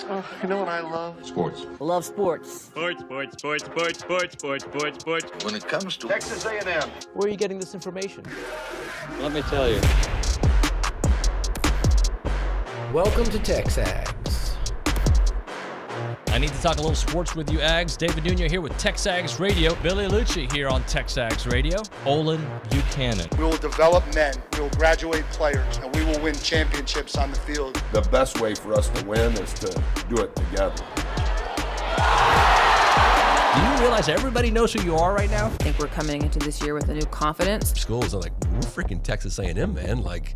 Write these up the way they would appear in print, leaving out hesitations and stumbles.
Oh, you know what I love? Sports. I love sports. Sports. When It comes to Texas A&M. Where are you getting this information? Let me tell you. Welcome to TexAgs. I need to talk a little sports with you, Ags. David Nuño here with TexAgs Radio. Billy Lucci here on TexAgs Radio. Olin Buchanan. We will develop men, we will graduate players, and we will win championships on the field. The best way for us to win is to do it together. Do you realize everybody knows who you are right now? I think we're coming into this year with a new confidence. Schools are like, we're freaking Texas A&M, man. Like,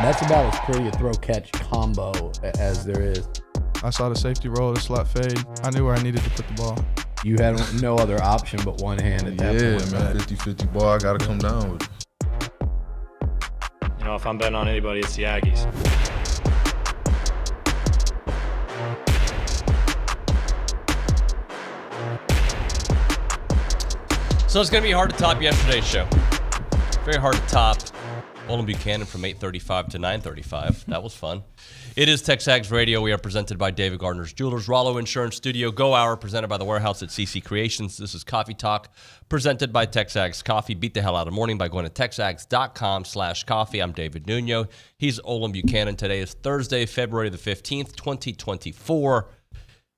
that's about as pretty a throw-catch combo as there is. I saw the safety roll, the slot fade. I knew where I needed to put the ball. You had no other option but one hand at that point. Yeah, man, 50-50 ball, I got to come down with it. You know, if I'm betting on anybody, it's the Aggies. So it's going to be hard to top yesterday's show. Very hard to top Olin Buchanan from 8:35 to 9:35. That was fun. It is TexAgs Radio. We are presented by David Gardner's Jewelers, Rollo Insurance Studio, Go Hour, presented by The Warehouse at CC Creations. This is Coffee Talk, presented by TexAgs Coffee. Beat the hell out of morning by going to texags.com/coffee. I'm David Nuño. He's Olin Buchanan. Today is Thursday, February the 15th, 2024.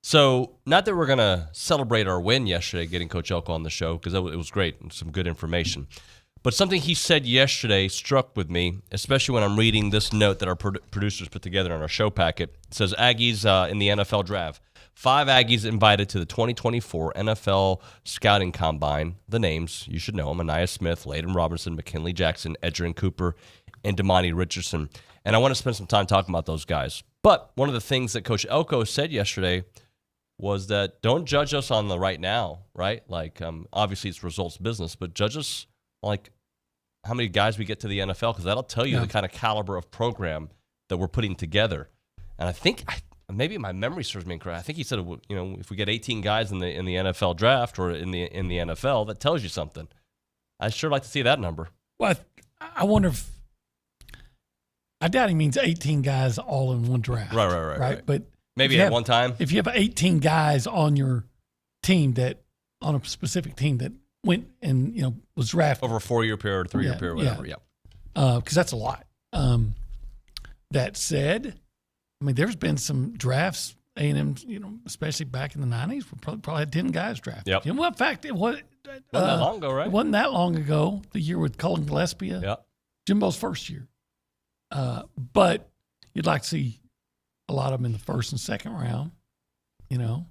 So, not that we're going to celebrate our win yesterday, getting Coach Elko on the show, because it was great and some good information. But something he said yesterday struck with me, especially when I'm reading this note that our producers put together on our show packet. It says Aggies in the NFL draft. 5 Aggies invited to the 2024 NFL Scouting Combine. The names, you should know them: Anaya Smith, Layden Robinson, McKinley Jackson, Edgerrin Cooper, and Damani Richardson. And I want to spend some time talking about those guys. But one of the things that Coach Elko said yesterday was that don't judge us on the right now, right? Like, obviously it's results business, but judge us like how many guys we get to the NFL, because that'll tell you the kind of caliber of program that we're putting together. And I think, maybe my memory serves me incorrect, I think he said, you know, if we get 18 guys in the NFL draft or in the NFL, that tells you something. I'd sure like to see that number. Well, I wonder if, I doubt he means 18 guys all in one draft. Right. But maybe at one time. If you have 18 guys on your team on a specific team that went and, you know, was drafted over a 4-year period, 3-year period, whatever. Yeah. Because that's a lot. That said, I mean, there's been some drafts, A&M, you know, especially back in the 90s, we probably had 10 guys drafted. Yep. Well, in fact, it wasn't that long ago, right? It wasn't that long ago, the year with Cullen Gillespie. Yep. Jimbo's first year. But you'd like to see a lot of them in the first and second round, you know.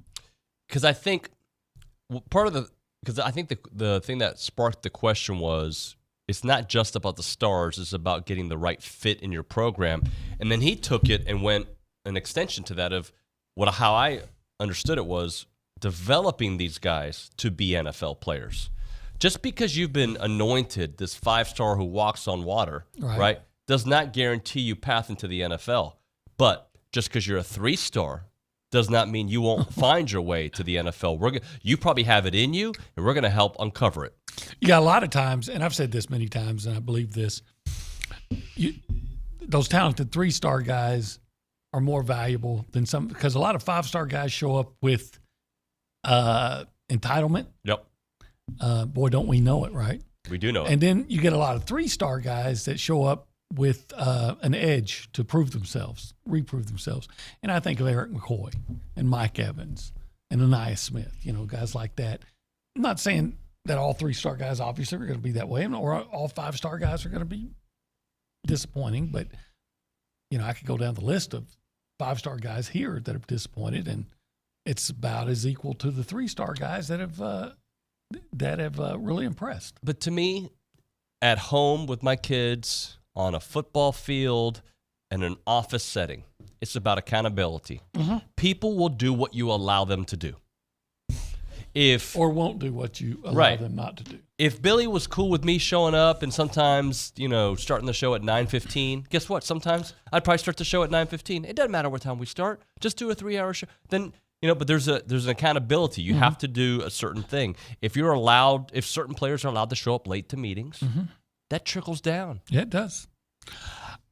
Because I think the thing that sparked the question was, it's not just about the stars, it's about getting the right fit in your program. And then he took it and went an extension to that of how I understood it was developing these guys to be NFL players. Just because you've been anointed this 5-star who walks on water, right, does not guarantee you path into the NFL. But just because you're a 3-star does not mean you won't find your way to the NFL. You probably have it in you, and we're going to help uncover it. Yeah, a lot of times, and I've said this many times, and I believe this, those talented 3-star guys are more valuable than some, because a lot of 5-star guys show up with entitlement. Yep. Boy, don't we know it, right? We do know it. And then you get a lot of 3-star guys that show up with an edge to reprove themselves. And I think of Eric McCoy and Mike Evans and Anaya Smith, you know, guys like that. I'm not saying that all 3-star guys obviously are going to be that way, or all 5-star guys are going to be disappointing, but, you know, I could go down the list of 5-star guys here that have disappointed, and it's about as equal to the 3-star guys that have really impressed. But to me, at home with my kids, on a football field, and an office setting, it's about accountability. Mm-hmm. People will do what you allow them to do. Or won't do what you allow them not to do. If Billy was cool with me showing up and sometimes, you know, starting the show at 9:15, guess what? Sometimes I'd probably start the show at 9:15. It doesn't matter what time we start. Just do a 3-hour show. Then, you know, but there's an accountability. You have to do a certain thing. If certain players are allowed to show up late to meetings, that trickles down. Yeah, it does.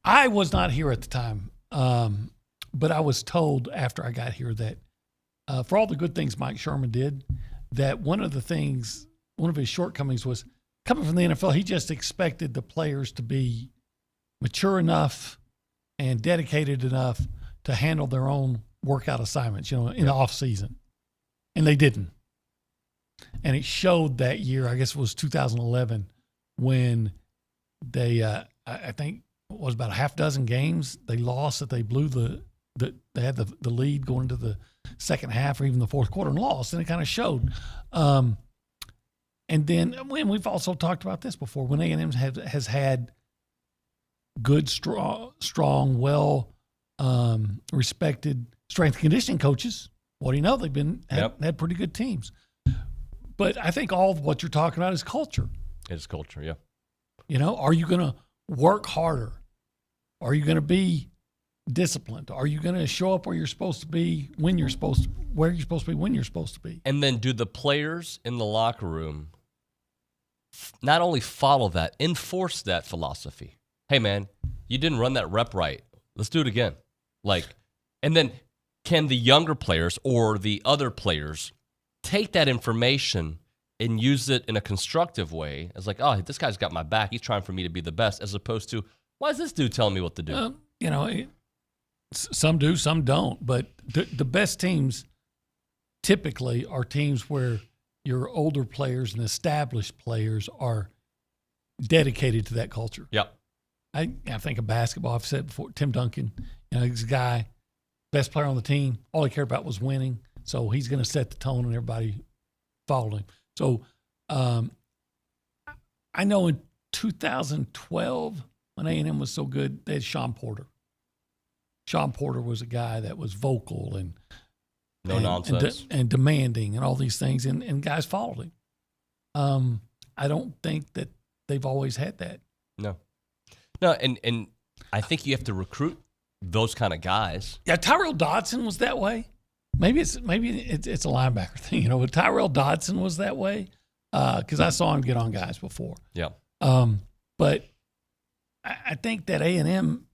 I was not here at the time, but I was told after I got here that for all the good things Mike Sherman did, that one of his shortcomings was coming from the NFL, he just expected the players to be mature enough and dedicated enough to handle their own workout assignments, in the off season. And they didn't. And it showed that year, I guess it was 2011, when they, I think it was about a half dozen games they lost that they blew they had the lead going into the second half or even the fourth quarter and lost. And it kind of showed. And then we've also talked about this before, when A&M has had good, strong, well respected strength and conditioning coaches. What do you know? They've had pretty good teams. But I think all of what you're talking about is culture. It's culture, yeah. Are you going to work harder? Are you going to be disciplined? Are you going to show up where you're supposed to be, when you're supposed to, where you're supposed to be, when you're supposed to be? And then do the players in the locker room not only follow that, enforce that philosophy? Hey, man, you didn't run that rep right. Let's do it again. And then can the younger players or the other players take that information and use it in a constructive way as this guy's got my back. He's trying for me to be the best, as opposed to, why is this dude telling me what to do? Some do, some don't. But the best teams typically are teams where your older players and established players are dedicated to that culture. Yep. I think of basketball. I've said before, Tim Duncan, he's a guy, best player on the team. All he cared about was winning. So he's going to set the tone and everybody followed him. So I know in 2012, when A&M was so good, they had Sean Porter. Sean Porter was a guy that was vocal and nonsense and demanding and all these things, and guys followed him. I don't think that they've always had that. No, and I think you have to recruit those kind of guys. Yeah, Tyrell Dodson was that way. Maybe it's a linebacker thing, but Tyrell Dodson was that way because I saw him get on guys before. Yeah. But I think that A&M,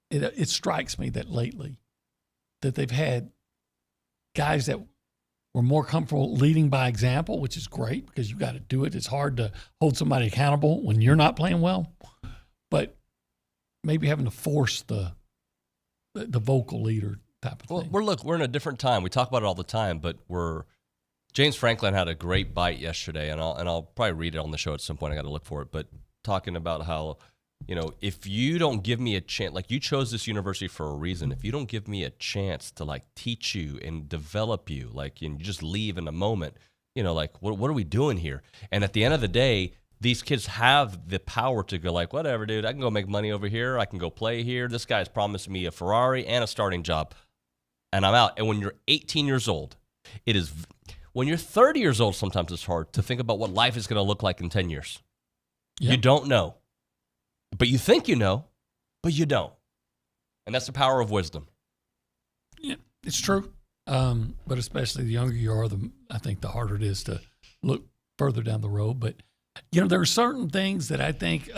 it strikes me that lately that they've had guys that were more comfortable leading by example, which is great because you got to do it. It's hard to hold somebody accountable when you're not playing well, but maybe having to force the vocal leader type of thing. We're in a different time. We talk about it all the time, but James Franklin had a great bite yesterday, and I'll probably read it on the show at some point. I got to look for it, but talking about how, if you don't give me a chance, you chose this university for a reason. If you don't give me a chance to teach you and develop you, and you just leave in a moment, what are we doing here? And at the end of the day, these kids have the power to go whatever, dude, I can go make money over here. I can go play here. This guy's promised me a Ferrari and a starting job, and I'm out. And when you're 18 years old, when you're 30 years old, sometimes it's hard to think about what life is going to look like in 10 years. Yep. You don't know. But you think you know, but you don't. And that's the power of wisdom. Yeah, it's true. But especially the younger you are, I think the harder it is to look further down the road. But, there are certain things that I think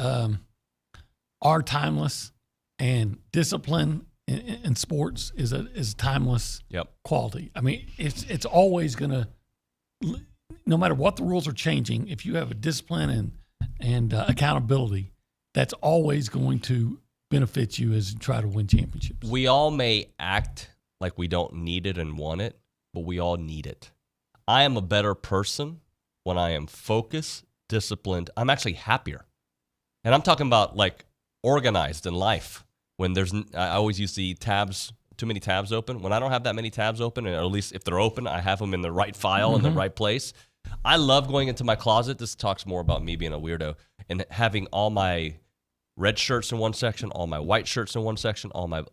are timeless, and discipline in sports is a timeless quality. I mean, it's always going to, no matter what the rules are changing, if you have a discipline and accountability, that's always going to benefit you as you try to win championships. We all may act like we don't need it and want it, but we all need it. I am a better person when I am focused, disciplined. I'm actually happier. And I'm talking about organized in life. When I always use the tabs, too many tabs open. When I don't have that many tabs open, or at least if they're open, I have them in the right file in the right place. I love going into my closet. This talks more about me being a weirdo and having all my red shirts in one section, all my white shirts in one section, all my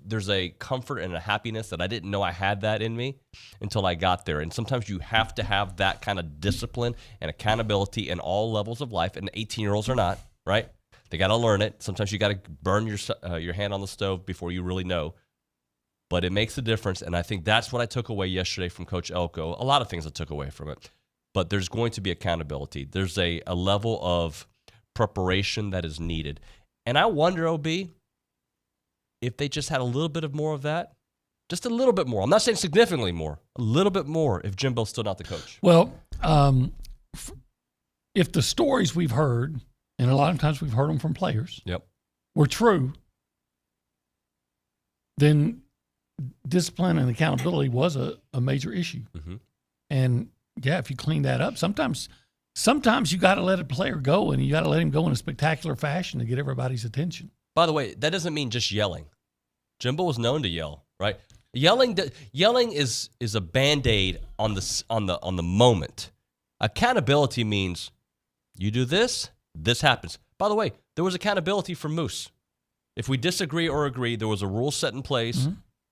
there's a comfort and a happiness that I didn't know I had that in me until I got there. And sometimes you have to have that kind of discipline and accountability in all levels of life. And 18-year-olds are not, right? They got to learn it. Sometimes you got to burn your hand on the stove before you really know. But it makes a difference, and I think that's what I took away yesterday from Coach Elko. A lot of things I took away from it. But there's going to be accountability. There's a level of preparation that is needed. And I wonder, OB, if they just had a little bit of more of that, just a little bit more. I'm not saying significantly more, a little bit more if Jimbo's still not the coach. Well, if the stories we've heard, and a lot of times we've heard them from players, were true, then discipline and accountability was a major issue. Mm-hmm. And, yeah, if you clean that up, sometimes you got to let a player go, and you got to let him go in a spectacular fashion to get everybody's attention. By the way, that doesn't mean just yelling. Jimbo was known to yell, right? Yelling is a Band-Aid on the moment. Accountability means you do this happens. By the way, there was accountability for Moose. If we disagree or agree, there was a rule set in place,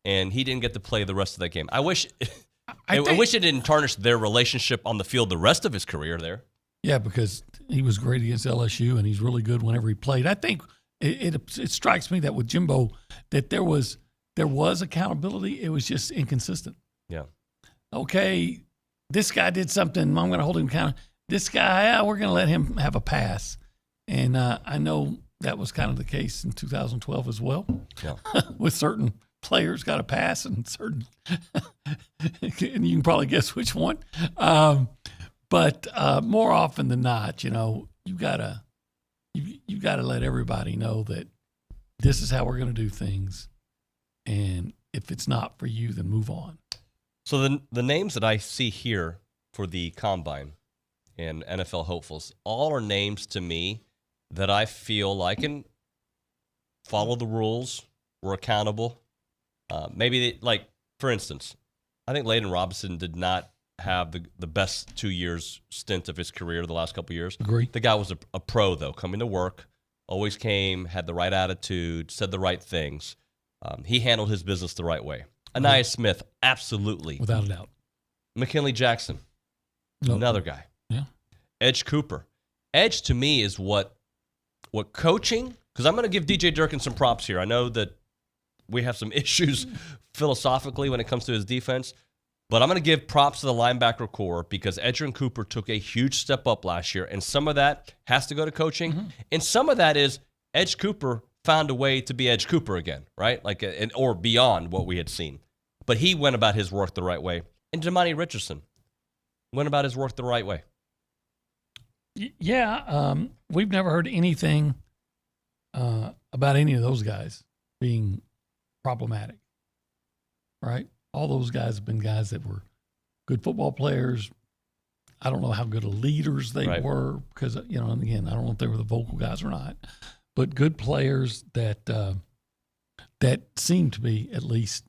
and he didn't get to play the rest of that game. I wish it didn't tarnish their relationship on the field the rest of his career there. Yeah, because he was great against LSU, and he's really good whenever he played. I think it strikes me that with Jimbo that there was accountability. It was just inconsistent. Yeah. Okay, this guy did something. I'm going to hold him accountable. This guy, we're going to let him have a pass. And I know that was kind of the case in 2012 as well. Yeah. With certain players got a pass and certain – and you can probably guess which one. But more often than not, you gotta let everybody know that this is how we're going to do things. And if it's not for you, then move on. So the names that I see here for the Combine and NFL hopefuls, all are names to me that I feel like can follow the rules, were accountable. For instance, I think Layden Robinson did not have the best 2 years stint of his career the last couple of years. Agree. The guy was a pro, though, coming to work, always came, had the right attitude, said the right things. He handled his business the right way. Anaya Smith, absolutely. Without a doubt. McKinley Jackson, another guy. Yeah. Edge Cooper. Edge, to me, is what coaching, because I'm going to give DJ Durkin some props here. I know that we have some issues philosophically when it comes to his defense, but I'm going to give props to the linebacker core because Edgerrin Cooper took a huge step up last year, and some of that has to go to coaching, and some of that is Edge Cooper found a way to be Edge Cooper again, right? Or beyond what we had seen. But he went about his work the right way. And Damani Richardson went about his work the right way. Yeah, we've never heard anything about any of those guys being problematic, right? All those guys have been guys that were good football players. I don't know how good of leaders they were because, and again, I don't know if they were the vocal guys or not, but good players that seem to be at least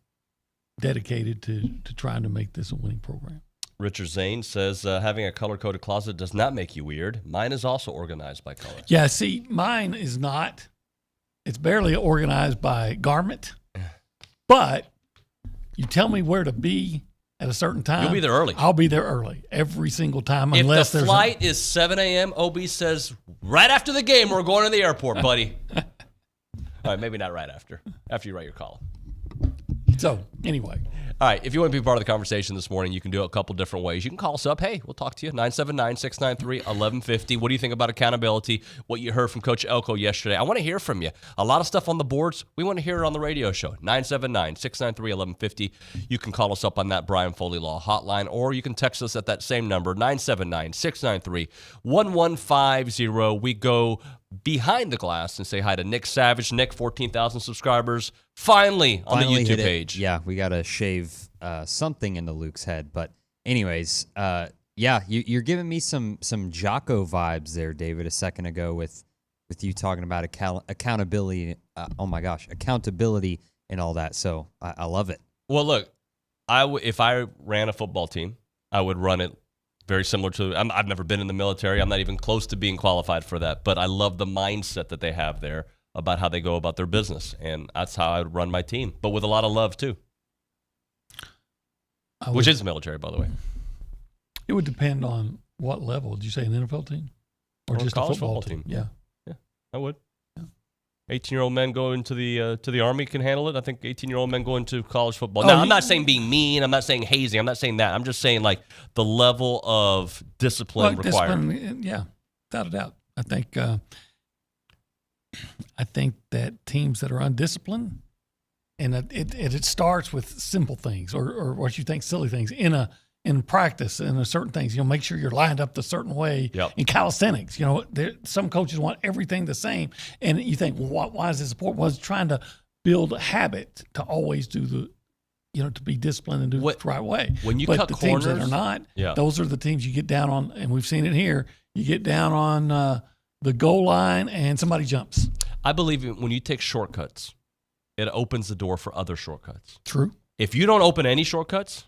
dedicated to trying to make this a winning program. Richard Zane says having a color-coded closet does not make you weird. Mine is also organized by color. Yeah, see, mine is not. It's barely organized by garment, but you tell me where to be at a certain time. You'll be there early. I'll be there early every single time. If the flight is 7 a.m., OB says, right after the game, we're going to the airport, buddy. All right, maybe not right after you write your column. So, anyway. All right, if you want to be part of the conversation this morning, you can do it a couple different ways. You can call us up. Hey, we'll talk to you. 979-693-1150. What do you think about accountability? What you heard from Coach Elko yesterday? I want to hear from you. A lot of stuff on the boards. We want to hear it on the radio show. 979-693-1150. You can call us up on that Brian Foley Law hotline, or you can text us at that same number, 979-693-1150. We go behind the glass and say hi to Nick Savage. Nick, 14,000 subscribers. Finally on the YouTube page. Yeah, we got to shave something into Luke's head. But anyways, you're giving me some Jocko vibes there, David, a second ago with you talking about accountability. Accountability and all that. So I love it. Well, look, if I ran a football team, I would run it very similar to, I've never been in the military. I'm not even close to being qualified for that. But I love the mindset that they have there about how they go about their business. And that's how I would run my team, but with a lot of love, too. Which is the military, by the way. It would depend on what level. Did you say an NFL team? Or just a football team? Yeah. Yeah, I would. 18-year-old men go into the Army can handle it. I think 18-year-old men go into college football. Now, I'm not saying being mean. I'm not saying hazing. I'm not saying that. I'm just saying, the level of discipline required. Discipline, yeah, without a doubt. I think I think that teams that are undisciplined, and it starts with simple things or what you think silly things in practice and certain things. Make sure you're lined up the certain way. Yep. In calisthenics, some coaches want everything the same, and you think, well, why is this important? Well, it's trying to build a habit to always do to be disciplined and do it the right way. When you but cut the corners, teams that are not, those are the teams you get down on, and we've seen it here. You get down on the goal line and somebody jumps. I believe when you take shortcuts, it opens the door for other shortcuts. True. If you don't open any shortcuts,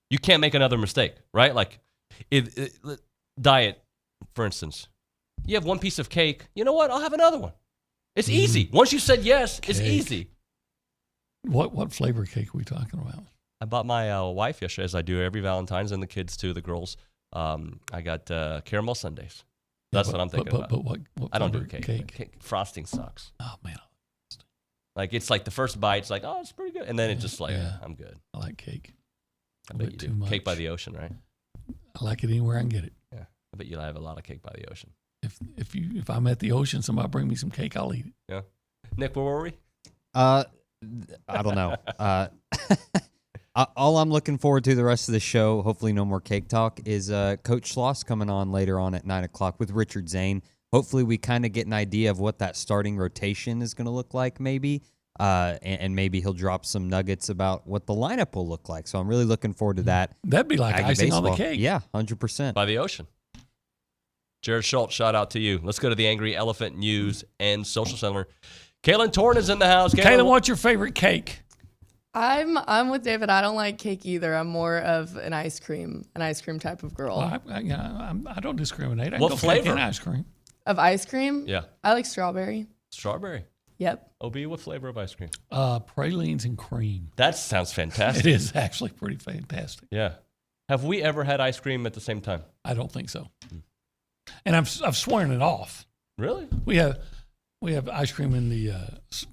you can't make another mistake, right? Like diet, for instance. You have one piece of cake. You know what? I'll have another one. It's easy. Once you said yes, it's easy. What flavor cake are we talking about? I bought my wife yesterday, as I do every Valentine's, and the kids too, the girls. I got caramel sundaes. That's what I'm thinking about. But what I don't do flavor cake. Frosting sucks. Oh, man. Like, it's like the first bite, it's like, oh, it's pretty good. And then it's just like, I'm good. I like cake. I bet you do. Much. Cake by the ocean, right? I like it anywhere I can get it. Yeah. I bet you'll have a lot of cake by the ocean. If I'm at the ocean, somebody bring me some cake, I'll eat it. Yeah. Nick, where were we? I don't know. All I'm looking forward to the rest of the show, hopefully no more cake talk, is Coach Schloss coming on later on at 9 o'clock with Richard Zane. Hopefully we kind of get an idea of what that starting rotation is going to look like maybe, and maybe he'll drop some nuggets about what the lineup will look like. So I'm really looking forward to that. That'd be like Aggie icing baseball. on the cake. Yeah, 100%. By the ocean. Jared Schultz, shout out to you. Let's go to the Angry Elephant News and Social Center. Kaylin Torn is in the house. Kaylin, what's your favorite cake? I'm with David. I don't like cake either. I'm more of an ice cream type of girl. Well, I don't discriminate. What flavor? Ice cream. Of ice cream? Yeah. I like strawberry. Strawberry? Yep. OB, what flavor of ice cream? Pralines and cream. That sounds fantastic. It is actually pretty fantastic. Yeah. Have we ever had ice cream at the same time? I don't think so. And I've sworn it off. Really? We have ice cream in the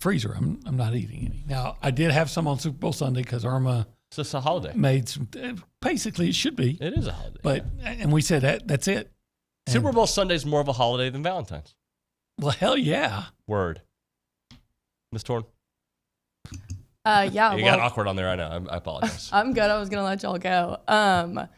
freezer. I'm not eating any. Now, I did have some on Super Bowl Sunday because Irma So it's a holiday. made some. Basically, it should be. It is a holiday. But and we said that's it. Super Bowl Sunday is more of a holiday than Valentine's. Well, hell yeah. Word. Miss Torn? Yeah. You got awkward on there. I know. I apologize. I'm good. I was going to let y'all go.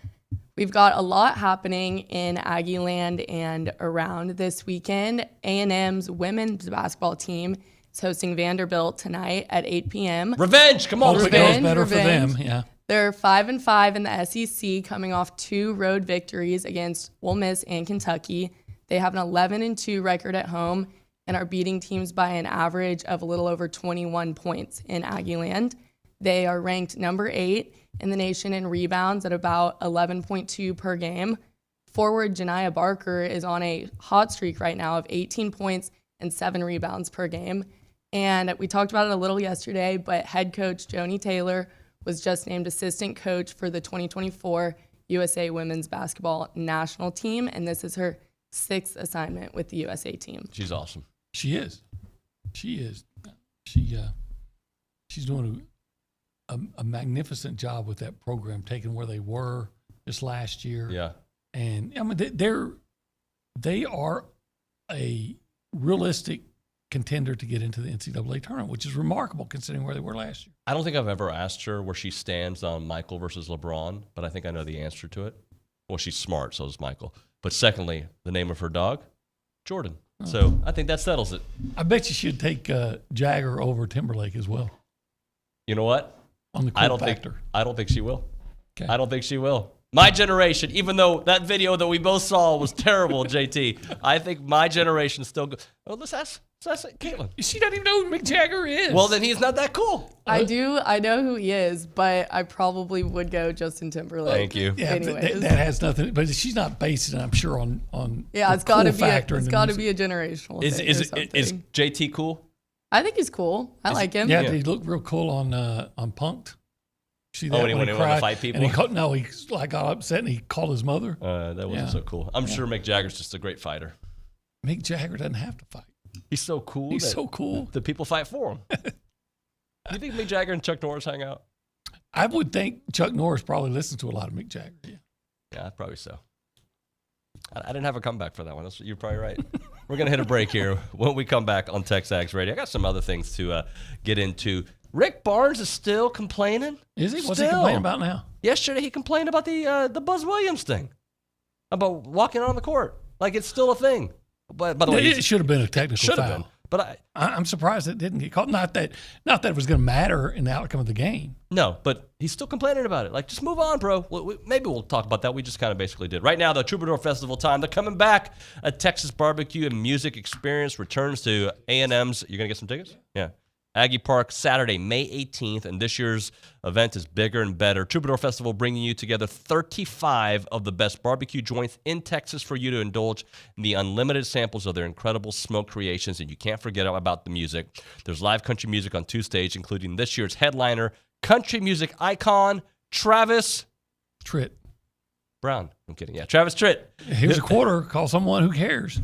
We've got a lot happening in Aggie land and around this weekend. A&M's women's basketball team is hosting Vanderbilt tonight at 8 p.m. Revenge! Come on, It goes better for them. Yeah. They're 5-5 in the SEC, coming off 2 road victories against Ole Miss and Kentucky. They have an 11-2 record at home and are beating teams by an average of a little over 21 points in Aggie land. They are ranked number 8 in the nation in rebounds at about 11.2 per game. Forward Janiah Barker is on a hot streak right now of 18 points and 7 rebounds per game. And we talked about it a little yesterday, but head coach Joni Taylor was just named assistant coach for the 2024 USA Women's Basketball National Team, and this is her 6th assignment with the USA team. She's awesome. She is. She's doing a magnificent job with that program, taking where they were just last year. Yeah. And I mean, they are a realistic contender to get into the NCAA tournament, which is remarkable considering where they were last year. I don't think I've ever asked her where she stands on Michael versus LeBron, but I think I know the answer to it. Well, she's smart, so is Michael. But secondly, the name of her dog, Jordan. Oh. So I think that settles it. I bet you should take Jagger over Timberlake as well. You know what? On the cool factor. I don't think she will. Okay. I don't think she will. My generation, even though that video that we both saw was terrible, JT, I think my generation still go. Oh, let's ask Caitlin. She doesn't even know who Mick Jagger is. Well, then he's not that cool. I know who he is, but I probably would go Justin Timberlake. Thank you. Yeah, that has nothing. But she's not basing it, I'm sure, on yeah. It's got to cool be. It's got to be a generational thing. Is JT cool? I think he's cool. I like him. Yeah, he looked real cool on Punk'd. See that when he wanted to fight people? And he got upset and he called his mother. That wasn't so cool. I'm sure Mick Jagger's just a great fighter. Mick Jagger doesn't have to fight. He's so cool. He's so cool. The people fight for him. You think Mick Jagger and Chuck Norris hang out? I would think Chuck Norris probably listens to a lot of Mick Jagger. Yeah, probably so. I didn't have a comeback for that one. You're probably right. We're going to hit a break here. When we come back on TexAgs Radio, I got some other things to get into. Rick Barnes is still complaining. Is he? What's he complaining about now? Yesterday, he complained about the Buzz Williams thing, about walking on the court. Like, it's still a thing. But by the way, it should have been a technical foul. Should have been. But I'm surprised it didn't get called. Not that it was going to matter in the outcome of the game. No, but he's still complaining about it. Like, just move on, bro. Maybe we'll talk about that. We just kind of basically did. Right now, the Troubadour Festival time. They're coming back. A Texas barbecue and music experience returns to A&M's. You're going to get some tickets? Yeah. Aggie Park, Saturday, May 18th, and this year's event is bigger and better. Troubadour Festival bringing you together 35 of the best barbecue joints in Texas for you to indulge in the unlimited samples of their incredible smoke creations, and you can't forget about the music. There's live country music on 2 stages, including this year's headliner, country music icon, Travis Tritt Brown. I'm kidding. Yeah, Travis Tritt. Here's a quarter. Call someone who cares.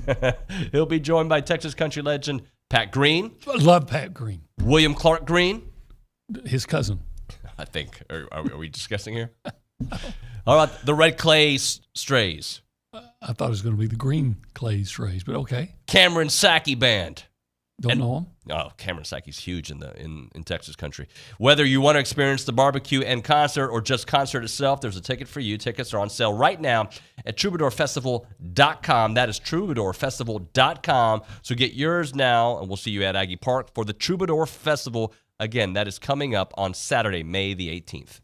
He'll be joined by Texas country legend Pat Green. I love Pat Green. William Clark Green. His cousin. I think. Are we discussing here? All right, the Red Clay Strays. I thought it was going to be the Green Clay Strays, but okay. Cameron Sackey Band. Don't know him. Oh, Cameron Sackey's huge in Texas country. Whether you want to experience the barbecue and concert or just concert itself, there's a ticket for you. Tickets are on sale right now at troubadourfestival.com. That is troubadourfestival.com. So get yours now, and we'll see you at Aggie Park for the Troubadour Festival. Again, that is coming up on Saturday, May the 18th.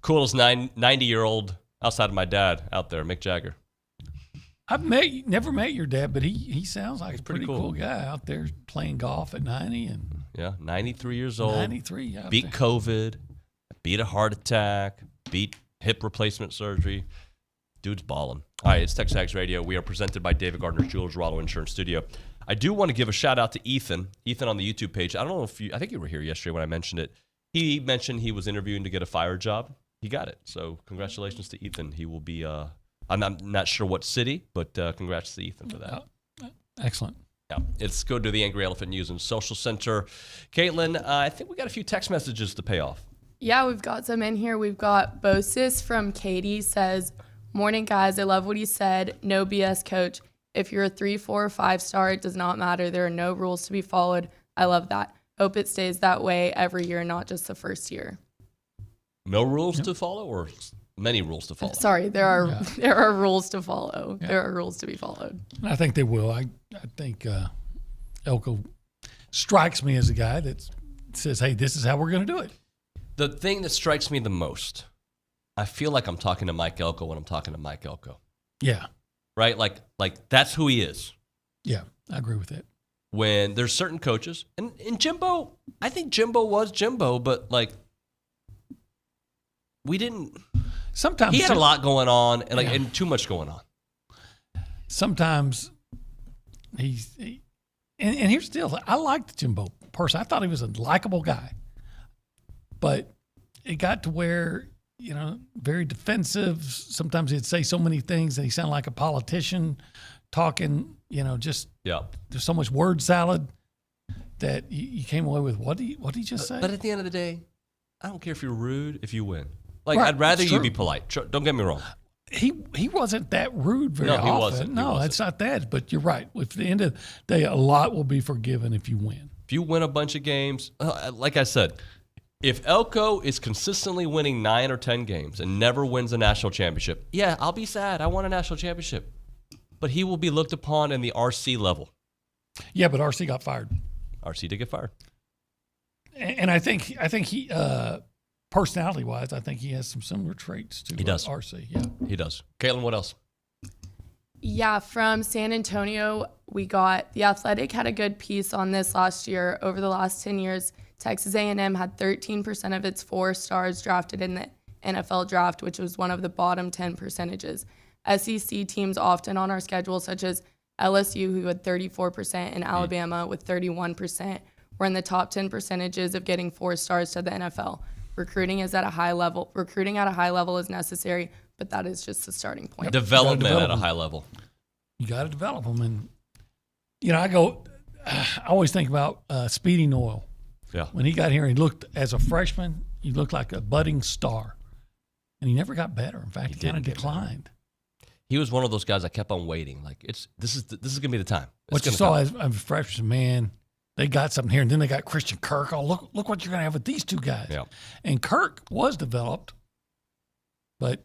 Coolest 90-year-old outside of my dad out there, Mick Jagger. I've never met your dad, but he sounds like a pretty cool guy out there playing golf at 90 and 93 years old. 93, beat COVID, beat a heart attack, beat hip replacement surgery. Dude's balling. All right, it's TexAgs Radio. We are presented by David Gardner's Jewelers, Rollo Insurance Studio. I do want to give a shout out to Ethan. Ethan on the YouTube page. I don't know if I think you were here yesterday when I mentioned it. He mentioned he was interviewing to get a fire job. He got it. So congratulations to Ethan. He will be. I'm not sure what city, but congrats to Ethan for that. Excellent. Yeah, let's go to the Angry Elephant News and Social Center. Caitlin, I think we got a few text messages to pay off. Yeah, we've got some in here. We've got Bosis from Katie says, "Morning, guys. I love what he said. No BS, coach. If you're a 3, 4, or 5 star, it does not matter. There are no rules to be followed. I love that. Hope it stays that way every year, not just the first year." No rules to follow, or many rules to follow? Sorry, there are rules to follow. Yeah. There are rules to be followed. I think they will. I think Elko strikes me as a guy that says, "Hey, this is how we're going to do it." The thing that strikes me the most, I feel like I'm talking to Mike Elko when I'm talking to Mike Elko. Yeah. Right? Like that's who he is. Yeah, I agree with that. When there's certain coaches, and Jimbo, I think Jimbo was Jimbo, but like we didn't. Sometimes he had a lot going on, and too much going on. Sometimes and here's the deal. I liked Jimbo personally. I thought he was a likable guy, but it got to where, very defensive. Sometimes he'd say so many things that he sounded like a politician talking, just there's so much word salad that you came away with, what did he just say? But at the end of the day, I don't care if you're rude if you win. Like, right, I'd rather you be polite. Don't get me wrong. He wasn't that rude very often. He wasn't. It's not that. But you're right. At the end of the day, a lot will be forgiven if you win. If you win a bunch of games, like I said, if Elko is consistently winning 9 or 10 games and never wins a national championship, yeah, I'll be sad. I won a national championship. But he will be looked upon in the RC level. Yeah, but RC got fired. RC did get fired. And I think he, personality-wise, I think he has some similar traits to RC. Yeah, he does. Caitlin, what else? Yeah, from San Antonio, we got The Athletic had a good piece on this last year. Over the last 10 years, Texas A&M had 13% of its 4 stars drafted in the NFL draft, which was one of the bottom 10 percentages. SEC teams often on our schedule, such as LSU, who had 34%, and Alabama with 31%, were in the top 10 percentages of getting 4 stars to the NFL. Recruiting at a high level is necessary, but that is just the starting point. Development at a high level. You got to develop them. And, I always think about Speedy Noyle. Yeah. When he got here, he looked, as a freshman, he looked like a budding star. And he never got better. In fact, he kind of declined. He was one of those guys I kept on waiting. Like, this is going to be the time. What you saw as a freshman, man, they got something here, and then they got Christian Kirk. Oh, look what you're going to have with these 2 guys. Yeah. And Kirk was developed, but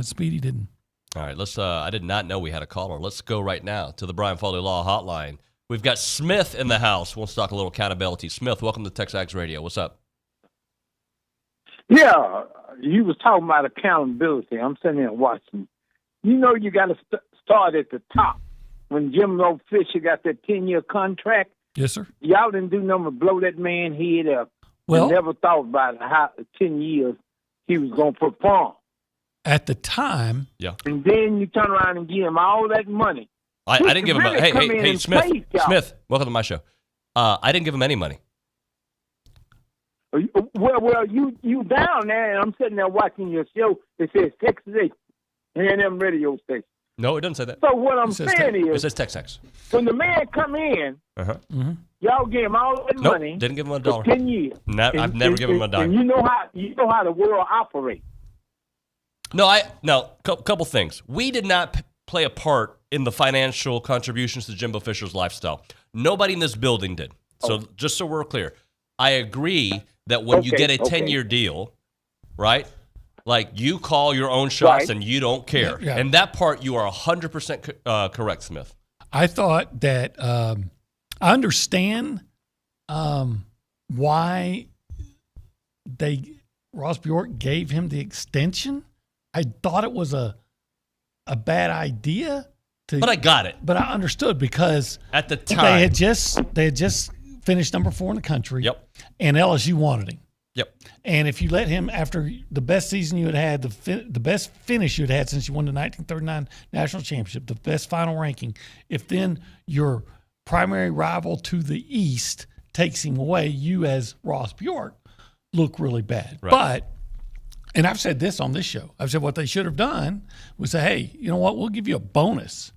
Speedy didn't. All right, let's. I did not know we had a caller. Let's go right now to the Brian Foley Law Hotline. We've got Smith in the house. We'll talk a little accountability. Smith, welcome to TexAgs Radio. What's up? Yeah, you was talking about accountability. I'm sitting there watching. You got to start at the top. When Jim Fisher got that 10-year contract, yes, sir. Y'all didn't do nothing but blow that man head up. Well, never thought about how 10 years he was going to perform. At the time, yeah. And then you turn around and give him all that money. I didn't give him. Hey, Smith, welcome to my show. I didn't give him any money. Well, you down there, and I'm sitting there watching your show. It says Texas A&M radio station. No, it doesn't say that. So what I'm saying is, it says TexAgs. When the man come in, y'all gave him all that money. Didn't give him a dollar. For 10 years. I've never given him a dime. And you know how the world operates. No, couple things. We did not play a part in the financial contributions to Jimbo Fisher's lifestyle. Nobody in this building did. So just so we're clear, I agree that when you get a 10-year deal, right? Like, you call your own shots and you don't care. Yeah. And that part, you are 100% correct, Smith. I thought that I understand why they Ross Bjork gave him the extension. I thought it was a bad idea. But I got it. But I understood because at the time they had just finished number 4 in the country. Yep. And LSU wanted him. Yep. And if you let him, after the best season you had the best finish you had had since you won the 1939 national championship, the best final ranking, if then your primary rival to the East takes him away, you as Ross Bjork look really bad. Right. But, and I've said this on this show, I've said what they should have done was say, hey, you know what, we'll give you a bonus.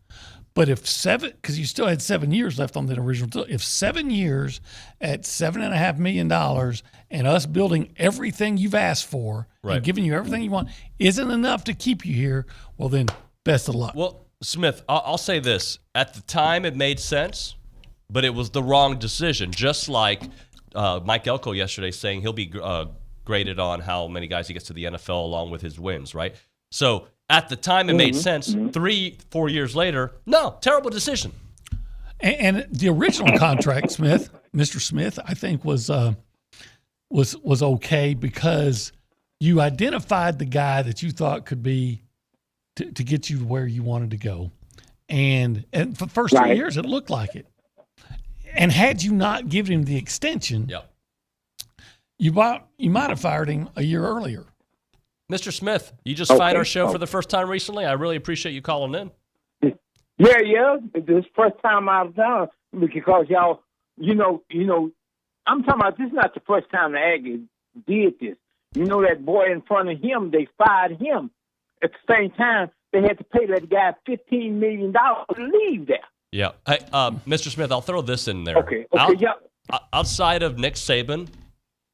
But if because you still had 7 years left on that original deal, if 7 years at $7.5 million and us building everything you've asked for and giving you everything you want isn't enough to keep you here, well, then best of luck. Well, Smith, I'll say this. At the time, it made sense, but it was the wrong decision. Just like Mike Elko yesterday saying he'll be graded on how many guys he gets to the NFL along with his wins, right? So at the time, it made sense. 3-4 years later, no, terrible decision. And the original contract, Mr. Smith, I think was okay because you identified the guy that you thought could be to get you to where you wanted to go, and for the first 3 years, it looked like it. And had you not given him the extension, you might have fired him a year earlier. Mr. Smith, you just find our show for the first time recently. I really appreciate you calling in. Yeah. This first time I've done because y'all, I'm talking about this is not the first time the Aggies did this. You know that boy in front of him, they fired him. At the same time, they had to pay that guy $15 million to leave there. Yeah. Hey, Mr. Smith, I'll throw this in there. Okay, Outside of Nick Saban,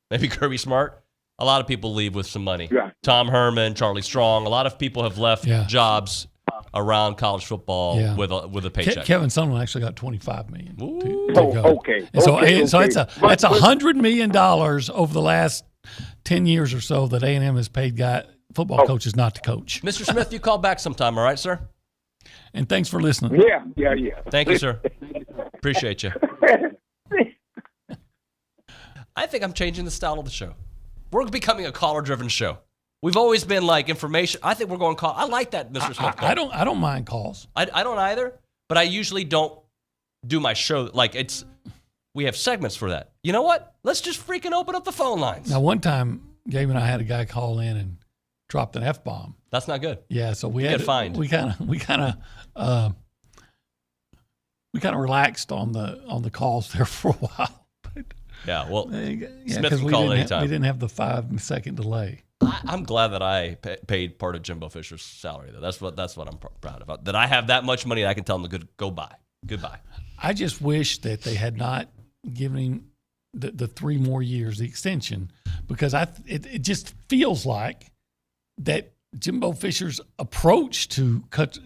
maybe Kirby Smart, a lot of people leave with some money. Yeah. Tom Herman, Charlie Strong, a lot of people have left jobs around college football with a paycheck. Kevin Sumlin actually got $25 million to go. Okay. And so that's $100 million over the last 10 years or so that A&M has paid football coaches not to coach. Mr. Smith, you call back sometime, all right, sir? And thanks for listening. Yeah. Thank you, sir. Appreciate you. I think I'm changing the style of the show. We're becoming a caller-driven show. We've always been like information. I think we're going call. I like that, Mr. Smith. I don't mind calls. I don't either, but I usually don't do my show like it's. We have segments for that. You know what? Let's just freaking open up the phone lines. Now, one time, Gabe and I had a guy call in and dropped an F-bomb. That's not good. Yeah, so we get fined. We kind of relaxed on the calls there for a while. Yeah, well, Smith can call anytime. We didn't have the 5-second delay. I'm glad that I paid part of Jimbo Fisher's salary, though. That's what I'm proud of. That I have that much money that I can tell him to goodbye. I just wish that they had not given him the 3 more years, the extension, because it just feels like that Jimbo Fisher's approach to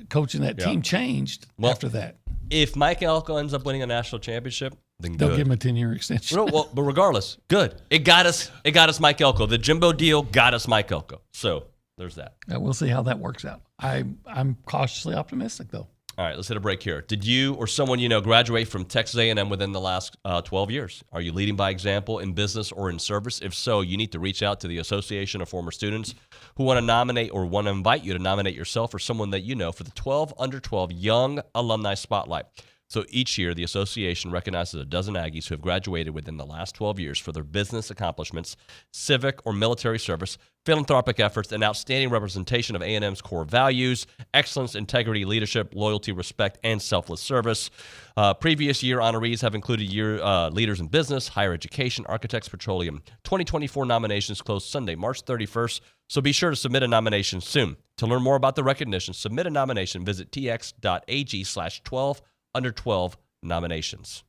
coaching that team changed after that. If Mike Elko ends up winning a national championship, then they'll good. give him a 10-year extension. No, well, but regardless, good. It got us Mike Elko. The Jimbo deal got us Mike Elko. So there's that. We'll see how that works out. I'm cautiously optimistic, though. All right, let's hit a break here. Did you or someone you know graduate from Texas A&M within the last 12 years? Are you leading by example in business or in service? If so, you need to reach out to the Association of Former Students who want to nominate or want to invite you to nominate yourself or someone that you know for the 12 Under 12 Young Alumni Spotlight. So each year, the association recognizes a dozen Aggies who have graduated within the last 12 years for their business accomplishments, civic or military service, philanthropic efforts, and outstanding representation of A&M's core values, excellence, integrity, leadership, loyalty, respect, and selfless service. Previous year honorees have included leaders in business, higher education, architects, petroleum. 2024 nominations close Sunday, March 31st, so be sure to submit a nomination soon. To learn more about the recognition, submit a nomination, visit tx.ag/12 Under 12 nominations.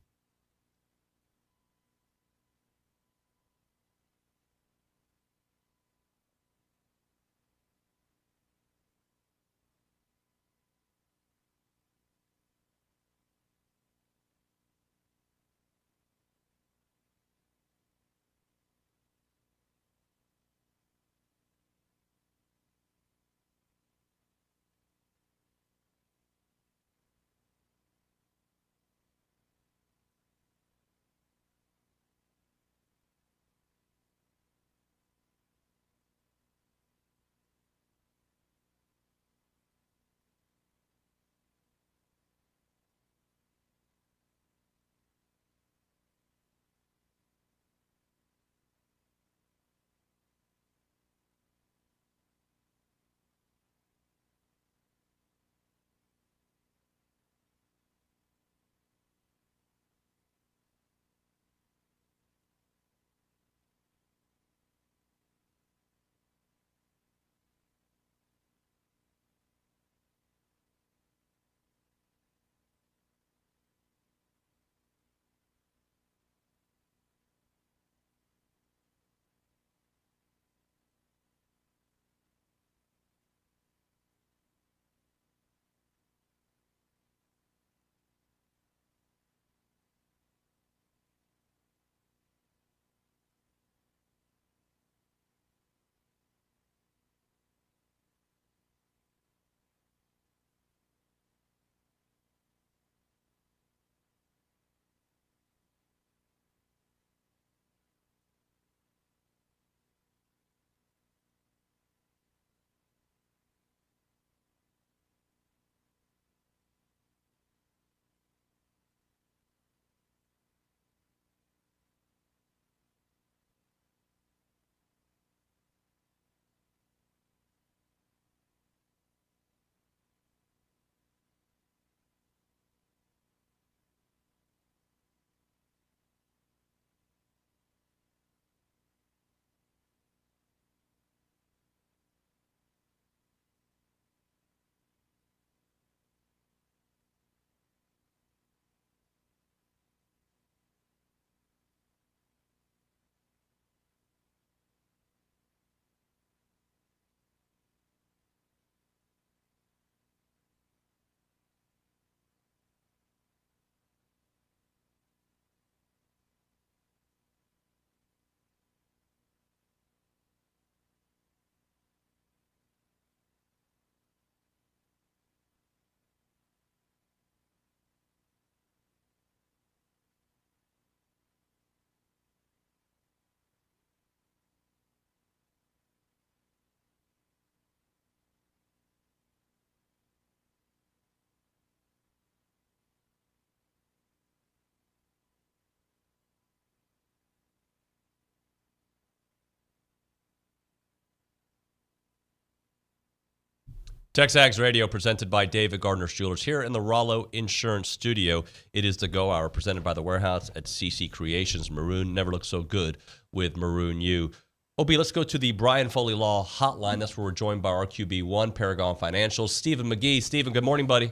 TexAgs Radio presented by David Gardner's Jewelers here in the Rollo Insurance Studio. It is the Go Hour presented by the Warehouse at CC Creations. Maroon never looks so good with Maroon U. OB, let's go to the Brian Foley Law Hotline. That's where we're joined by our QB1, Paragon Financial, Stephen McGee. Stephen, good morning, buddy.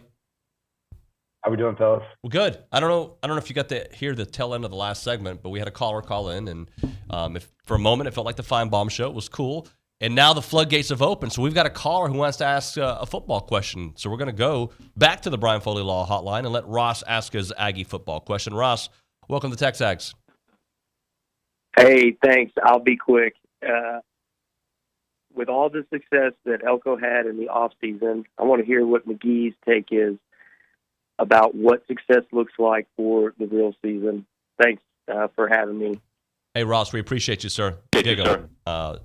How we doing, fellas? Well, good. I don't know if you got to hear the tail end of the last segment, but we had a caller call in, and if for a moment it felt like the Feinbaum show. It was cool. And now the floodgates have opened, so we've got a caller who wants to ask a football question. So we're going to go back to the Brian Foley Law Hotline and let Ross ask his Aggie football question. Ross, welcome to TexAgs. Hey, thanks. I'll be quick. With all the success that Elko had in the offseason, I want to hear what McGee's take is about what success looks like for the real season. Thanks for having me. Hey, Ross, we appreciate you, sir. Giggling.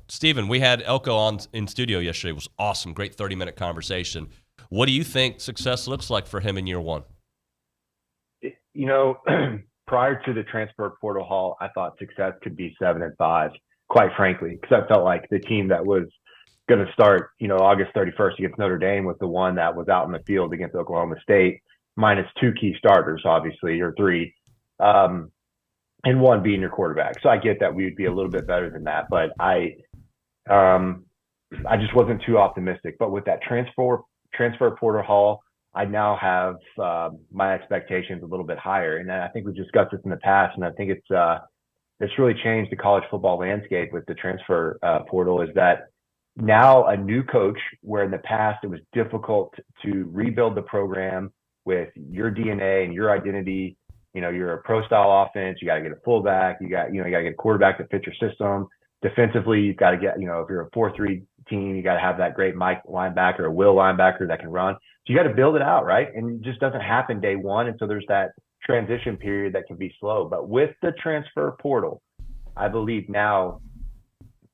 Stephen, we had Elko on in studio yesterday. It was awesome. Great 30-minute conversation. What do you think success looks like for him in year one? You know, prior to the transfer portal haul, I thought success could be 7-5, quite frankly, because I felt like the team that was going to start, August 31st against Notre Dame was the one that was out in the field against Oklahoma State, minus 2 key starters, obviously, or 3. And 1 being your quarterback. So I get that we would be a little bit better than that, but I just wasn't too optimistic. But with that transfer portal haul, I now have my expectations a little bit higher. And I think we've discussed this in the past, and I think it's really changed the college football landscape with the transfer portal, is that now a new coach, where in the past it was difficult to rebuild the program with your DNA and your identity. You're a pro-style offense. You got to get a fullback. You got to get a quarterback that fits your system. Defensively, you've got to get, if you're a 4-3 team, you got to have that great Mike linebacker, or Will linebacker that can run. So you got to build it out, right? And it just doesn't happen day one. And so there's that transition period that can be slow. But with the transfer portal, I believe now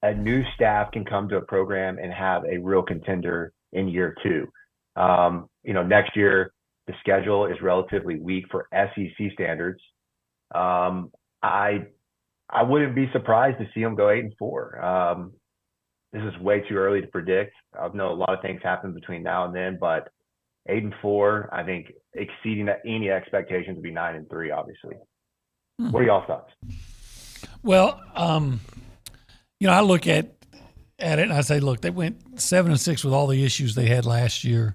a new staff can come to a program and have a real contender in year 2. Next year, the schedule is relatively weak for SEC standards. I wouldn't be surprised to see them go 8-4. This is way too early to predict. I know a lot of things happen between now and then, but 8-4, I think exceeding any expectations would be 9-3, obviously. What are y'all's thoughts? Well, I look at it and I say, look, they went 7-6 with all the issues they had last year.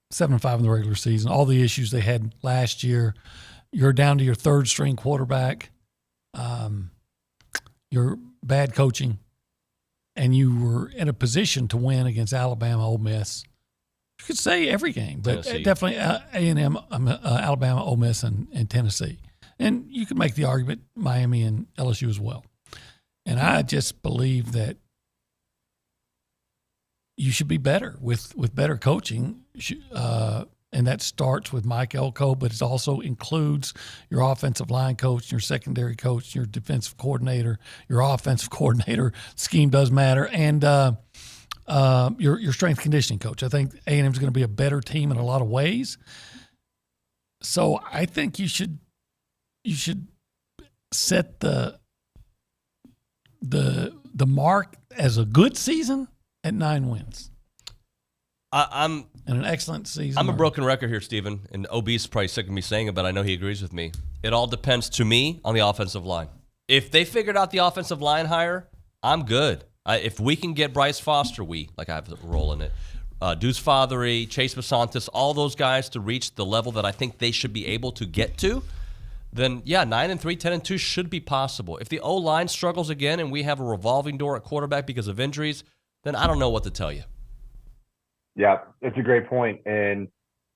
7-5 in the regular season, all the issues they had last year. You're down to your 3rd string quarterback. You're bad coaching, and you were in a position to win against Alabama, Ole Miss. You could say every game, but Tennessee. Definitely A&M, Alabama, Ole Miss, and Tennessee. And you could make the argument Miami and LSU as well. And I just believe that you should be better with better coaching, and that starts with Mike Elko, but it also includes your offensive line coach, your secondary coach, your defensive coordinator, your offensive coordinator. Scheme does matter, and your strength conditioning coach. I think A&M is going to be a better team in a lot of ways. So I think you should set the mark as a good season at 9 wins. I'm and an excellent season. I'm a broken record here, Stephen, and OB's probably sick of me saying it, but I know he agrees with me. It all depends, to me, on the offensive line. If they figured out the offensive line hire, I'm good. If we can get Bryce Foster, I have a role in it, Deuce Fathery, Chase Basantis, all those guys to reach the level that I think they should be able to get to, then, 9-3, 10-2 should be possible. If the O-line struggles again and we have a revolving door at quarterback because of injuries, then I don't know what to tell you. Yeah, it's a great point. And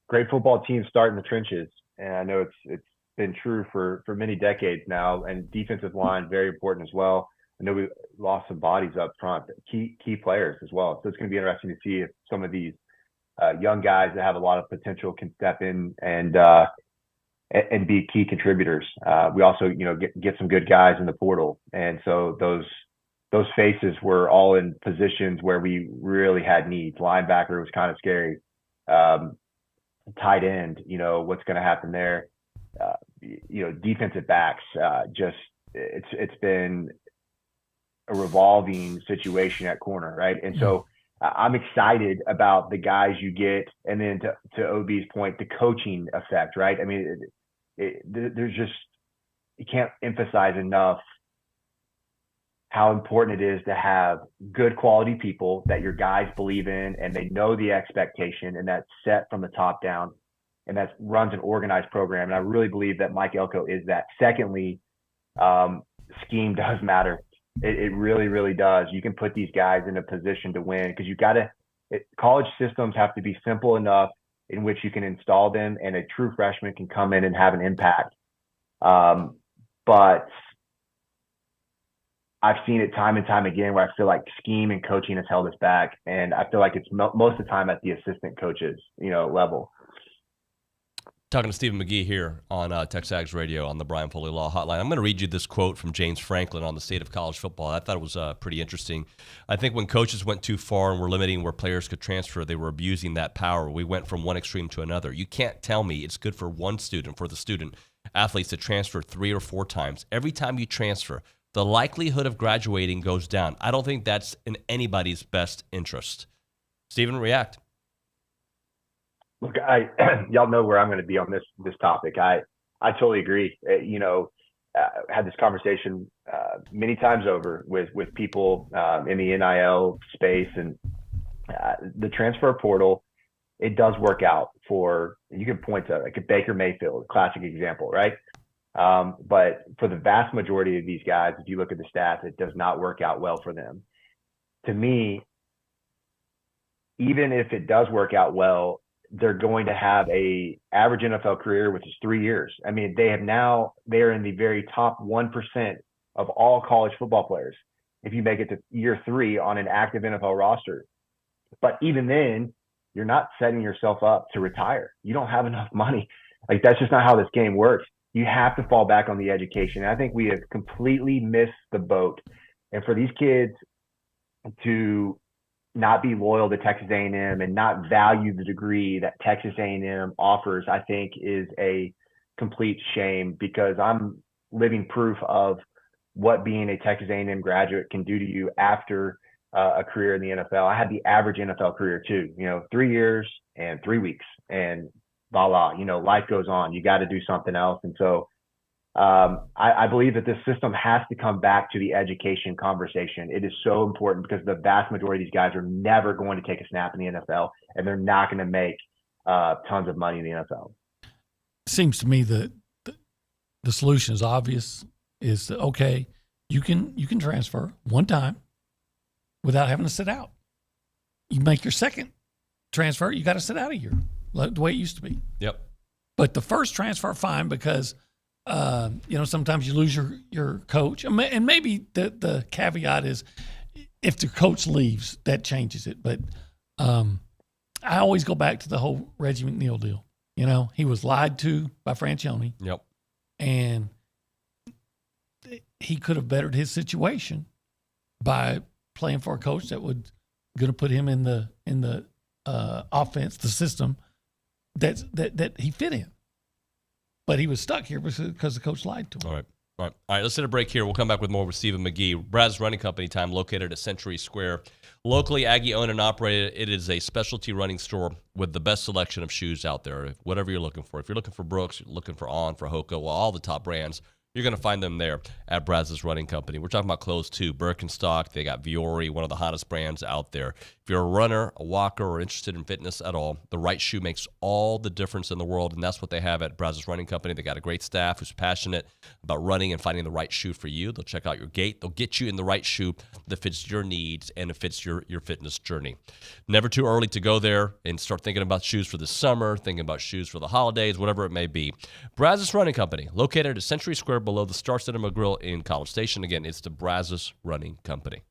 great football teams start in the trenches. And I know it's been true for many decades now. And defensive line, very important as well. I know we lost some bodies up front, key players as well. So it's going to be interesting to see if some of these young guys that have a lot of potential can step in and be key contributors. We also, get some good guys in the portal. And so those faces were all in positions where we really had needs. Linebacker was kind of scary. Tight end, what's going to happen there? Defensive backs, it's been a revolving situation at corner, right? And so I'm excited about the guys you get, and then to OB's point, the coaching effect, right? I mean, there's just, you can't emphasize enough how important it is to have good quality people that your guys believe in, and they know the expectation, and that's set from the top down, and that runs an organized program. And I really believe that Mike Elko is that. Secondly, scheme does matter. It really, really does. You can put these guys in a position to win because college systems have to be simple enough in which you can install them, and a true freshman can come in and have an impact. But I've seen it time and time again where I feel like scheme and coaching has held us back, and I feel like it's most of the time at the assistant coaches, level. Talking to Stephen McGee here on TexAgs Radio on the Brian Foley Law Hotline. I'm going to read you this quote from James Franklin on the state of college football. I thought it was pretty interesting. I think when coaches went too far and were limiting where players could transfer, they were abusing that power. We went from one extreme to another. You can't tell me it's good for the student athletes to transfer 3 or 4 times. Every time you transfer, the likelihood of graduating goes down. I don't think that's in anybody's best interest. Stephen, react. Look, y'all know where I'm going to be on this topic. I totally agree. Had this conversation many times over with people in the NIL space, and the transfer portal. It does work out for, you can point to like a Baker Mayfield, classic example, right? But for the vast majority of these guys, if you look at the stats, it does not work out well for them. To me, even if it does work out well, they're going to have a average NFL career, which is 3 years. I mean, they are in the very top 1% of all college football players if you make it to year 3 on an active NFL roster. But even then, you're not setting yourself up to retire. You don't have enough money. Like, that's just not how this game works. You have to fall back on the education. And I think we have completely missed the boat. And for these kids to not be loyal to Texas A&M and not value the degree that Texas A&M offers, I think is a complete shame, because I'm living proof of what being a Texas A&M graduate can do to you after a career in the NFL. I had the average NFL career too, 3 years and 3 weeks, and voila, life goes on. You got to do something else. And so I believe that this system has to come back to the education conversation. It is so important because the vast majority of these guys are never going to take a snap in the NFL, and they're not going to make tons of money in the NFL. Seems to me that the solution is obvious. Is that, okay, you can transfer one time without having to sit out. You make your second transfer, you got to sit out a year, like the way it used to be. Yep. But the first transfer, fine, because sometimes you lose your coach, and maybe the caveat is if the coach leaves, that changes it. But I always go back to the whole Reggie McNeil deal. He was lied to by Franchione. Yep. And he could have bettered his situation by playing for a coach that would going to put him in the offense, the system that he fit in. But he was stuck here because the coach lied to him. All right. Let's hit a break here. We'll come back with more with Stephen McGee. Brad's Running Company time, located at Century Square. Locally Aggie owned and operated. It is a specialty running store with the best selection of shoes out there, whatever you're looking for. If you're looking for Brooks, you're looking for On, for Hoka, all the top brands, you're going to find them there at Brazos Running Company. We're talking about clothes too. Birkenstock, they got Viore, one of the hottest brands out there. If you're a runner, a walker, or interested in fitness at all, the right shoe makes all the difference in the world, and that's what they have at Brazos Running Company. They got a great staff who's passionate about running and finding the right shoe for you. They'll check out your gait. They'll get you in the right shoe that fits your needs and it fits your fitness journey. Never too early to go there and start thinking about shoes for the summer, thinking about shoes for the holidays, whatever it may be. Brazos Running Company, located at Century Square below the Star Cinema Grill in College Station. Again, it's the Brazos Running Company.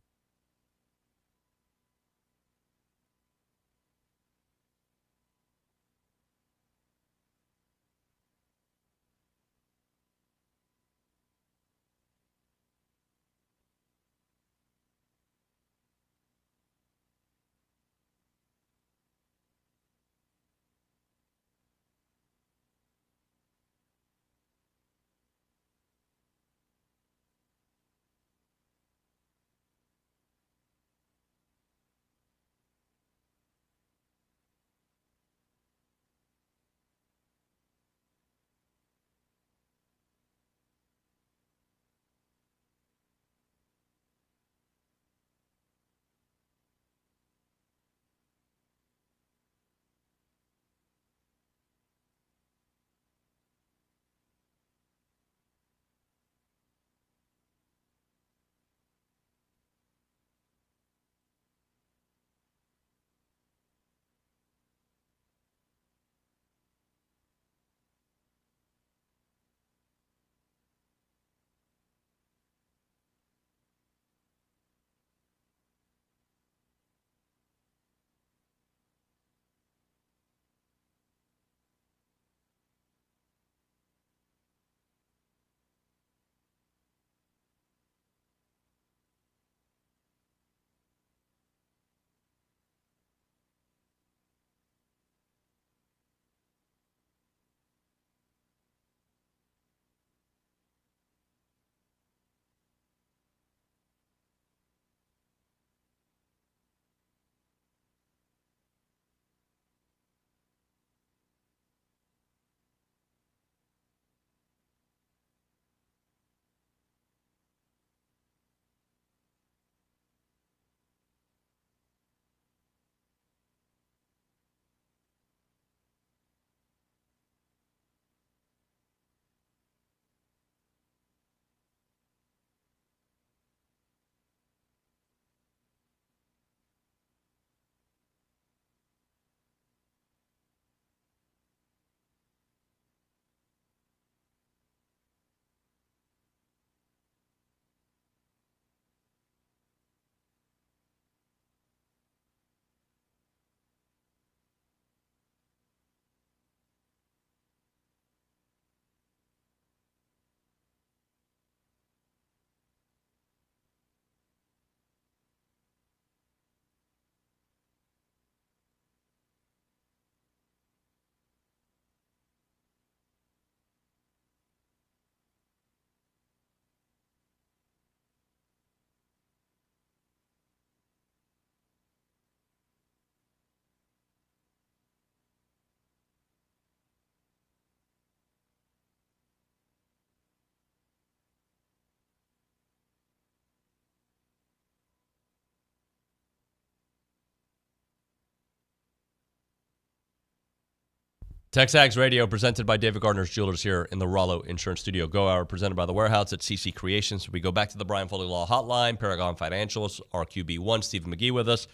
TexAgs Radio, presented by David Gardner's Jewelers here in the Rollo Insurance Studio. Go Hour, presented by the Warehouse at CC Creations. We go back to the Brian Foley Law Hotline, Paragon Financials, RQB1, Stephen McGee with us.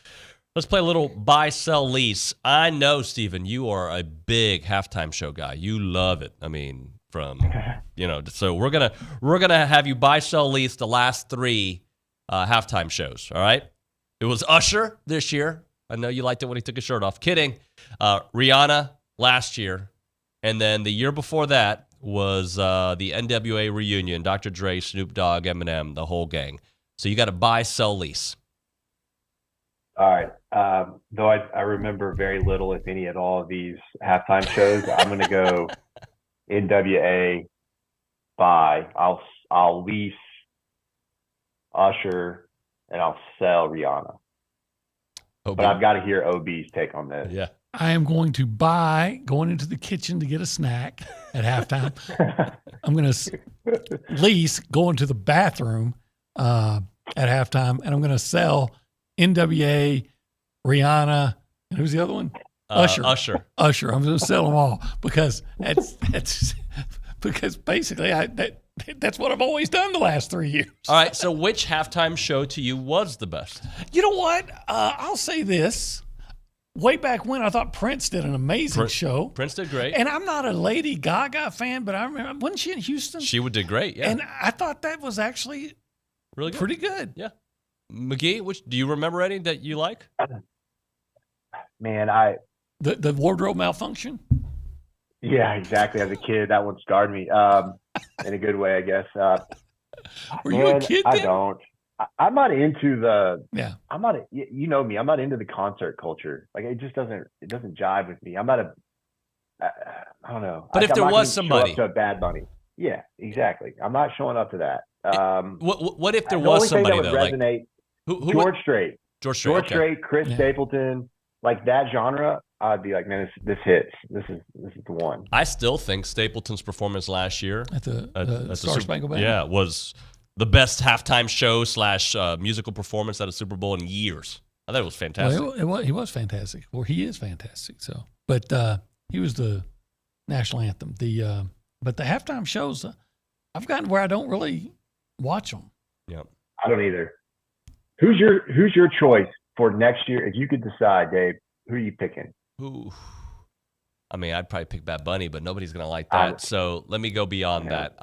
Let's play a little buy, sell, lease. I know, Stephen, you are a big halftime show guy. You love it. I mean, so we're gonna have you buy, sell, lease the last 3 halftime shows. All right. It was Usher this year. I know you liked it when he took his shirt off. Kidding. Rihanna last year, and then the year before that was the NWA reunion, Dr. Dre, Snoop Dogg, Eminem, the whole gang. So you got to buy, sell, lease. All right. Though I remember very little, if any, at all of these halftime shows, I'm going to go NWA, buy. I'll lease Usher, and I'll sell Rihanna. But I've got to hear OB's take on this. Yeah. I am going to buy, going into the kitchen to get a snack at halftime. I'm going to lease, going to the bathroom at halftime, and I'm going to sell NWA, Rihanna, and who's the other one? Usher. I'm going to sell them all because that's because basically that's what I've always done the last 3 years. All right. So which halftime show to you was the best? You know what? I'll say this. Way back when, I thought Prince did an amazing show. Prince did great. And I'm not a Lady Gaga fan, but I remember, wasn't she in Houston? She did great, yeah. And I thought that was actually really good. Pretty good. Yeah. McGee, do you remember any that you like? Man, The wardrobe malfunction? Yeah, exactly. As a kid, that one scarred me in a good way, I guess. Were you a kid then? I don't. I'm not into I'm not, you know me, I'm not into the concert culture. Like it doesn't jive with me. I'm not I don't know. But if there was somebody. Show up to a Bad Bunny. Yeah, exactly. I'm not showing up to that. What if there was somebody though? Resonate, who George Strait. George Strait, Chris Stapleton, like that genre, I'd be like, man, this hits. This is the one. I still think Stapleton's performance last year at the Star Spangled Banner, was the best halftime show / musical performance at a Super Bowl in years. I thought it was fantastic. Well, he was fantastic. Well, he is fantastic. So, but he was the national anthem. But the halftime shows, I've gotten where I don't really watch them. Yeah, I don't either. Who's your choice for next year? If you could decide, Dave, who are you picking? Ooh. I mean, I'd probably pick Bad Bunny, but nobody's gonna like that. So let me go beyond that.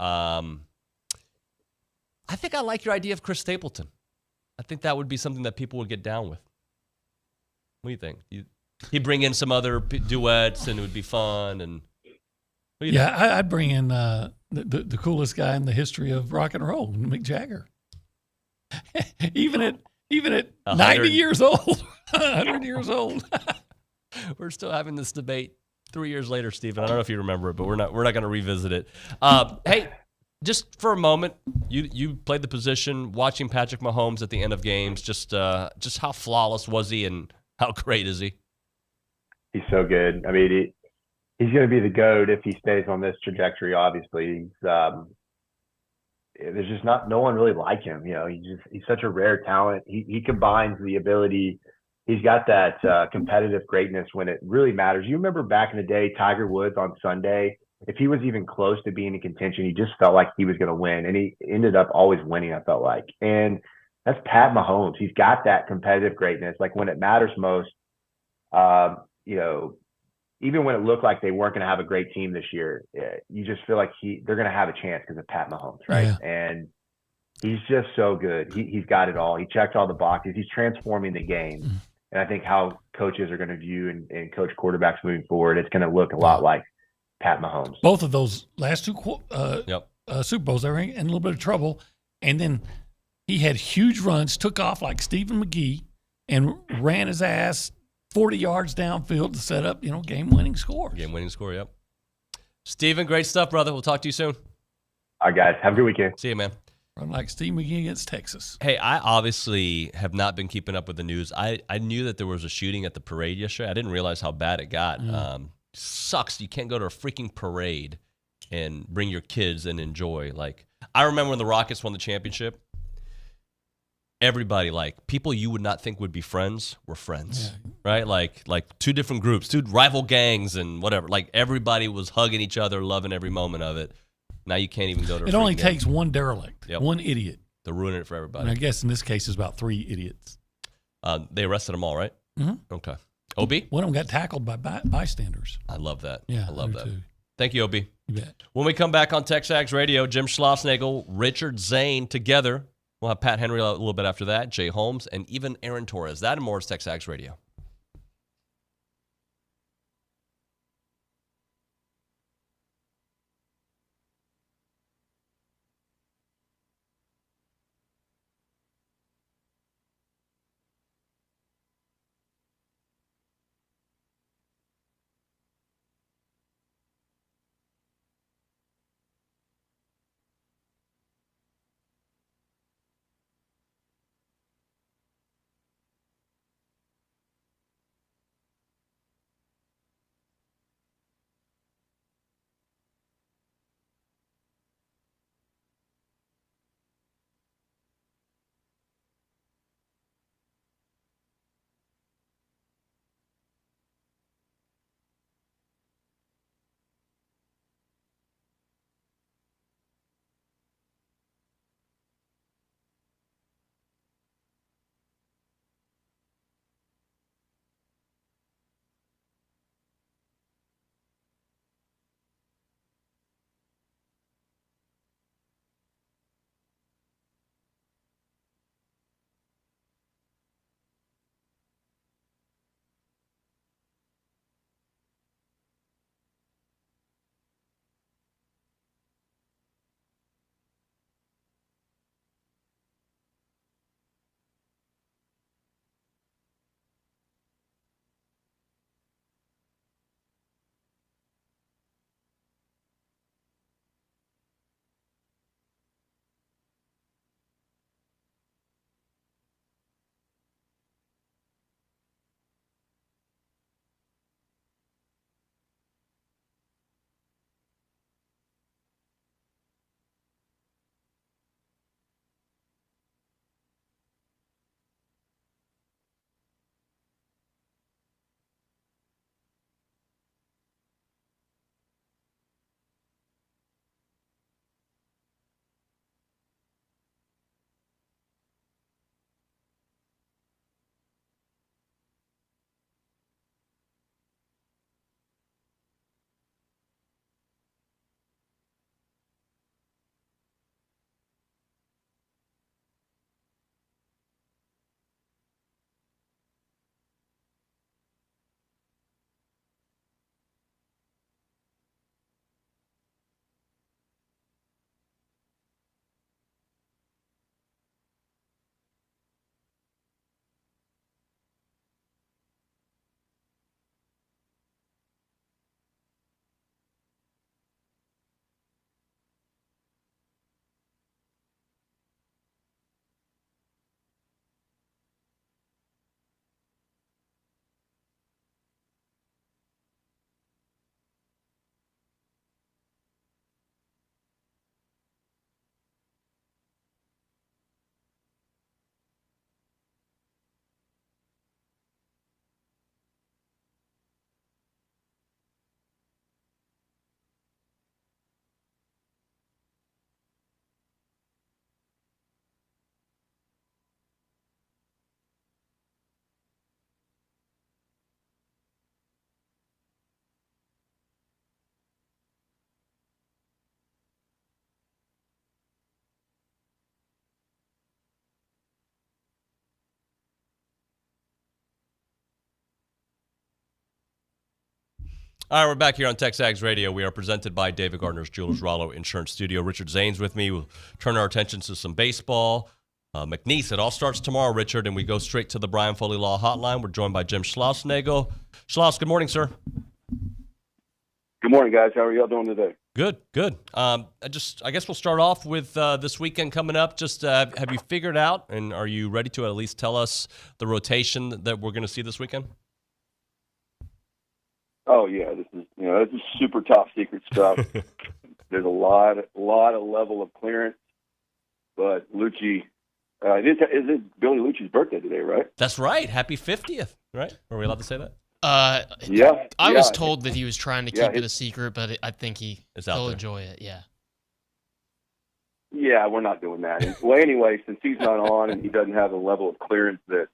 I think I like your idea of Chris Stapleton. I think that would be something that people would get down with. What do you think? He'd bring in some other duets, and it would be fun. And I'd bring in the coolest guy in the history of rock and roll, Mick Jagger. even at 90 years old, 100 years old. We're still having this debate 3 years later, Stephen. I don't know if you remember it, but we're not going to revisit it. Hey. Just for a moment, you played the position, watching Patrick Mahomes at the end of games. Just how flawless was he, and how great is he? He's so good. I mean, he's going to be the GOAT if he stays on this trajectory. Obviously, there's just no one really like him. You know, he's such a rare talent. He combines the ability. He's got that competitive greatness when it really matters. You remember back in the day, Tiger Woods on Sunday. If he was even close to being in contention, he just felt like he was going to win. And he ended up always winning, I felt like. And that's Pat Mahomes. He's got that competitive greatness. Like when it matters most, even when it looked like they weren't going to have a great team this year, you just feel like they're going to have a chance because of Pat Mahomes, right? Yeah. And he's just so good. He's got it all. He checked all the boxes. He's transforming the game. And I think how coaches are going to view and coach quarterbacks moving forward, it's going to look a lot like Pat Mahomes. Both of those last two Super Bowls, they were in a little bit of trouble. And then he had huge runs, took off like Stephen McGee, and ran his ass 40 yards downfield to set up, game-winning scores. Game-winning score, yep. Stephen, great stuff, brother. We'll talk to you soon. All right, guys. Have a good weekend. See you, man. Run like Steve McGee against Texas. Hey, I obviously have not been keeping up with the news. I knew that there was a shooting at the parade yesterday. I didn't realize how bad it got. Sucks. You can't go to a freaking parade and bring your kids and enjoy. Like, I remember when the Rockets won the championship, everybody, like people you would not think would be friends were friends, right? Like two different groups, two rival gangs and whatever. Like everybody was hugging each other, loving every moment of it. Now you can't even go to. It only takes one derelict, one idiot, to ruin it for everybody. And I guess in this case, it's about 3 idiots. They arrested them all, right? Mm-hmm. Okay. OB? One of them got tackled by bystanders. I love that. Yeah, I love that. Too. Thank you, OB. You bet. When we come back on TexAgs Radio, Jim Schlossnagle, Richard Zane together. We'll have Pat Henry a little bit after that, Jay Holmes, and even Aaron Torres. That and more is TexAgs Radio. All right, we're back here on TexAgs Radio. We are presented by David Gardner's Jewelers Rollo Insurance Studio. Richard Zane's with me. We'll turn our attention to some baseball. McNeese, it all starts tomorrow, Richard, and we go straight to the Brian Foley Law Hotline. We're joined by Jim Schlossnagle. Schloss, good morning, sir. Good morning, guys. How are y'all doing today? Good, good. I guess we'll start off with this weekend coming up. Just have you figured out, and are you ready to at least tell us the rotation that we're going to see this weekend? Oh yeah, this is super top secret stuff. There's a lot of level of clearance, but Lucci It is Billy Luci's birthday today, right? That's right. Happy 50th, right? Are we allowed to say that? Yeah. I was told that he was trying to keep it a secret, but I think he'll enjoy it. Yeah. Yeah, we're not doing that. Well, anyway, since he's not on and he doesn't have the level of clearance that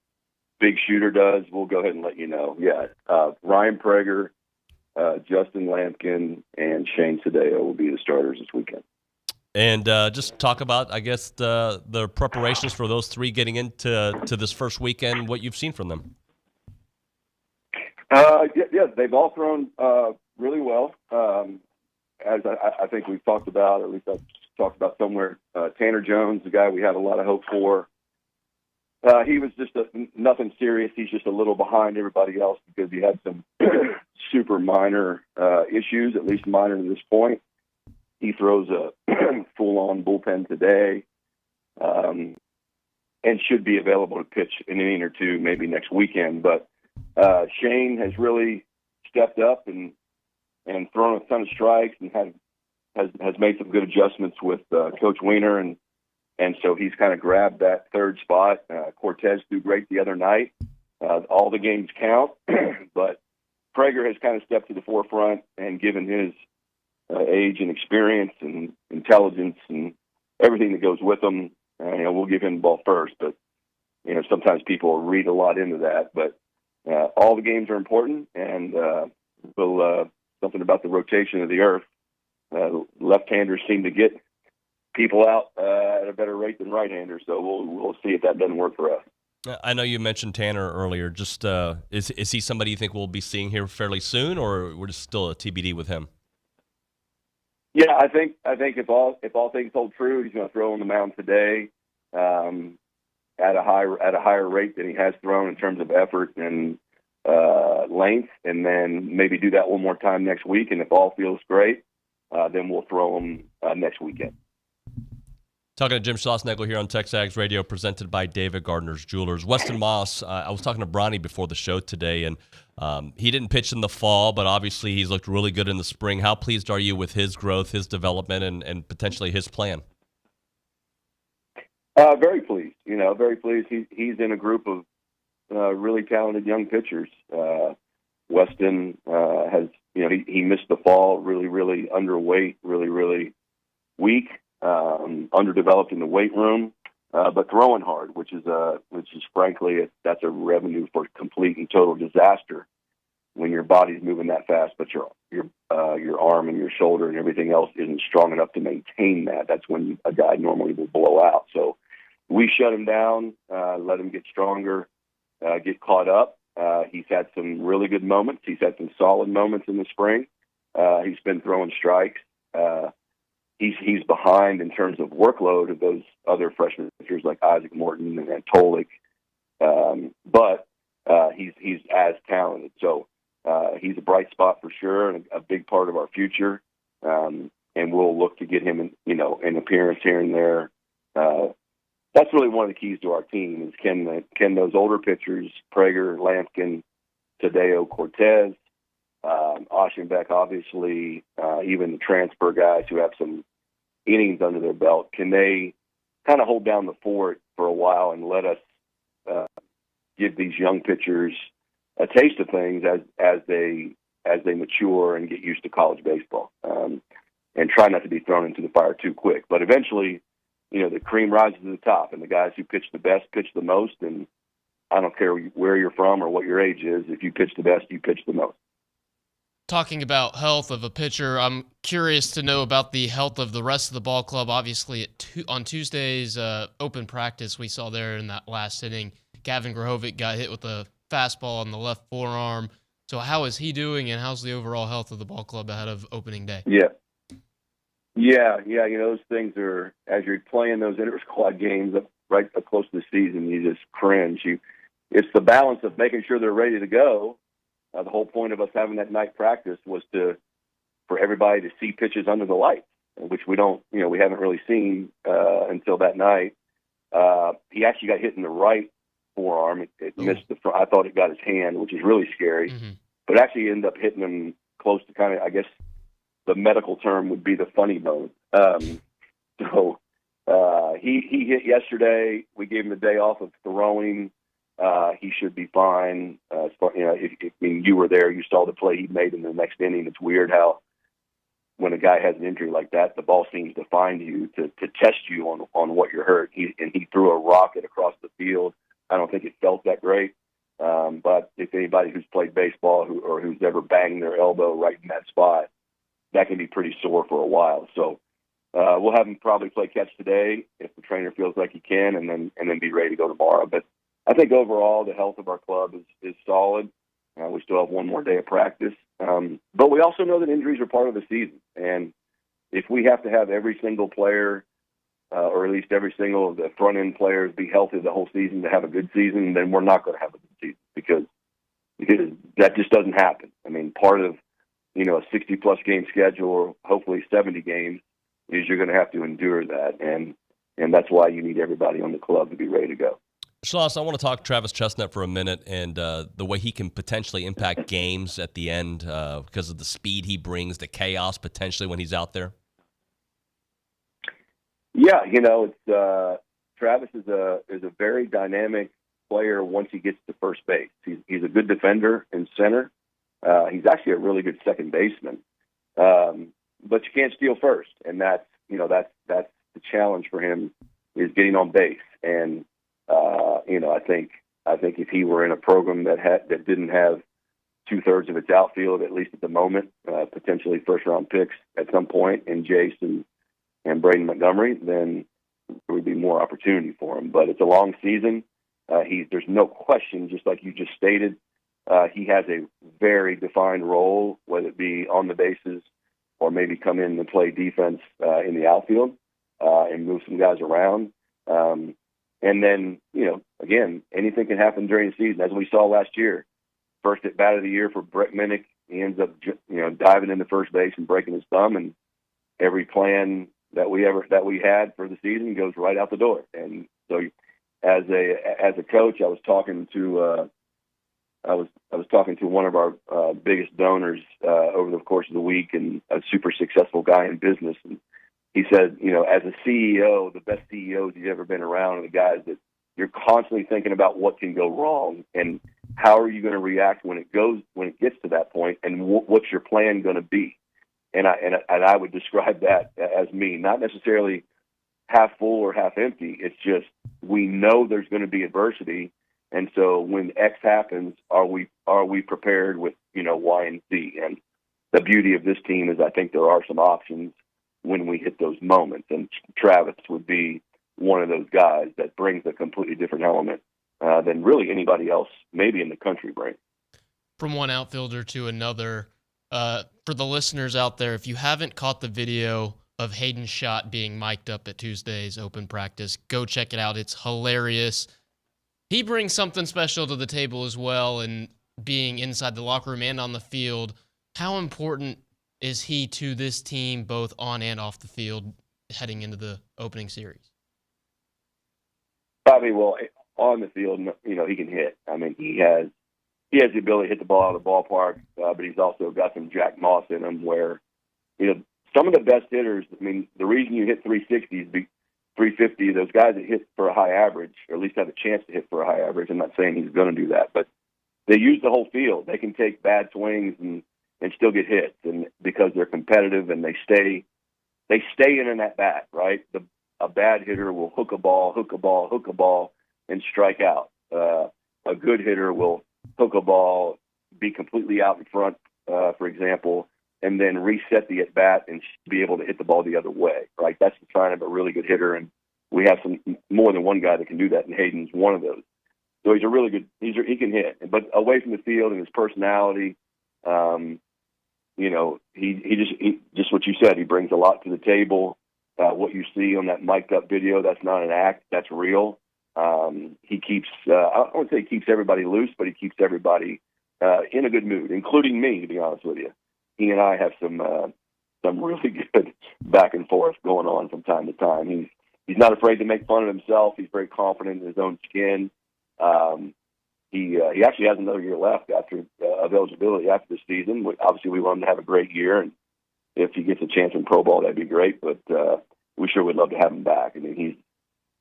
Big Shooter does, we'll go ahead and let you know. Yeah, Ryan Prager, Justin Lampkin, and Shane Sadeo will be the starters this weekend. And just talk about, I guess, the preparations for those three getting into this first weekend, what you've seen from them. Yeah, they've all thrown really well. As I think we've talked about, or at least I've talked about somewhere, Tanner Jones, the guy we had a lot of hope for. He was just nothing serious. He's just a little behind everybody else because he had some super minor issues, at least minor to this point. He throws a full-on bullpen today and should be available to pitch an inning or two maybe next weekend. But Shane has really stepped up and thrown a ton of strikes and has made some good adjustments with Coach Weiner, and so he's kind of grabbed that third spot. Cortez threw great the other night. All the games count, but Prager has kind of stepped to the forefront and given his age and experience and intelligence and everything that goes with him. We'll give him the ball first, but sometimes people read a lot into that. But all the games are important, and something about the rotation of the earth. Left-handers seem to get people out at a better rate than right-handers, so we'll see if that doesn't work for us. I know you mentioned Tanner earlier. Just is he somebody you think we'll be seeing here fairly soon, or we're just still a TBD with him? Yeah, I think if all things hold true, he's going to throw on the mound today at a higher rate than he has thrown in terms of effort and length, and then maybe do that one more time next week. And if all feels great, then we'll throw him next weekend. Talking to Jim Schlossnagle here on TexAgs Radio, presented by David Gardner's Jewelers. Weston Moss, I was talking to Bronny before the show today, and he didn't pitch in the fall, but obviously he's looked really good in the spring. How pleased are you with his growth, his development, and potentially his plan? Very pleased. Very pleased. He's in a group of really talented young pitchers. Weston has, he missed the fall really, really underweight, really, really weak. Underdeveloped in the weight room, but throwing hard, which is frankly, that's a revenue for complete and total disaster when your body's moving that fast, but your arm and your shoulder and everything else isn't strong enough to maintain that. That's when a guy normally will blow out. So we shut him down, let him get stronger, get caught up. He's had some really good moments. He's had some solid moments in the spring. He's been throwing strikes. He's behind in terms of workload of those other freshman pitchers like Isaac Morton and Tolik, but he's as talented. So he's a bright spot for sure and a big part of our future. And we'll look to get him an appearance here and there. That's really one of the keys to our team is can those older pitchers, Prager, Lampkin, Tadeo, Cortez, Oschenbeck, obviously, even the transfer guys who have some innings under their belt, can they kind of hold down the fort for a while and let us give these young pitchers a taste of things as they mature and get used to college baseball, and try not to be thrown into the fire too quick. But eventually, the cream rises to the top, and the guys who pitch the best pitch the most. And I don't care where you're from or what your age is. If you pitch the best, you pitch the most. Talking about health of a pitcher, I'm curious to know about the health of the rest of the ball club. Obviously, on Tuesday's open practice we saw there in that last inning, Gavin Grahovic got hit with a fastball on the left forearm. So how is he doing, and how's the overall health of the ball club ahead of opening day? Yeah. Those things are, as you're playing those inter-squad games right up close to the season, you just cringe. It's the balance of making sure they're ready to go. The whole point of us having that night practice was for everybody to see pitches under the lights, which we haven't really seen until that night. He actually got hit in the right forearm. It missed the front. I thought it got his hand, which is really scary, but actually ended up hitting him close to kind of, I guess the medical term would be the funny bone. So He hit yesterday. We gave him a day off of throwing. He should be fine. If you were there, you saw the play he made in the next inning. It's weird how when a guy has an injury like that, the ball seems to find you to test you on what you're hurt. He threw a rocket across the field. I don't think it felt that great. But if anybody who's played baseball or who's ever banged their elbow right in that spot, that can be pretty sore for a while. So we'll have him probably play catch today if the trainer feels like he can, and then be ready to go tomorrow. But I think overall the health of our club is solid. We still have one more day of practice. But we also know that injuries are part of the season. And if we have to have every single player, or at least every single of the front-end players be healthy the whole season to have a good season, then we're not going to have a good season because that just doesn't happen. I mean, part of, a 60-plus game schedule, or hopefully 70 games, is you're going to have to endure that. And that's why you need everybody on the club to be ready to go. Schloss, I want to talk Travis Chestnut for a minute and the way he can potentially impact games at the end because of the speed he brings, the chaos potentially when he's out there. Yeah, it's Travis is a very dynamic player once he gets to first base. He's a good defender in center. He's actually a really good second baseman. But you can't steal first, and that's the challenge for him is getting on base. And I think if he were in a program that didn't have 2/3 of its outfield, at least at the moment, potentially first-round picks at some point in Jason and Braden Montgomery, then there would be more opportunity for him. But it's a long season. There's no question, just like you just stated, he has a very defined role, whether it be on the bases or maybe come in and play defense in the outfield and move some guys around. And then, again, anything can happen during the season. As we saw last year, first at bat of the year for Brett Minnick, he ends up, diving into first base and breaking his thumb, and every plan that we had for the season goes right out the door. And so, as a coach, I was talking to one of our biggest donors over the course of the week, and a super successful guy in business. And he said, as a CEO, the best CEOs he's ever been around are the guys that you're constantly thinking about what can go wrong and how are you going to react when it gets to that point, and what's your plan going to be. And I would describe that as me, not necessarily half full or half empty. It's just we know there's going to be adversity, and so when X happens, are we prepared with Y and Z? And the beauty of this team is I think there are some options when we hit those moments, and Travis would be one of those guys that brings a completely different element than really anybody else maybe in the country brings. From one outfielder to another, for the listeners out there, if you haven't caught the video of Hayden Schott being mic'd up at Tuesday's open practice, go check it out. It's hilarious. He brings something special to the table as well, and being inside the locker room and on the field. How important is he to this team, both on and off the field, heading into the opening series? Bobby, well, on the field, he can hit. I mean, he has the ability to hit the ball out of the ballpark, but he's also got some Jack Moss in him where, some of the best hitters, I mean, the reason you hit 360s, 350, those guys that hit for a high average, or at least have a chance to hit for a high average, I'm not saying he's going to do that, but they use the whole field. They can take bad swings and still get hits, and because they're competitive and they stay in an at bat, right? A bad hitter will hook a ball, and strike out. A good hitter will hook a ball, be completely out in front, for example, and then reset the at bat and be able to hit the ball the other way, right? That's the sign of a really good hitter, and we have more than one guy that can do that, and Hayden's one of those. So he's a really good. He can hit, but away from the field and his personality. He just what you said, he brings a lot to the table. What you see on that mic'd up video, that's not an act, that's real. He keeps, I wouldn't say he keeps everybody loose, but he keeps everybody in a good mood, including me, to be honest with you. He and I have some really good back and forth going on from time to time. He's not afraid to make fun of himself. He's very confident in his own skin. He actually has another year left of eligibility after this season. Obviously, we want him to have a great year, and if he gets a chance in pro ball, that'd be great. But we sure would love to have him back. I mean,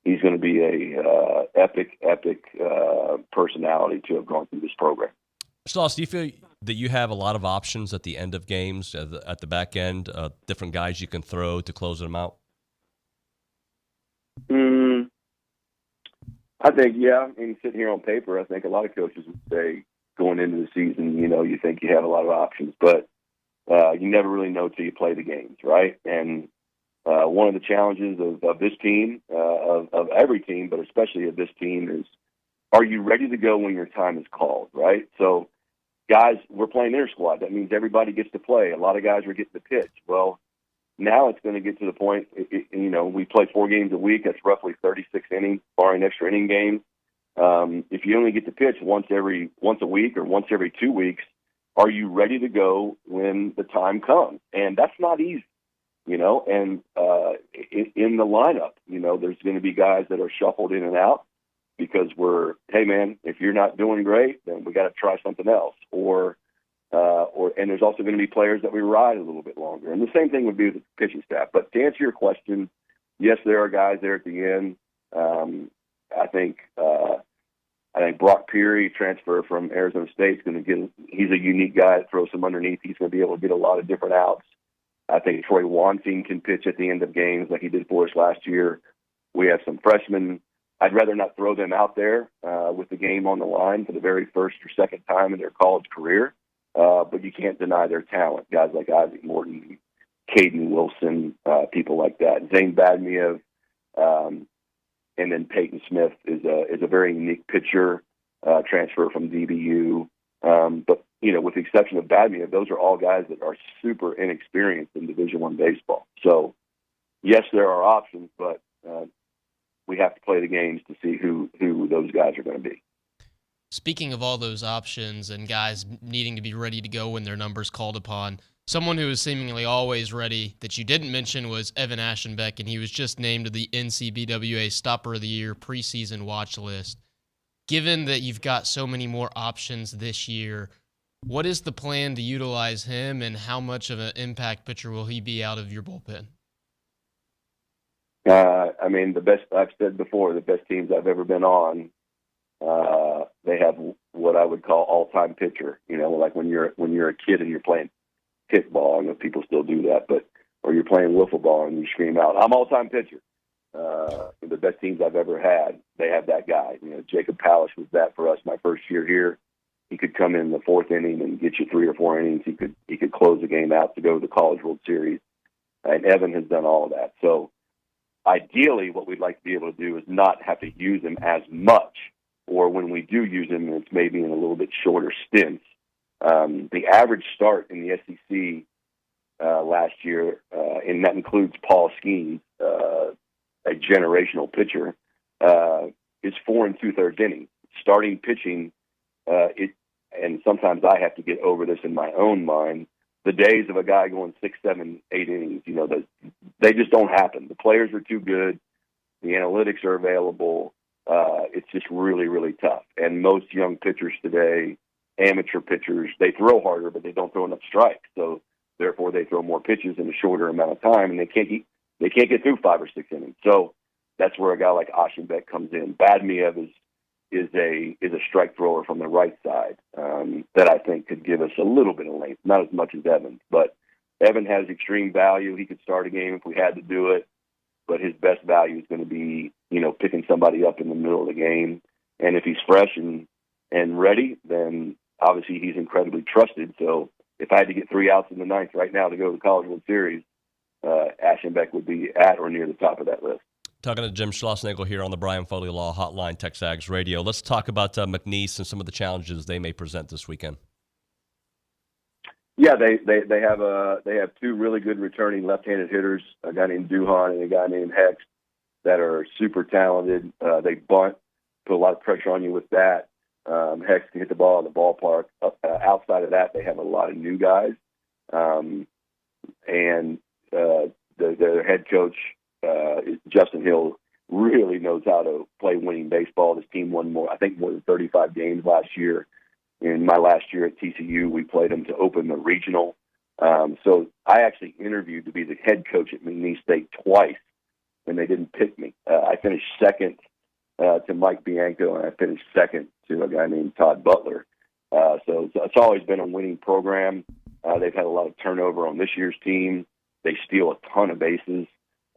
he's going to be a epic personality to have gone through this program. Schloss, do you feel that you have a lot of options at the end of games, at the back end, different guys you can throw to close them out? I think, yeah. I mean, sitting here on paper, I think a lot of coaches would say going into the season, you think you have a lot of options, but you never really know till you play the games, right? And one of the challenges of this team, of every team, but especially of this team, is are you ready to go when your time is called, right? So, guys, we're playing inter-squad. That means everybody gets to play. A lot of guys are getting to pitch. Well, now it's going to get to the point, we play 4 games a week. That's roughly 36 innings, barring extra inning games. If you only get to pitch once a week or once every 2 weeks, are you ready to go when the time comes? And that's not easy, and in the lineup, there's going to be guys that are shuffled in and out because hey man, if you're not doing great, then we got to try something else. And there's also going to be players that we ride a little bit longer. And the same thing would be with the pitching staff. But to answer your question, yes, there are guys there at the end. I think Brock Peary, transfer from Arizona State, he's a unique guy that throws some underneath. He's going to be able to get a lot of different outs. I think Troy Wantine can pitch at the end of games like he did for us last year. We have some freshmen. I'd rather not throw them out there with the game on the line for the very first or second time in their college career. But you can't deny their talent. Guys like Isaac Morton, Caden Wilson, people like that. Zane Badmiev, and then Peyton Smith is a very unique pitcher, transfer from DBU. But with the exception of Badmiev, those are all guys that are super inexperienced in Division I baseball. So, yes, there are options, but we have to play the games to see who those guys are going to be. Speaking of all those options and guys needing to be ready to go when their number's called upon, someone who is seemingly always ready that you didn't mention was Evan Aschenbeck, and he was just named to the NCBWA Stopper of the Year preseason watch list. Given that you've got so many more options this year, what is the plan to utilize him, and how much of an impact pitcher will he be out of your bullpen? I've said before, the best teams I've ever been on, they have what I would call all-time pitcher. Like when you're a kid and you're playing kickball, I know people still do that, or you're playing wiffle ball and you scream out, "I'm all-time pitcher." The best teams I've ever had, they have that guy. Jacob Palish was that for us my first year here. He could come in the 4th inning and get you 3 or 4 innings. He could close the game out to go to the College World Series. And Evan has done all of that. So ideally, what we'd like to be able to do is not have to use him as much, or when we do use him, it's maybe in a little bit shorter stints. The average start in the SEC last year, and that includes Paul Skeens, a generational pitcher, is 4 2/3 innings. Starting pitching, and sometimes I have to get over this in my own mind. The days of a guy going 6, 7, 8 innings, they just don't happen. The players are too good. The analytics are available. It's just really, really tough. And most young pitchers today, amateur pitchers, they throw harder, but they don't throw enough strikes. So therefore, they throw more pitches in a shorter amount of time, and they can't get through 5 or 6 innings. So that's where a guy like Aschenbeck comes in. Badmiev is a strike thrower from the right side that I think could give us a little bit of length, not as much as Evan. But Evan has extreme value. He could start a game if we had to do it, but his best value is going to be, picking somebody up in the middle of the game. And if he's fresh and ready, then obviously he's incredibly trusted. So if I had to get 3 outs in the 9th right now to go to the College World Series, Aschenbeck would be at or near the top of that list. Talking to Jim Schlossnagle here on the Brian Foley Law Hotline, TexAgs Radio. Let's talk about McNeese and some of the challenges they may present this weekend. Yeah, they have 2 really good returning left-handed hitters, a guy named Duhan and a guy named Hex, that are super talented. They bunt, put a lot of pressure on you with that. Hex can hit the ball in the ballpark. Outside of that, they have a lot of new guys, and their head coach, Justin Hill, really knows how to play winning baseball. This team won more than 35 games last year. In my last year at TCU, we played them to open the regional. So I actually interviewed to be the head coach at McNeese State twice and they didn't pick me. I finished second to Mike Bianco, and I finished second to a guy named Todd Butler. So it's always been a winning program. They've had a lot of turnover on this year's team. They steal a ton of bases.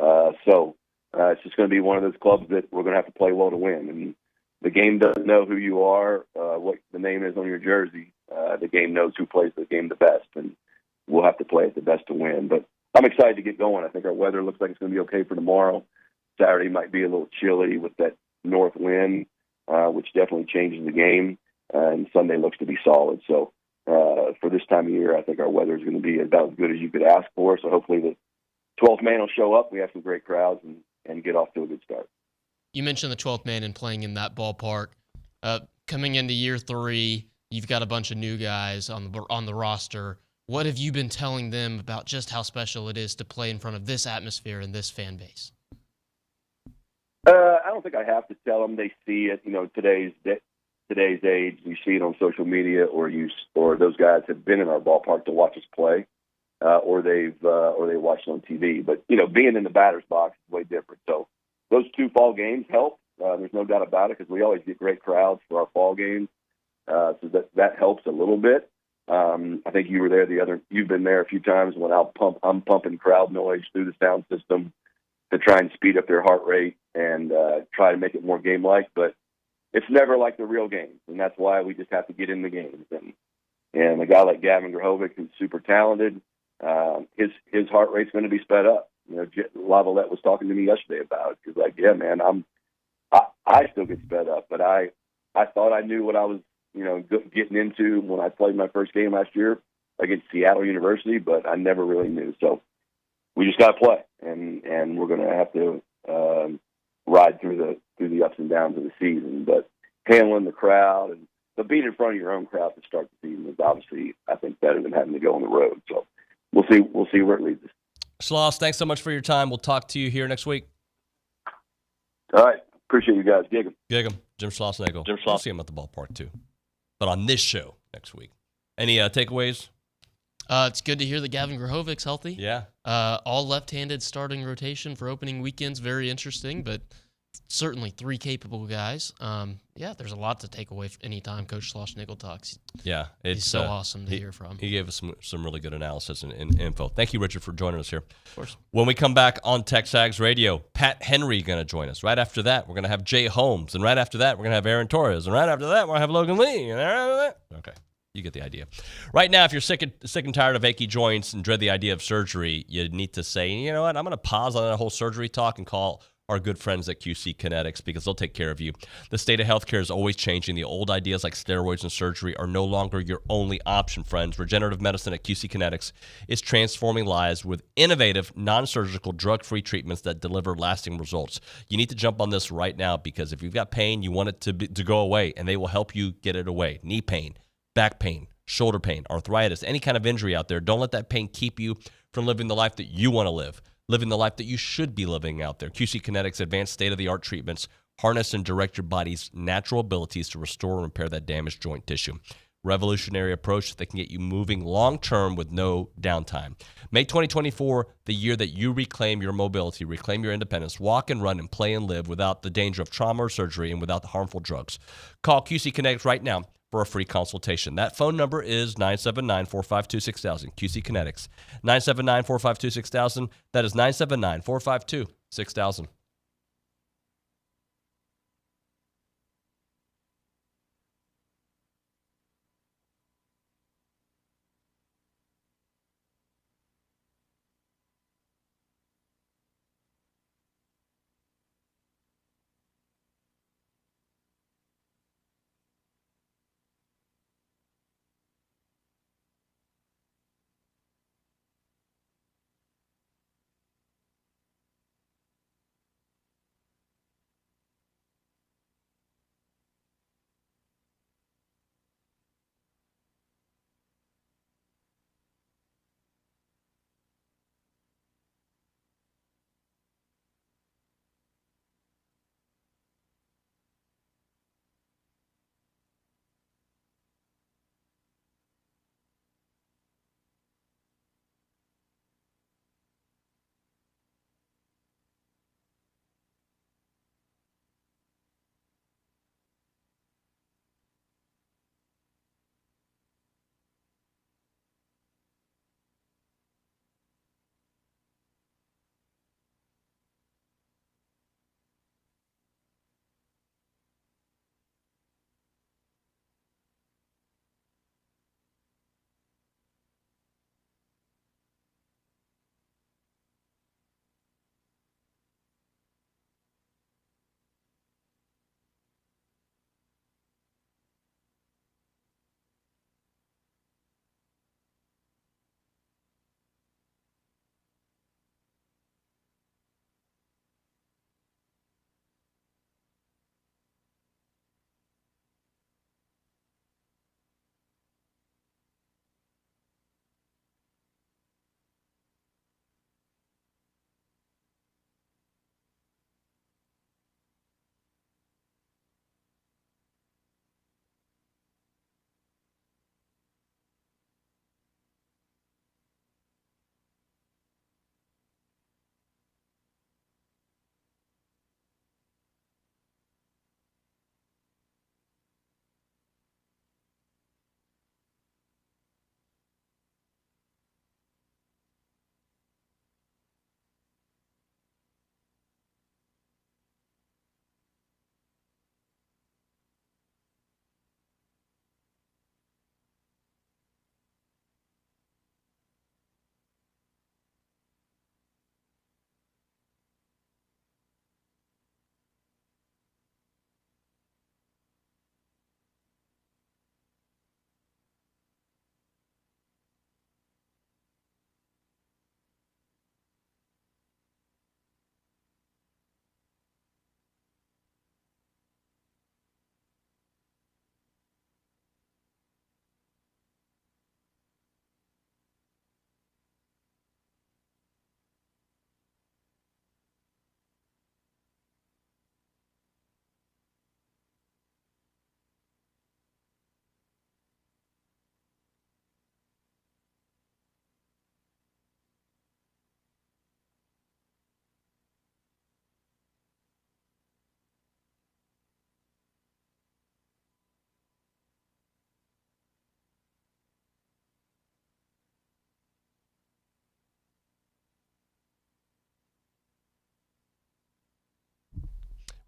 So it's just going to be one of those clubs that we're going to have to play well to win. And the game doesn't know who you are, what the name is on your jersey. The game knows who plays the game the best, and we'll have to play it the best to win. But I'm excited to get going. I think our weather looks like it's going to be okay for tomorrow. Saturday might be a little chilly with that north wind, which definitely changes the game. And Sunday looks to be solid. So for this time of year, I think our weather is going to be about as good as you could ask for. So hopefully the 12th man will show up. We have some great crowds and get off to a good start. You mentioned the 12th man and playing in that ballpark. Coming into year 3, you've got a bunch of new guys on the roster. What have you been telling them about just how special it is to play in front of this atmosphere and this fan base? I don't think I have to tell them. They see it. You know, today's age, you see it on social media, or those guys have been in our ballpark to watch us play, or they watched on TV. But you know, being in the batter's box is way different. So those 2 fall games help. There's no doubt about it, because we always get great crowds for our fall games. So that helps a little bit. I think you were there you've been there a few times when I'm pumping crowd noise through the sound system to try and speed up their heart rate and try to make it more game-like. But it's never like the real games, and that's why we just have to get in the games. And a guy like Gavin Grahovic, who's super talented, his heart rate's going to be sped up. You know, Lavalette was talking to me yesterday about it. He's like, "Yeah, man, I still get sped up, but I thought I knew what I was, you know, getting into when I played my first game last year against Seattle University, but I never really knew. So we just got to play, and we're going to have to ride through the ups and downs of the season. But handling the crowd but being in front of your own crowd to start the season is obviously, I think, better than having to go on the road. So we'll see where it leads us. Schloss, thanks so much for your time. We'll talk to you here next week. All right. Appreciate you guys. Gig 'em. Jim Schlossnagle. We'll see him at the ballpark, too. But on this show next week. Any takeaways? It's good to hear that Gavin Grahovic's healthy. Yeah. All left-handed starting rotation for opening weekends. Very interesting, but certainly 3 capable guys. Yeah, there's a lot to take away anytime Coach Schlossnagle talks. Yeah. He's so awesome to hear from. He gave us some really good analysis and info. Thank you, Richard, for joining us here. Of course. When we come back on TexAgs Radio, Pat Henry going to join us. Right after that, we're going to have Jay Holmes. And right after that, we're going to have Aaron Torres. And right after that, we're going to have Logan Lee. And right after that, okay. You get the idea. Right now, if you're sick and tired of achy joints and dread the idea of surgery, you need to say, you know what, I'm going to pause on that whole surgery talk and call our good friends at QC Kinetics, because they'll take care of you. The state of healthcare is always changing. The old ideas like steroids and surgery are no longer your only option, friends. Regenerative medicine at QC Kinetics is transforming lives with innovative, non-surgical, drug-free treatments that deliver lasting results. You need to jump on this right now, because if you've got pain, you want it to go away, and they will help you get it away. Knee pain, back pain, shoulder pain, arthritis, any kind of injury out there. Don't let that pain keep you from living the life that you want to live. Living the life that you should be living out there. QC Kinetics advanced state-of-the-art treatments harness and direct your body's natural abilities to restore and repair that damaged joint tissue. Revolutionary approach that can get you moving long-term with no downtime. Make 2024 the year that you reclaim your mobility, reclaim your independence, walk and run and play and live without the danger of trauma or surgery and without the harmful drugs. Call QC Kinetics right now for a free consultation. That phone number is 979-452-6000. QC Kinetics. 979-452-6000. That is 979-452-6000.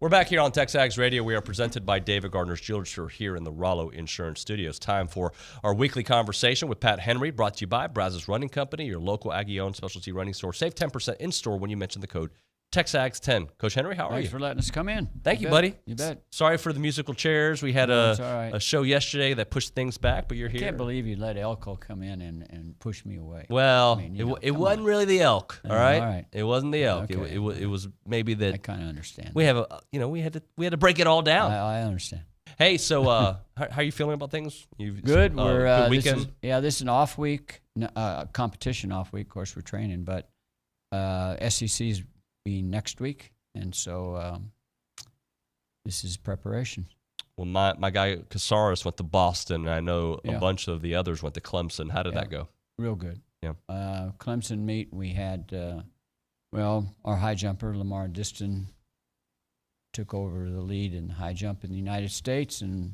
We're back here on TexAgs Radio. We are presented by David Gardner's Jewelry Store here in the Rollo Insurance Studios. Time for our weekly conversation with Pat Henry, brought to you by Brazos Running Company, your local Aggie-owned specialty running store. Save 10% in-store when you mention the code TexAgs10. Coach Henry, how are you? Thanks for letting us come in. Thank you, buddy. You bet. Sorry for the musical chairs. We had a show yesterday that pushed things back, but you're here. I can't believe you let Elko come in and push me away. Well, it wasn't really the elk, all right? All right. It wasn't the elk. Okay. It was maybe that. I kind of understand. We have we had to break it all down. I understand. Hey, so how are you feeling about things? Good. We're good weekend. This is an off week, competition off week. Of course, we're training, but SEC's be next week, and so this is preparation. Well, my guy Casares went to Boston, and I know a bunch of the others went to Clemson. How did that go? Real good. Yeah. Clemson meet. We had our high jumper Lamar Diston took over the lead in high jump in the United States, and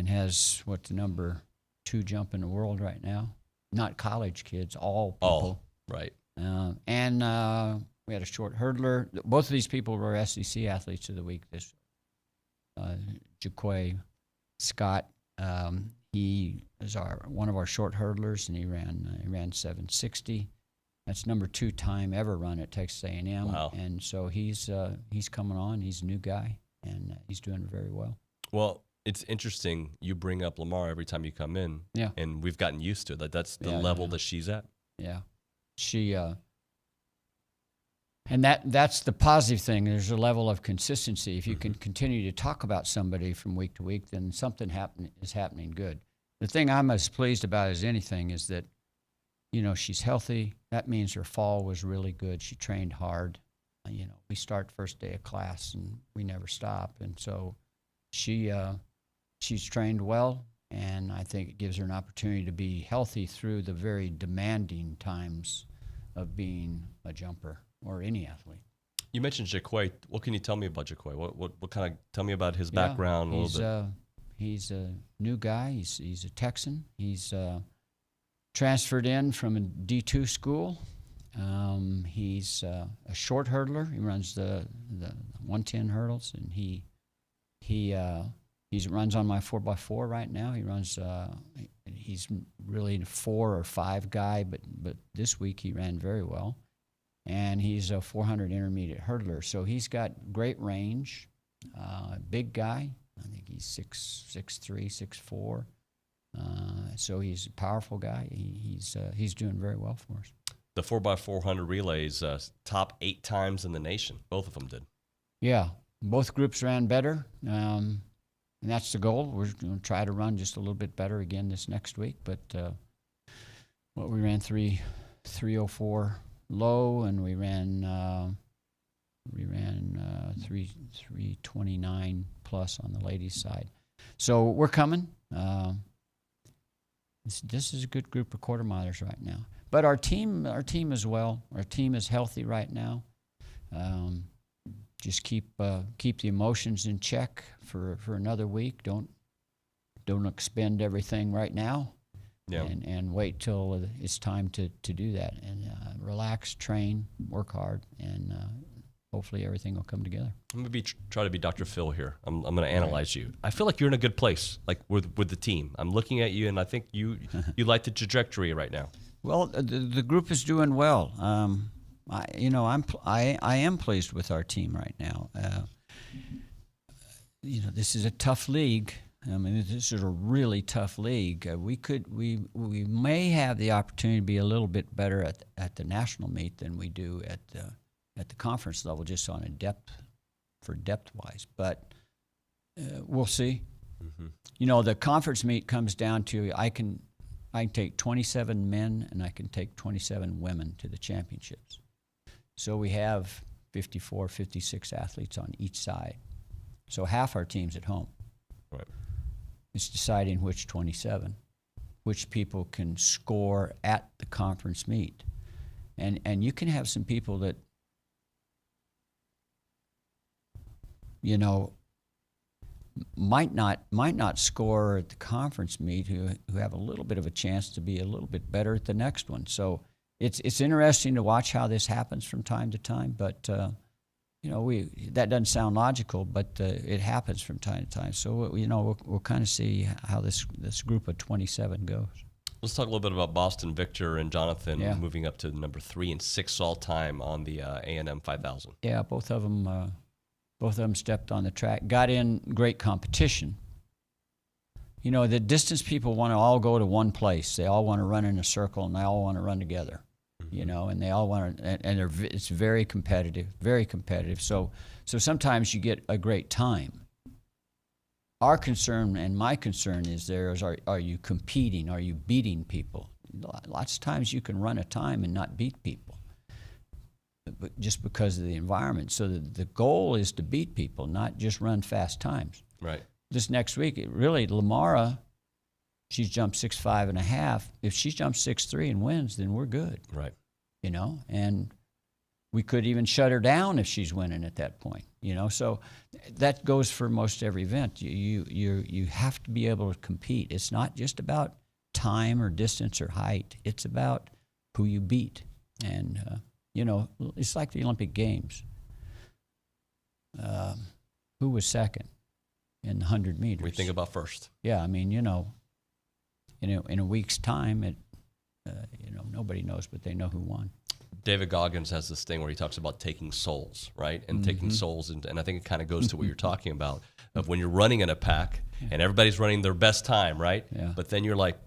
has the number 2 jump in the world right now. Not college kids, all people. Right. And we had a short hurdler. Both of these people were SEC athletes of the week. This Jaquay Scott, he is one of our short hurdlers, and he ran 760. That's number 2 time ever run at Texas A&M. Wow. And so he's coming on. He's a new guy, and he's doing very well. Well, it's interesting. You bring up Lamar every time you come in. Yeah. And we've gotten used to it. That's the level that she's at. Yeah. She and that's the positive thing. There's a level of consistency. If you can continue to talk about somebody from week to week, then something is happening good. The thing I'm as pleased about as anything is that, she's healthy. That means her fall was really good. She trained hard. We start first day of class, and we never stop. And so she's trained well, and I think it gives her an opportunity to be healthy through the very demanding times of being a jumper or any athlete. You mentioned Jaquay. What can you tell me about Jaquay? What kind of tell me about his background a little bit? He's a new guy. He's a Texan. He's transferred in from a D2 school. He's a short hurdler. He runs the 110 hurdles, and he runs on my 4x4 right now. He runs. He's really a 4 or 5 guy, but this week he ran very well. And he's a 400 intermediate hurdler, so he's got great range. Big guy. I think he's 6'3", 6'4". So he's a powerful guy. He's doing very well for us. The 4x400 relays, top 8 times in the nation. Both of them did. Yeah, both groups ran better, and that's the goal. We're going to try to run just a little bit better again this next week. But we ran 3:04 low, and we ran 3:29 plus on the ladies' side. So we're coming. This is a good group of quarter milers right now. But our team as well. Our team is healthy right now. Just keep the emotions in check for another week. Don't expend everything right now. Yeah. And wait till it's time to do that, and relax, train, work hard, and hopefully everything will come together. I'm gonna try to be Dr. Phil here. I'm gonna analyze you. I feel like you're in a good place, like with the team. I'm looking at you, and I think you like the trajectory right now. Well, the group is doing well. I am pleased with our team right now. This is a tough league. I mean, this is a really tough league. We may have the opportunity to be a little bit better at the national meet than we do at the conference level, just on a depth wise. But we'll see. Mm-hmm. The conference meet comes down to I can take 27 men and I can take 27 women to the championships. So we have 54, 56 athletes on each side. So half our team's at home. Right. It's deciding which 27, which people can score at the conference meet. And you can have some people that, might not score at the conference meet who have a little bit of a chance to be a little bit better at the next one. So it's interesting to watch how this happens from time to time, but that doesn't sound logical, but it happens from time to time. So we'll kind of see how this group of 27 goes. Let's talk a little bit about Boston. Victor and Jonathan moving up to number 3 and 6 all time on the A&M 5000. Yeah, both of them stepped on the track, got in great competition. The distance people want to all go to one place. They all want to run in a circle, and they all want to run together. And they all want to, and it's very competitive, very competitive. So sometimes you get a great time. Our concern and my concern is are you competing? Are you beating people? Lots of times you can run a time and not beat people, but just because of the environment. So the goal is to beat people, not just run fast times. Right. This next week, Lamara, she's jumped 6.5 If she jumps 6.3 and wins, then we're good. Right. And we could even shut her down if she's winning at that point. So that goes for most every event. You have to be able to compete. It's not just about time or distance or height. It's about who you beat. And it's like the Olympic Games. Who was second in the 100 meters? We think about first. Yeah, in a week's time, nobody knows, but they know who won. David Goggins has this thing where he talks about taking souls, right? And taking souls, and I think it kind of goes to what you're talking about, of when you're running in a pack and everybody's running their best time, right? Yeah. But then you're like,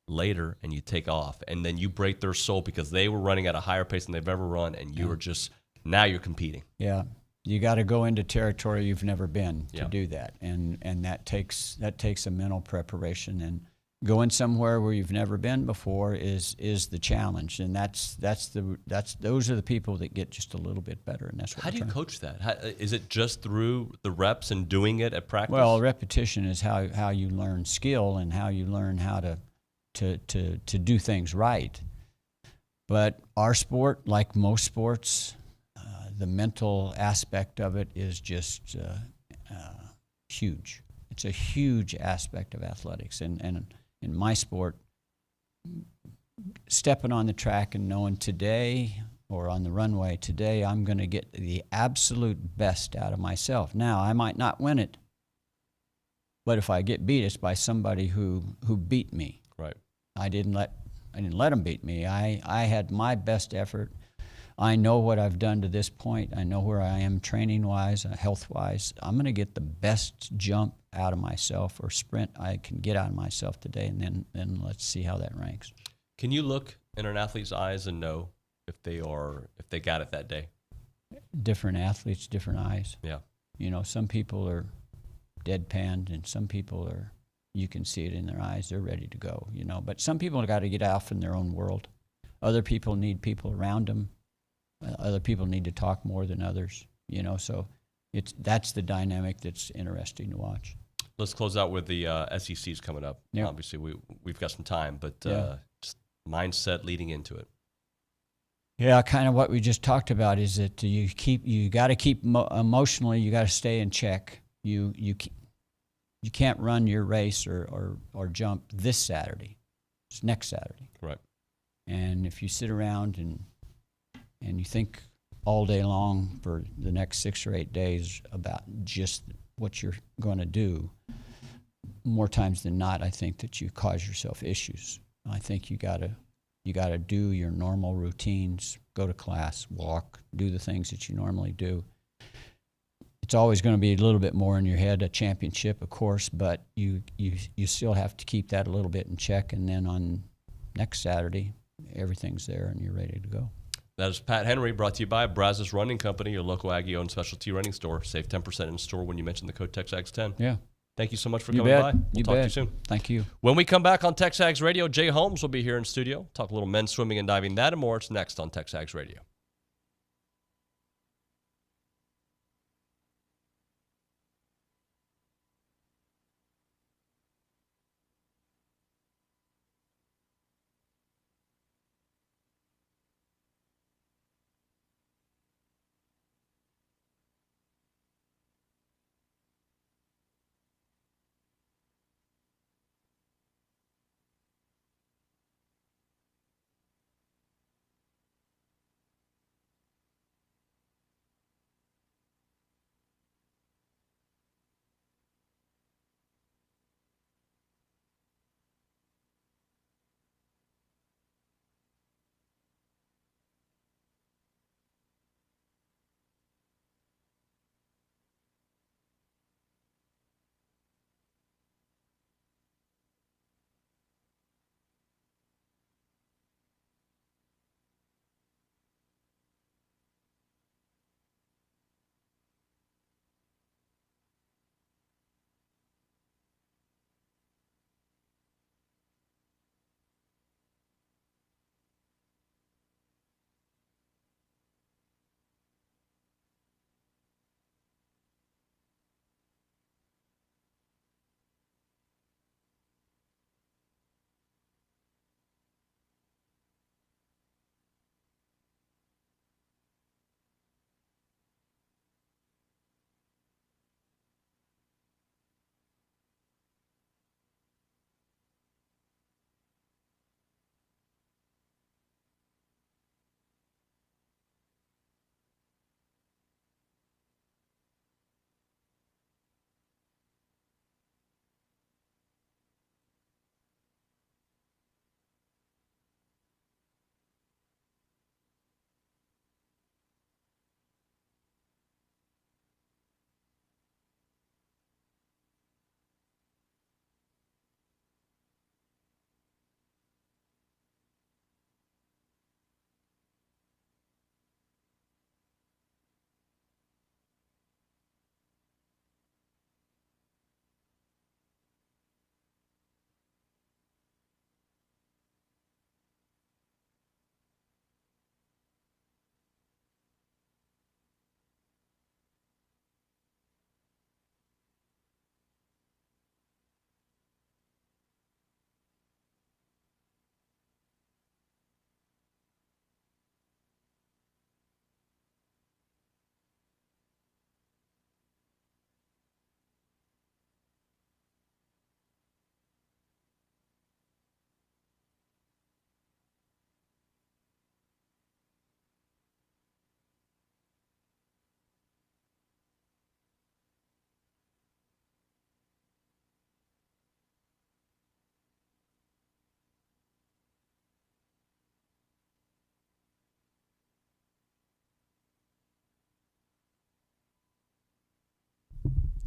later, and you take off, and then you break their soul because they were running at a higher pace than they've ever run, and you are just, now you're competing. Yeah. You got to go into territory you've never been to do that, and that takes a mental preparation, and going somewhere where you've never been before is the challenge, and those are the people that get just a little bit better, and that's what. How do you coach that? Is it just through the reps and doing it at practice? Well, repetition is how you learn skill and how you learn how to do things right. But our sport, like most sports, the mental aspect of it is just huge. It's a huge aspect of athletics, and in my sport, stepping on the track and knowing today or on the runway today, I'm going to get the absolute best out of myself. Now, I might not win it, but if I get beat, it's by somebody who beat me. Right. I didn't let them beat me. I had my best effort. I know what I've done to this point. I know where I am training-wise, health-wise. I'm going to get the best jump out of myself or sprint I can get out of myself today, and then let's see how that ranks. Can you look in an athlete's eyes and know if they got it that day? Different athletes, different eyes. Yeah. Some people are deadpanned, and some people are, you can see it in their eyes, they're ready to go, But some people got to get off in their own world. Other people need people around them. Other people need to talk more than others, so that's the dynamic that's interesting to watch. Let's close out with the SECs coming up. Yeah. Obviously, we've got some time, but just mindset leading into it. Yeah, kind of what we just talked about is that you got to keep emotionally, you got to stay in check. You can't run your race or jump this Saturday. It's next Saturday. Right. And if you sit around and you think all day long for the next 6 or 8 days about just what you're going to do, more times than not, I think that you cause yourself issues. I think you got to do your normal routines, go to class, walk, do the things that you normally do. It's always going to be a little bit more in your head, a championship, of course, but you still have to keep that a little bit in check, and then on next Saturday, everything's there and you're ready to go. That is Pat Henry, brought to you by Brazos Running Company, your local Aggie-owned specialty running store. Save 10% in store when you mention the code TexAgs10. Yeah. Thank you so much for You coming bet. by. We'll talk to you soon. Thank you. When we come back on TexAgs Radio, Jay Holmes will be here in studio. Talk a little men's swimming and diving. That and more. It's next on TexAgs Radio.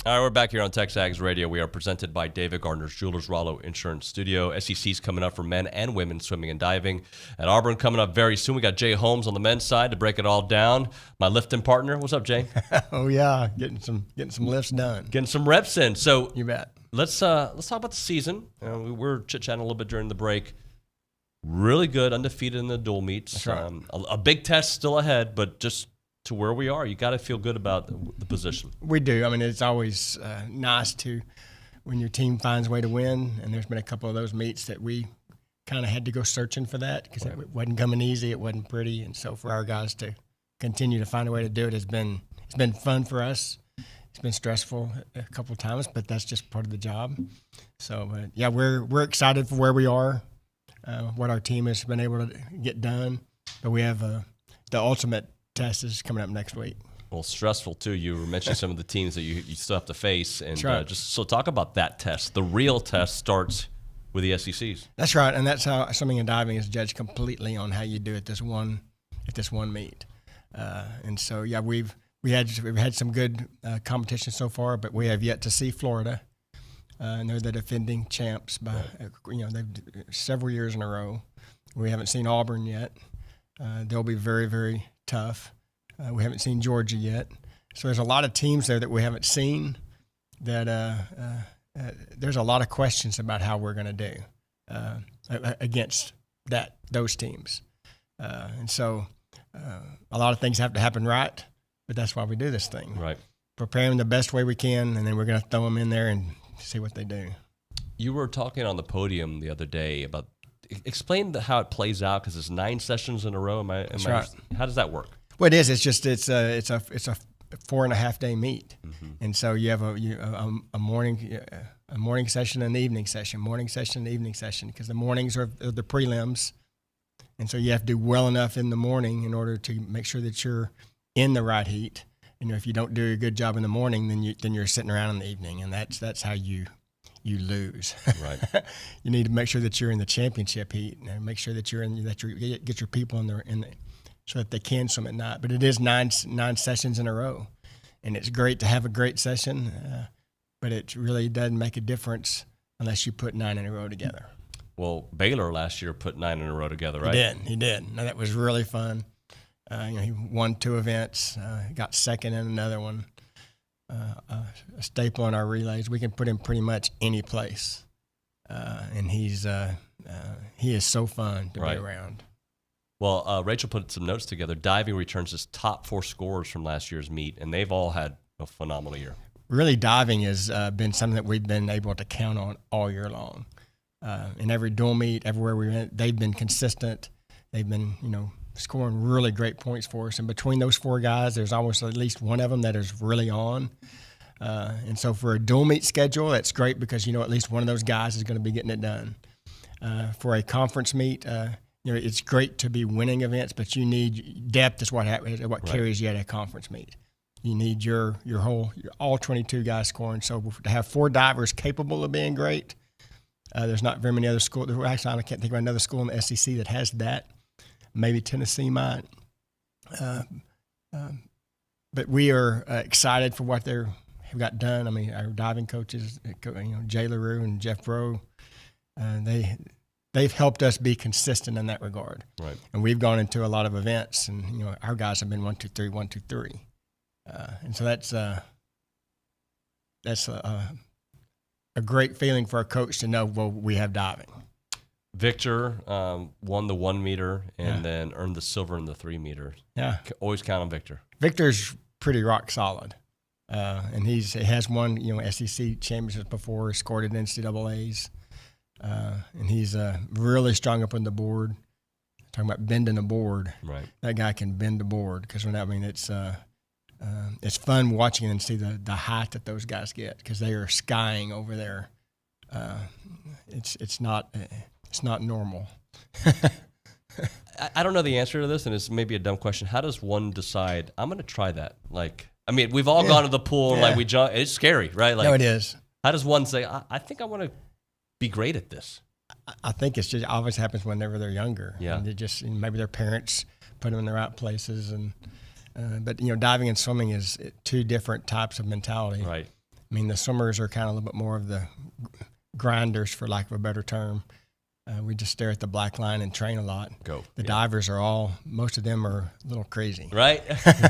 All right, we're back here on TexAgs Radio. We are presented by David Gardner's Jewelers Rollo Insurance Studio. SEC's coming up for men and women swimming and diving. At Auburn coming up very soon. We got Jay Holmes on the men's side to break it all down. My lifting partner. What's up, Jay? Oh yeah, getting some lifts done. Getting some reps in. So you bet. Let's talk about the season. We were chit-chatting a little bit during the break. Really good, undefeated in the dual meets. That's right. A big test still ahead, but just to where we are, you got to feel good about the position. We do. I mean, it's always nice to when your team finds a way to win, and there's been a couple of those meets that we kind of had to go searching for that because it wasn't coming easy, it wasn't pretty, and so for our guys to continue to find a way to do it it's been fun for us. It's been stressful a couple of times, but that's just part of the job. So, yeah, we're excited for where we are, what our team has been able to get done, but we have the ultimate test is coming up next week. Well, stressful too. You were mentioning some of the teams that you still have to face, and right. just so talk about that test. The real test starts with the SECs. That's right, and that's how swimming and diving is judged completely on how you do at this one meet. And so, yeah, we've had some good competition so far, but we have yet to see Florida, and they're the defending champs by they've several years in a row. We haven't seen Auburn yet. They'll be very, very tough. We haven't seen Georgia yet. So there's a lot of teams there that we haven't seen that there's a lot of questions about how we're going to do against those teams. And so a lot of things have to happen right, but that's why we do this thing. Right. Prepare them the best way we can, and then we're going to throw them in there and see what they do. You were talking on the podium the other day about explain how it plays out because it's 9 sessions in a row. That's right. How does that work? Well, it is. It's just it's a 4.5 day meet, and so you have a morning session and an evening session, morning session and evening session, because the mornings are the prelims, and so you have to do well enough in the morning in order to make sure that you're in the right heat. If you don't do a good job in the morning, then you're sitting around in the evening, and that's how you lose. Right. You need to make sure that you're in the championship heat, and make sure that get your people in the so that they can swim at night. But it is nine sessions in a row, and it's great to have a great session, but it really doesn't make a difference unless you put 9 in a row together. Well, Baylor last year put 9 in a row together, right? He did. Now, that was really fun. He won 2 events, got second in another one. A staple in our relays. We can put him pretty much any place, and he is so fun to be around. Well, Rachel put some notes together. Diving returns his top 4 scorers from last year's meet, and they've all had a phenomenal year. Really, diving has been something that we've been able to count on all year long. In every dual meet, everywhere we went, they've been consistent. They've been, scoring really great points for us. And between those 4 guys, there's almost at least one of them that is really on. And so for a dual meet schedule, that's great because, at least one of those guys is going to be getting it done. For a conference meet, it's great to be winning events, but you need depth is what carries you at a conference meet. You need your all 22 guys scoring. So to have 4 divers capable of being great, there's not very many other schools. Actually, I can't think of another school in the SEC that has that. Maybe Tennessee might. But we are excited for what they've got done. I mean, our diving coaches, Jay LaRue and Jeff Rowe, they've helped us be consistent in that regard. Right. And we've gone into a lot of events, and our guys have been 1, 2, 3, 1, 2, 3, and so that's a great feeling for a coach to know. Well, we have diving. Victor won the 1 meter and then earned the silver in the 3 meter. Yeah, always count on Victor. Victor's pretty rock solid, and he has won SEC championships before. Scored at NCAAs. And he's really strong up on the board. Talking about bending a board, right? That guy can bend a board because it's fun watching and see the height that those guys get because they are skying over there. It's not normal. I don't know the answer to this, and it's maybe a dumb question. How does one decide? I'm going to try that. We've all gone to the pool and we jump. It's scary, right? No, it is. How does one say, I think I want to be great at this? I think it's just always happens whenever they're younger. Yeah. And they just maybe their parents put them in the right places, but diving and swimming is 2 different types of mentality. Right. I mean, the swimmers are kind of a little bit more of the grinders, for lack of a better term. We just stare at the black line and train a lot. The divers are most of them are a little crazy. Right?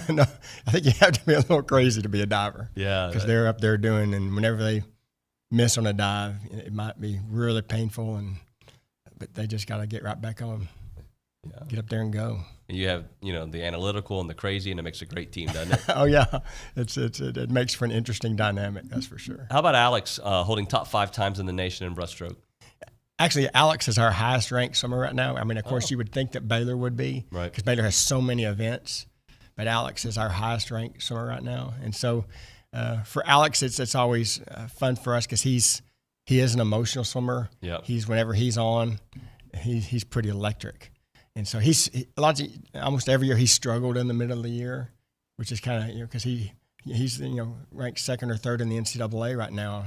No, I think you have to be a little crazy to be a diver. Yeah. Because they're up there doing, and whenever they miss on a dive, it might be really painful, but they just got to get right back on. Yeah. Get up there and go. And you have, the analytical and the crazy, and it makes a great team, doesn't it? Oh, yeah. It makes for an interesting dynamic, that's for sure. How about Alex holding top 5 times in the nation in breaststroke? Actually, Alex is our highest ranked swimmer right now. I mean, of course, you would think that Baylor would be, right? Because Baylor has so many events. But Alex is our highest ranked swimmer right now, and so for Alex, it's always fun for us because he is an emotional swimmer. Yep. Whenever he's on, he's pretty electric. And so almost every year he struggled in the middle of the year, which is kind of because he's ranked 2nd or 3rd in the NCAA right now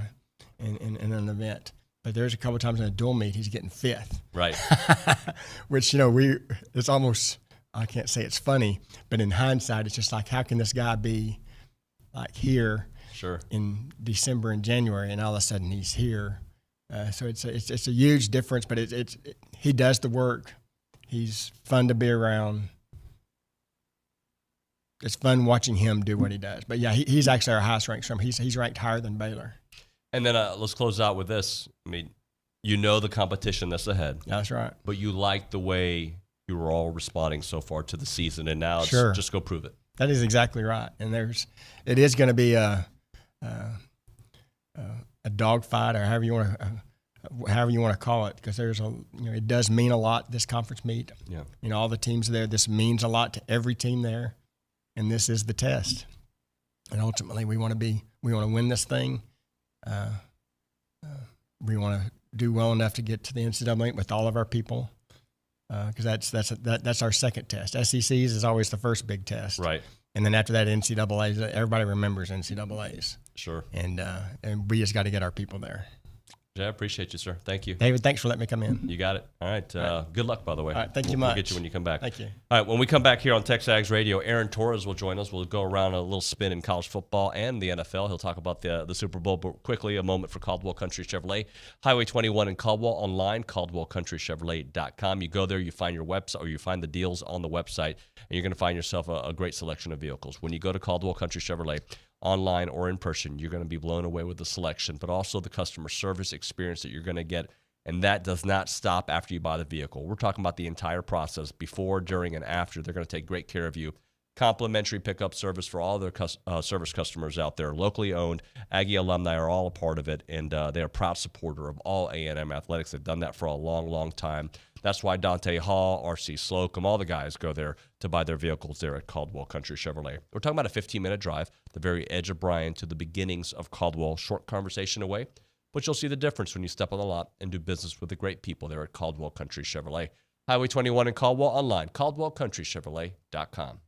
in an event. But there's a couple of times in a dual meet he's getting 5th. Right. Which it's almost, I can't say it's funny, but in hindsight it's just like, how can this guy be like here in December and January and all of a sudden he's here? So it's a huge difference, but he does the work. He's fun to be around. It's fun watching him do what he does. But, yeah, he's actually our highest ranked swimmer. He's ranked higher than Baylor. And then let's close out with this. I mean, the competition that's ahead. That's right. But you like the way you were all responding so far to the season, and now it's just go prove it. That is exactly right. And it is going to be a dogfight, or however you want to call it, because it does mean a lot, this conference meet. Yeah. All the teams there, this means a lot to every team there, and this is the test. And ultimately, we want to win this thing. We want to do well enough to get to the NCAA with all of our people, because that's our second test. SECs is always the first big test, right? And then after that, NCAAs. Everybody remembers NCAAs. Sure. And we just got to get our people there. Yeah, I appreciate you, sir. Thank you. David, thanks for letting me come in. You got it. All right. Good luck, by the way. All right. Thank you much. We'll get you when you come back. Thank you. All right. When we come back here on TexAgs Radio, Aaron Torres will join us. We'll go around a little spin in college football and the NFL. He'll talk about the Super Bowl, but quickly, a moment for Caldwell Country Chevrolet. Highway 21 in Caldwell, online, CaldwellCountryChevrolet.com. You go there, you find your website, or you find the deals on the website, and you're going to find yourself a great selection of vehicles. When you go to Caldwell Country Chevrolet, online or in person, you're going to be blown away with the selection, but also the customer service experience that you're going to get. And that does not stop after you buy the vehicle. We're talking about the entire process, before, during, and after. They're going to take great care of you. Complimentary pickup service for all their service customers out there. Locally owned. Aggie alumni are all a part of it, and they're a proud supporter of all A&M athletics. They've done that for a long, long time. That's why Dante Hall, R.C. Slocum, all the guys go there to buy their vehicles there at Caldwell Country Chevrolet. We're talking about a 15-minute drive, the very edge of Bryan to the beginnings of Caldwell. Short conversation away, but you'll see the difference when you step on the lot and do business with the great people there at Caldwell Country Chevrolet. Highway 21 in Caldwell, online, CaldwellCountryChevrolet.com.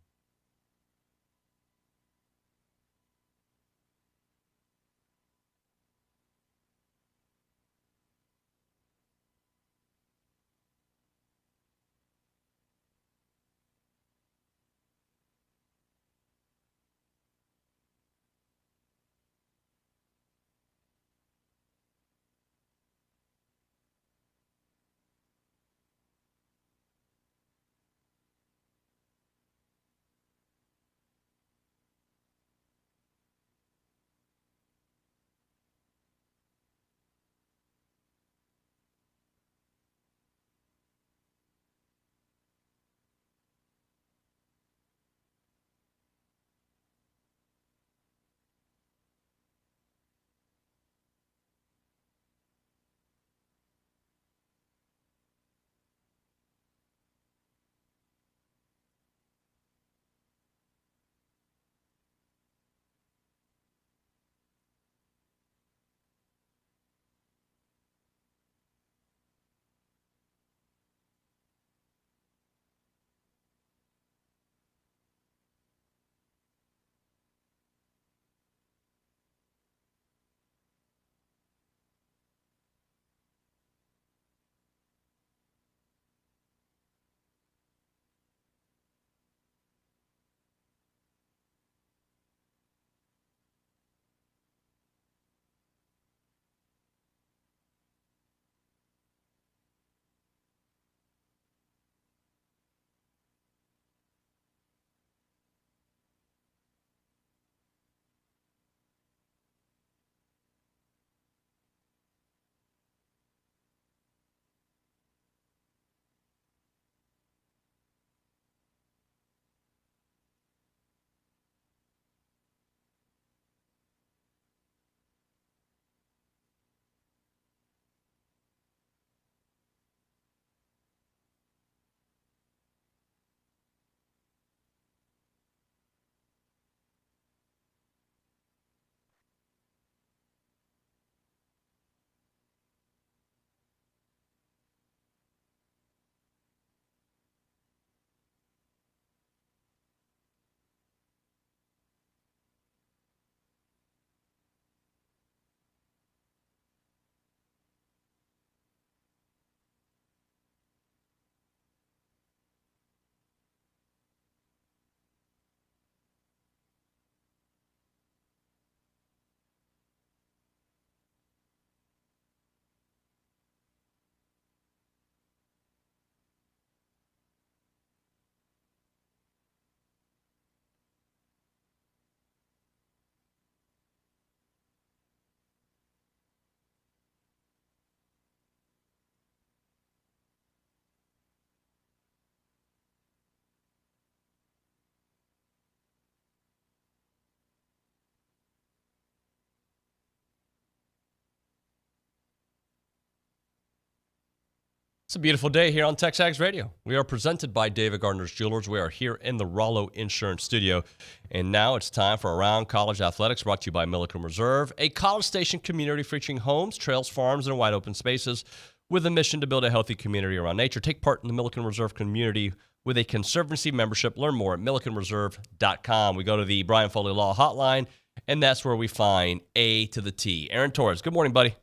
It's a beautiful day here on TexAgs Radio. We are presented by David Gardner's Jewelers. We are here in the Rollo Insurance Studio. And now it's time for Around College Athletics, brought to you by Milliken Reserve, a College Station community featuring homes, trails, farms, and wide open spaces with a mission to build a healthy community around nature. Take part in the Milliken Reserve community with a Conservancy membership. Learn more at millikenreserve.com. We go to the Brian Foley Law Hotline, and that's where we find A to the T. Aaron Torres, good morning, buddy.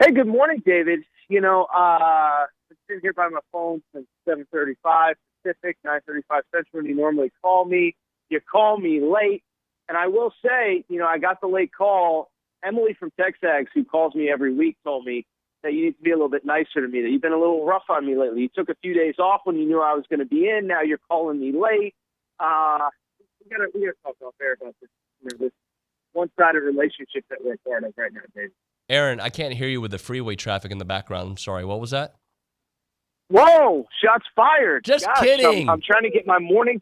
Hey, good morning, David. You know, I'm sitting here by my phone since 7:35 Pacific, 9:35 Central, and you normally call me. You call me late, and I will say, you know, I got the late call. Emily from TexAgs, who calls me every week, told me that you need to be a little bit nicer to me, that you've been a little rough on me lately. You took a few days off when you knew I was going to be in. Now you're calling me late. We gotta talk off air about this, you know, this one-sided relationship that we're part of right now, David. Aaron, I can't hear you with the freeway traffic in the background. I'm sorry. What was that? Whoa! Shots fired. Just kidding. I'm trying to get my morning.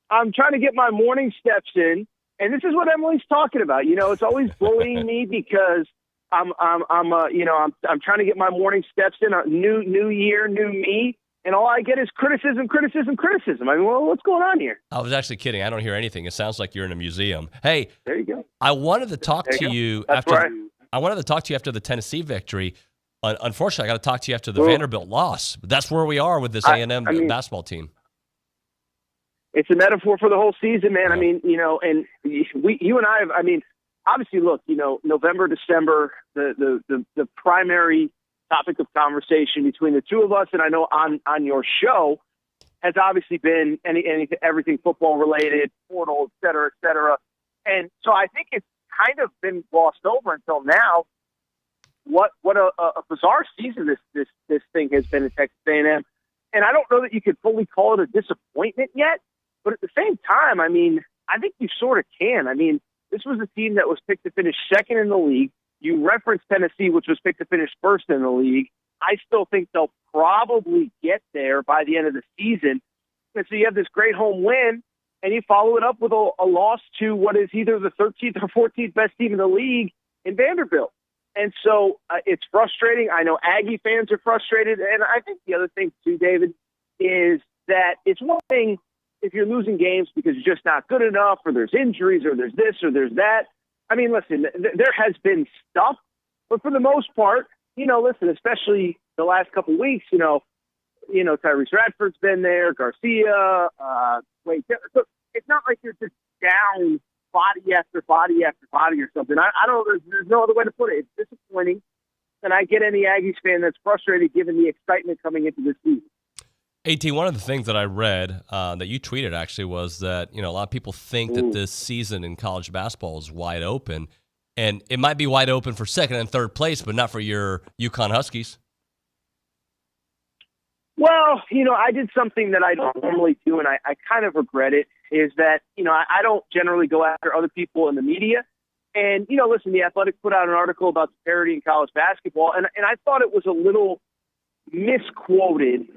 I'm trying to get my morning steps in, and this is what Emily's talking about. You know, it's always bullying me because I'm trying to get my morning steps in. New year, new me, and all I get is criticism. I mean, well, what's going on here? I was actually kidding. I don't hear anything. It sounds like you're in a museum. Hey, there you go. I wanted to talk to you That's after. right. I wanted to talk to you after the Tennessee victory. Unfortunately, I got to talk to you after the Vanderbilt loss. But that's where we are with this A&M basketball team. It's a metaphor for the whole season, man. I mean, you know, and you and I have, I mean, obviously, look, you know, November, December, the primary topic of conversation between the two of us, and I know on your show, has obviously been everything football related, portal, et cetera, et cetera. And so I think it's kind of been glossed over until now. What a bizarre season this thing has been at Texas A&M, and I don't know that you could fully call it a disappointment yet. But at the same time, I mean, I think you sort of can. I mean, this was a team that was picked to finish second in the league. You referenced Tennessee, which was picked to finish first in the league. I still think they'll probably get there by the end of the season. And so you have this great home win, and you follow it up with a loss to what is either the 13th or 14th best team in the league in Vanderbilt. And so it's frustrating. I know Aggie fans are frustrated. And I think the other thing, too, David, is that it's one thing if you're losing games because you're just not good enough, or there's injuries, or there's this, or there's that. I mean, listen, there has been stuff. But for the most part, you know, listen, especially the last couple of weeks, you know, Tyrese Radford's been there, Garcia, Wade. So it's not like you're just down body after body after body or something. I don't know. There's no other way to put it. It's disappointing. And I get any Aggies fan that's frustrated given the excitement coming into this season. AT, one of the things that I read that you tweeted actually was that, you know, a lot of people think that this season in college basketball is wide open. And it might be wide open for second and third place, but not for your UConn Huskies. Well, you know, I did something that I don't normally do, and I kind of regret it, is that, you know, I don't generally go after other people in the media. And, you know, listen, The Athletic put out an article about the parity in college basketball, and I thought it was a little misquoted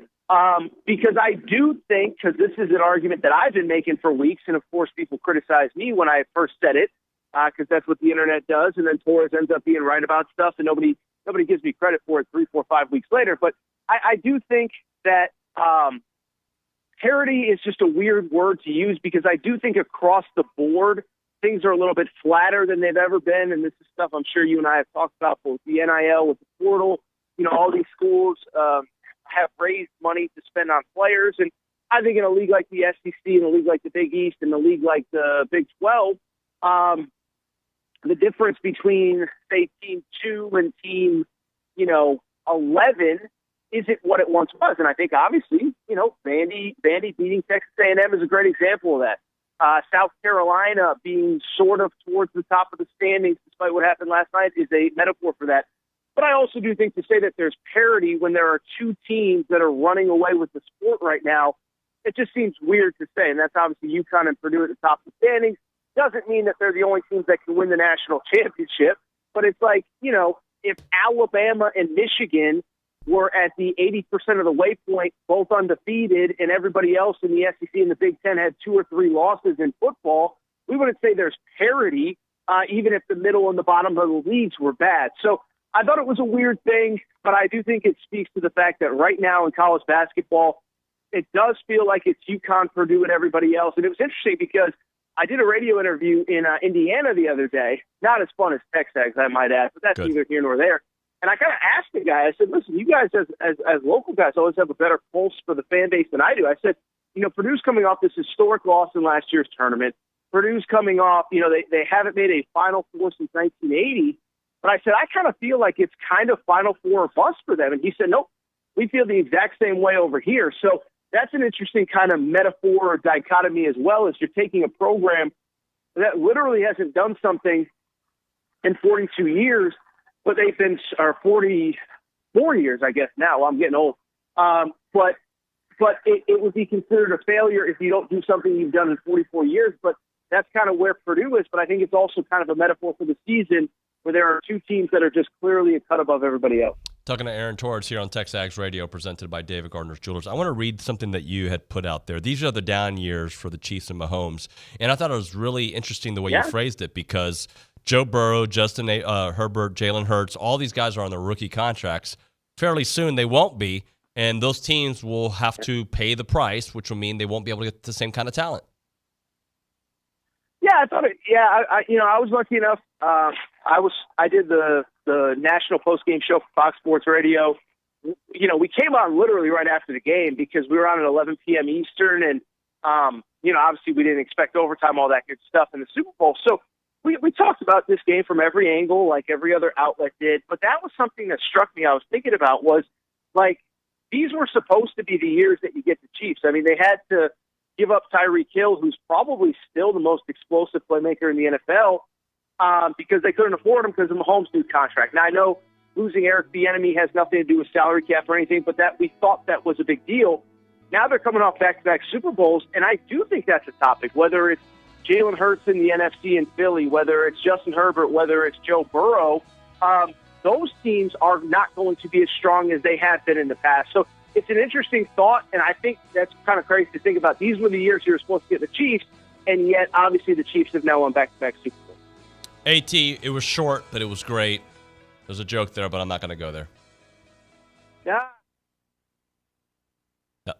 because I do think, because this is an argument that I've been making for weeks, and, of course, people criticize me when I first said it, because that's what the Internet does, and then Torres ends up being right about stuff, and nobody gives me credit for it 3, 4, 5 weeks later. But I do think that parity is just a weird word to use, because I do think across the board, things are a little bit flatter than they've ever been. And this is stuff I'm sure you and I have talked about, both the NIL with the portal. You know, all these schools have raised money to spend on players. And I think in a league like the SEC, in a league like the Big East, in a league like the Big 12, the difference between, say, Team 2 and Team, 11 isn't what it once was. And I think, obviously, Vandy beating Texas A&M is a great example of that. South Carolina being sort of towards the top of the standings, despite what happened last night, is a metaphor for that. But I also do think to say that there's parity when there are two teams that are running away with the sport right now, it just seems weird to say. And that's obviously UConn and Purdue at the top of the standings. Doesn't mean that they're the only teams that can win the national championship. But it's like, if Alabama and Michigan were at the 80% of the waypoint, both undefeated, and everybody else in the SEC and the Big Ten had 2 or 3 losses in football, we wouldn't say there's parity, even if the middle and the bottom of the leagues were bad. So I thought it was a weird thing. but I do think it speaks to the fact that right now in college basketball, it does feel like it's UConn, Purdue, and everybody else. And it was interesting because I did a radio interview in Indiana the other day. Not as fun as TexAgs, I might add, but that's neither here nor there. And I kind of asked the guy, I said, listen, you guys as local guys always have a better pulse for the fan base than I do. I said, Purdue's coming off this historic loss in last year's tournament. Purdue's coming off, they haven't made a Final Four since 1980. But I said, I kind of feel like it's kind of Final Four or bust for them. And he said, nope, we feel the exact same way over here. So that's an interesting kind of metaphor or dichotomy as well, as you're taking a program that literally hasn't done something in 42 years, but they've been, or 44 years, I guess now. I'm getting old. But it would be considered a failure if you don't do something you've done in 44 years. But that's kind of where Purdue is. But I think it's also kind of a metaphor for the season where there are two teams that are just clearly a cut above everybody else. Talking to Aaron Torres here on TexAgs Radio, presented by David Gardner's Jewelers. I want to read something that you had put out there. These are the down years for the Chiefs and Mahomes. And I thought it was really interesting the way you phrased it, because Joe Burrow, Justin Herbert, Jalen Hurts, all these guys are on their rookie contracts. Fairly soon they won't be, and those teams will have to pay the price, which will mean they won't be able to get the same kind of talent. Yeah, I thought it. Yeah, I was lucky enough. I did the national post-game show for Fox Sports Radio. We came on literally right after the game because we were on at 11 p.m. Eastern, and obviously we didn't expect overtime, all that good stuff in the Super Bowl. So we talked about this game from every angle, like every other outlet did. But that was something that struck me. I was thinking about was like these were supposed to be the years that you get the Chiefs. I mean, they had to give up Tyreek Hill, who's probably still the most explosive playmaker in the NFL, because they couldn't afford him because of Mahomes' new contract. Now, I know losing Eric Bieniemy has nothing to do with salary cap or anything, but that we thought that was a big deal. Now they're coming off back-to-back Super Bowls, and I do think that's a topic, whether it's Jalen Hurts in the NFC in Philly, whether it's Justin Herbert, whether it's Joe Burrow. Those teams are not going to be as strong as they have been in the past. So it's an interesting thought, and I think that's kind of crazy to think about. These were the years you were supposed to get the Chiefs, and yet obviously the Chiefs have now won back-to-back Super Bowls. AT, it was short, but it was great. There's a joke there, but I'm not going to go there. Yeah. No.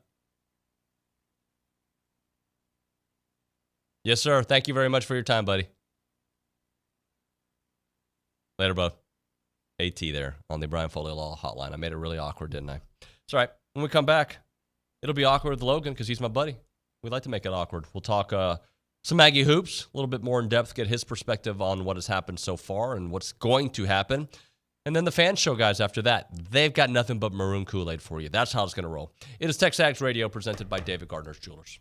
Yes, sir. Thank you very much for your time, buddy. Later, bud. AT there on the Brian Foley Law Hotline. I made it really awkward, didn't I? It's all right. When we come back, it'll be awkward with Logan because he's my buddy. We like to make it awkward. We'll talk some Aggie hoops, a little bit more in depth, get his perspective on what has happened so far and what's going to happen. And then the fan show guys after that, they've got nothing but maroon Kool-Aid for you. That's how it's going to roll. It is TexAgs Radio presented by David Gardner's Jewelers.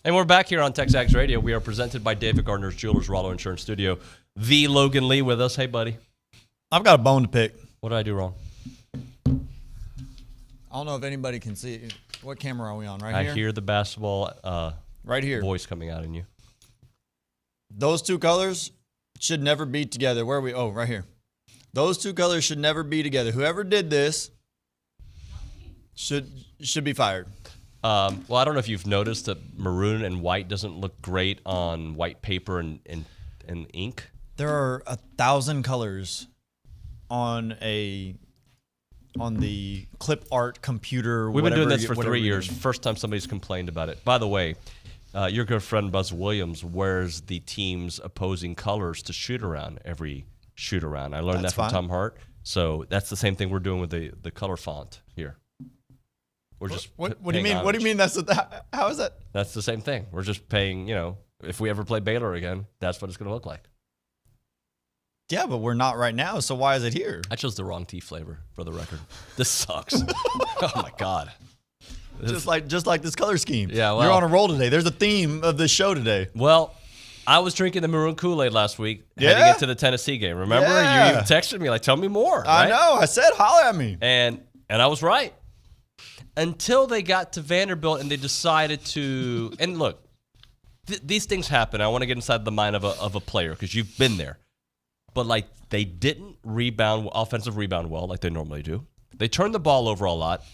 And we're back here on TexAgs Radio. We are presented by David Gardner's Jewelers, Rollo Insurance Studio. The Logan Lee with us. Hey, buddy. I've got a bone to pick. What did I do wrong? I don't know if anybody can see it. What camera are we on? Right here? I hear the basketball right here voice coming out in you. Those two colors should never be together. Where are we? Oh, right here. Those two colors should never be together. Whoever did this should be fired. Well, I don't know if you've noticed that maroon and white doesn't look great on white paper and ink. There are 1,000 colors on the clip art computer. We've been doing this for 3 years. First time somebody's complained about it. By the way, your good friend Buzz Williams wears the team's opposing colors to shoot around every shoot around. I learned that from Tom Hart. So that's the same thing we're doing with the color font here. We're just what do you mean? What do you mean? How is that? That's the same thing. We're just paying. If we ever play Baylor again, that's what it's going to look like. Yeah, but we're not right now. So why is it here? I chose the wrong tea flavor for the record. This sucks. Oh my god. Just like this color scheme. Yeah, well, you're on a roll today. There's a theme of this show today. Well, I was drinking the maroon Kool-Aid last week heading into the Tennessee game. Remember? Yeah. You even texted me like, "Tell me more." I right? know. I said, "Holler at me." And I was right. Until they got to Vanderbilt and they decided to. And look, these things happen. I want to get inside the mind of a player because you've been there. But like they didn't offensive rebound well like they normally do. They turned the ball over a lot.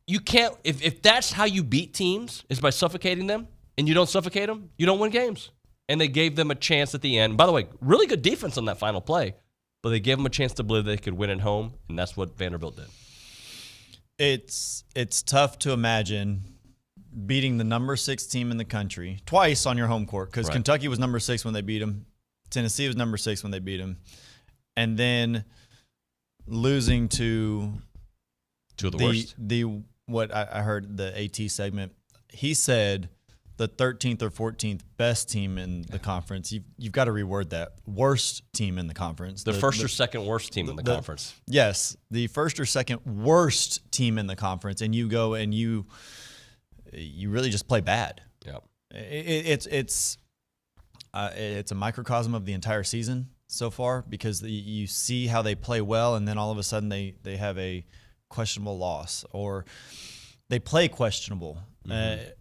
You can't if that's how you beat teams is by suffocating them, and you don't suffocate them, you don't win games. And they gave them a chance at the end. By the way, really good defense on that final play, but they gave them a chance to believe they could win at home, and that's what Vanderbilt did. It's tough to imagine beating the number 6 team in the country twice on your home court because Kentucky was number 6 when they beat them. Tennessee was number 6 when they beat them. And then losing to two of the worst. What I heard the AT segment, he said the 13th or 14th best team in the conference. You've got to reword that. Worst team in the conference. The first or second worst team in the conference. Yes, the first or second worst team in the conference, and you go and you really just play bad. Yeah, it's a microcosm of the entire season so far because you see how they play well, and then all of a sudden they have a questionable loss or they play questionable. Mm-hmm.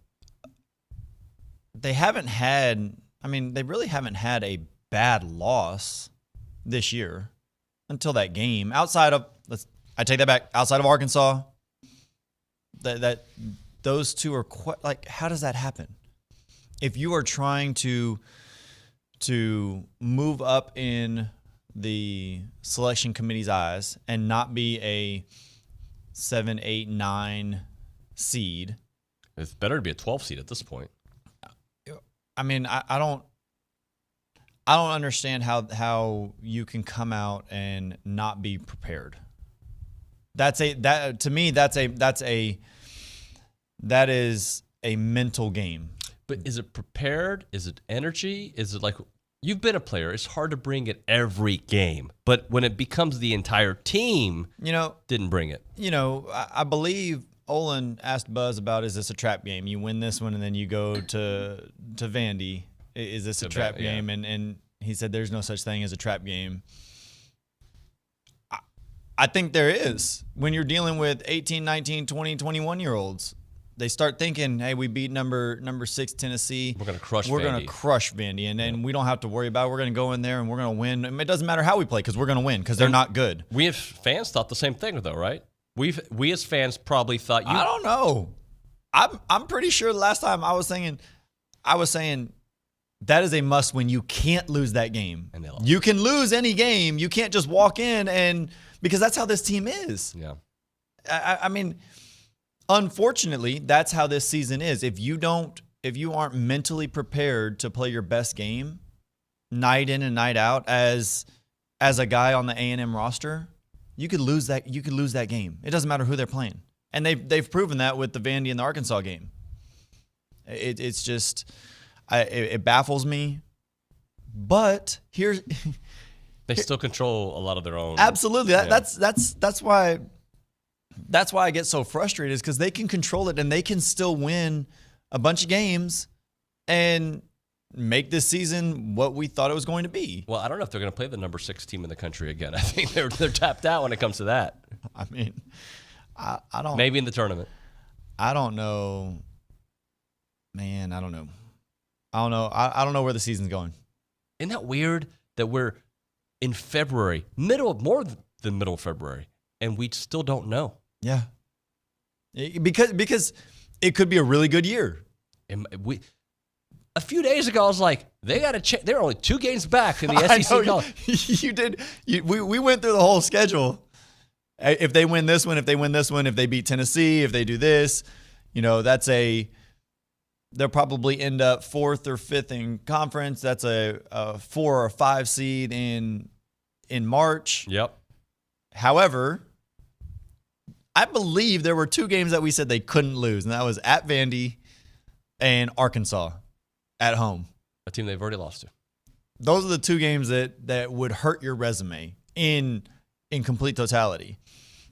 They really haven't had a bad loss this year until that game. Outside of Arkansas, that those two are quite how does that happen? If you are trying to move up in the selection committee's eyes and not be a 7, 8, 9 seed, it's better to be a 12 seed at this point. I mean, I don't understand how you can come out and not be prepared. That is a mental game. But is it prepared? Is it energy? Is it like you've been a player? It's hard to bring it every game, but when it becomes the entire team, didn't bring it. I believe Olin asked Buzz about, is this a trap game? You win this one and then you go to Vandy. Is this a trap game? And he said there's no such thing as a trap game. I think there is. When you're dealing with 18, 19, 20, 21-year-olds, they start thinking, hey, we beat number 6 Tennessee. We're going to crush Vandy. We're going to crush Vandy, and then we don't have to worry about it. We're going to go in there and we're going to win. It doesn't matter how we play because we're going to win because they're not good. We as fans thought the same thing, though, right? We as fans probably thought I don't know. I'm pretty sure the last time I was saying that is a must win. You can't lose that game. And they lost. You can lose any game. You can't just walk in because that's how this team is. Yeah. I mean, unfortunately, that's how this season is. If you aren't mentally prepared to play your best game night in and night out as a guy on the A&M roster, you could lose that game. It doesn't matter who they're playing. And they've proven that with the Vandy and the Arkansas game. It's just it baffles me. But they still control a lot of their own. Absolutely. That's why I get so frustrated is because they can control it and they can still win a bunch of games and make this season what we thought it was going to be. Well, I don't know if they're going to play the number 6 team in the country again. I think they're tapped out when it comes to that. I mean, I don't. Maybe in the tournament. I don't know. Man, I don't know. I don't know where the season's going. Isn't that weird that we're in February, more than middle of February, and we still don't know? Yeah. Because it could be a really good year. A few days ago, I was like, they got to they're only 2 games back in the SEC. You did. We went through the whole schedule. If they win this one, if they beat Tennessee, if they do this, they'll probably end up 4th or 5th in conference. That's a 4 or 5 seed in March. Yep. However, I believe there were 2 games that we said they couldn't lose, and that was at Vandy and Arkansas at home. A team they've already lost to. Those are the 2 games that would hurt your resume in complete totality.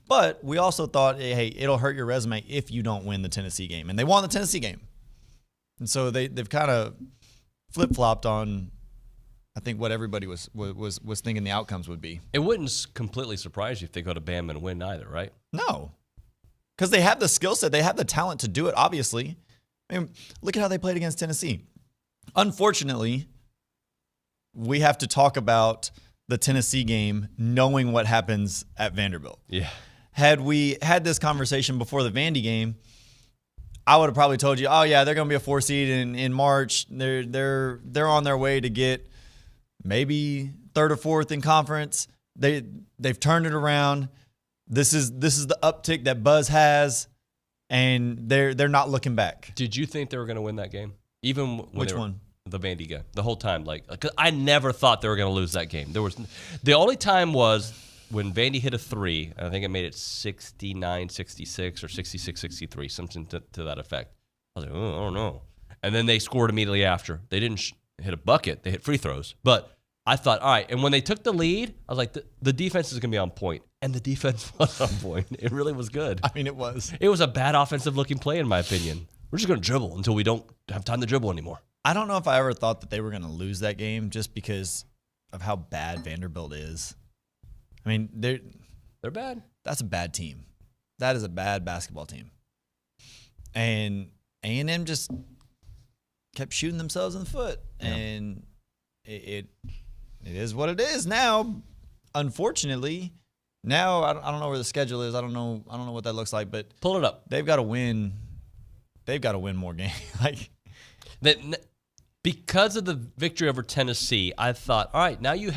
But we also thought, hey, it'll hurt your resume if you don't win the Tennessee game. And they won the Tennessee game. And so they've kind of flip-flopped on, I think, what everybody was thinking the outcomes would be. It wouldn't completely surprise you if they go to Bama and win either, right? No. Because they have the skill set. They have the talent to do it, obviously. I mean, look at how they played against Tennessee. Unfortunately, we have to talk about the Tennessee game knowing what happens at Vanderbilt. Yeah. Had we had this conversation before the Vandy game, I would have probably told you, oh yeah, they're going to be a 4 seed in March. They're on their way to get maybe 3rd or 4th in conference. They've turned it around. This is the uptick that Buzz has, and they're not looking back. Did you think they were going to win that game? Even when Which one? The Vandy game. The whole time, cause I never thought they were going to lose that game. The only time was when Vandy hit a 3, I think it made it 69-66 or 66-63, something to that effect. I was like, oh, I don't know. And then they scored immediately after. They didn't hit a bucket. They hit free throws. But I thought, all right. And when they took the lead, I was like, the defense is going to be on point. And the defense was on point. It really was good. I mean, it was. It was a bad offensive-looking play, in my opinion. We're just going to dribble until we don't have time to dribble anymore. I don't know if I ever thought that they were going to lose that game just because of how bad Vanderbilt is. I mean, they're bad. That's a bad team. That is a bad basketball team. And A&M just kept shooting themselves in the foot. Yeah. And it is what it is now. Unfortunately, now I don't know where the schedule is. I don't know what that looks like, but pull it up. They've got to win. They've got to win more games. Because of the victory over Tennessee, I thought, all right, now you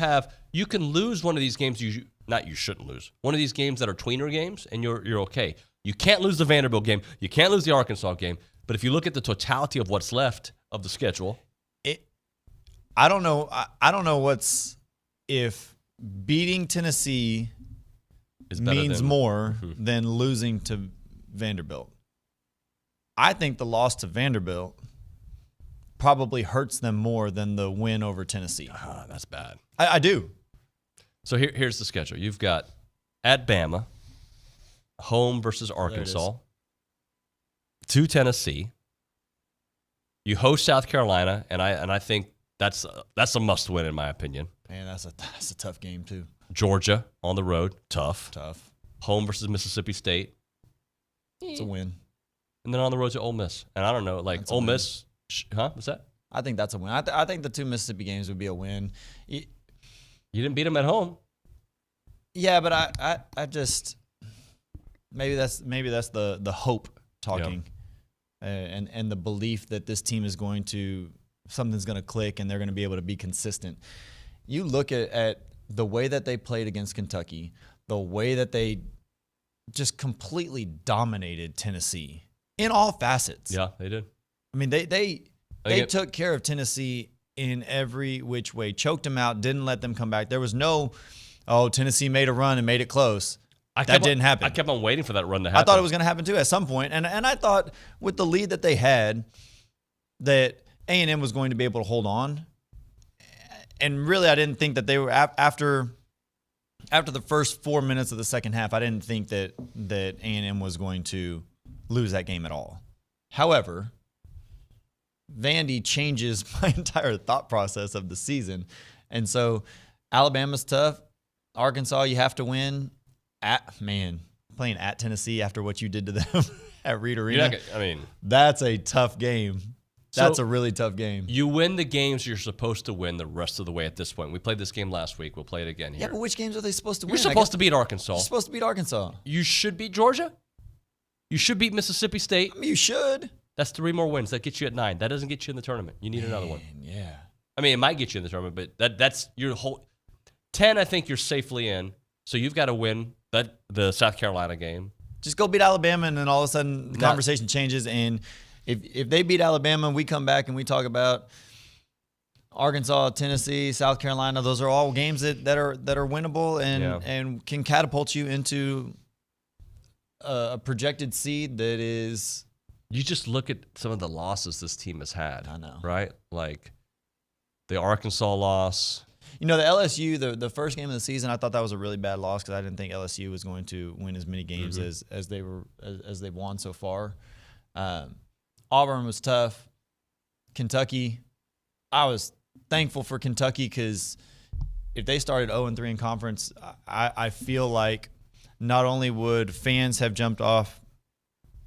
can lose one of these games you shouldn't lose. One of these games that are tweener games, and you're okay. You can't lose the Vanderbilt game. You can't lose the Arkansas game. But if you look at the totality of what's left of the schedule, I don't know. I don't know if beating Tennessee means more than losing to Vanderbilt. I think the loss to Vanderbilt probably hurts them more than the win over Tennessee. That's bad. I do. So here's the schedule. You've got at Bama, home versus Arkansas, to Tennessee. You host South Carolina, and I think that's a must win in my opinion. Man, that's a tough game too. Georgia on the road, tough. Home versus Mississippi State. It's a win. And then on the road to Ole Miss. And I don't know, like Ole Miss, what's that? I think that's a win. I think the 2 Mississippi games would be a win. You didn't beat them at home. Yeah, but I just maybe that's the hope talking, and the belief that this team is something's going to click and they're going to be able to be consistent. You look at the way that they played against Kentucky, the way that they just completely dominated Tennessee in all facets. Yeah, they did. I mean, they took care of Tennessee in every which way, choked them out, didn't let them come back. There was no, Tennessee made a run and made it close. That didn't happen. I kept on waiting for that run to happen. I thought it was going to happen too at some point. And I thought with the lead that they had that A&M was going to be able to hold on. And really, I didn't think that they were after the first 4 minutes of the second half, I didn't think that A&M was going to lose that game at all. However, Vandy changes my entire thought process of the season. And so Alabama's tough. Arkansas, you have to win. Playing at Tennessee after what you did to them at Reed Arena. That's a tough game. That's a really tough game. You win the games you're supposed to win the rest of the way at this point. We played this game last week. We'll play it again here. Yeah, but which games are they supposed to win? You're supposed to beat Arkansas. You're supposed to beat Arkansas. You should beat Georgia. You should beat Mississippi State. I mean, you should. That's 3 more wins. That gets you at 9. That doesn't get you in the tournament. You need another one. Yeah. I mean, it might get you in the tournament, but that's your whole 10. I think you're safely in. So you've got to win the South Carolina game. Just go beat Alabama, and then all of a sudden the conversation changes. And if they beat Alabama, we come back and we talk about Arkansas, Tennessee, South Carolina. Those are all games that are winnable and can catapult you into a projected seed that is. You just look at some of the losses this team has had. I know, right? Like the Arkansas loss. You know, the LSU, the first game of the season, I thought that was a really bad loss because I didn't think LSU was going to win as many games as they've won so far. Auburn was tough. Kentucky, I was thankful for Kentucky because if they started 0-3 in conference, I feel like not only would fans have jumped off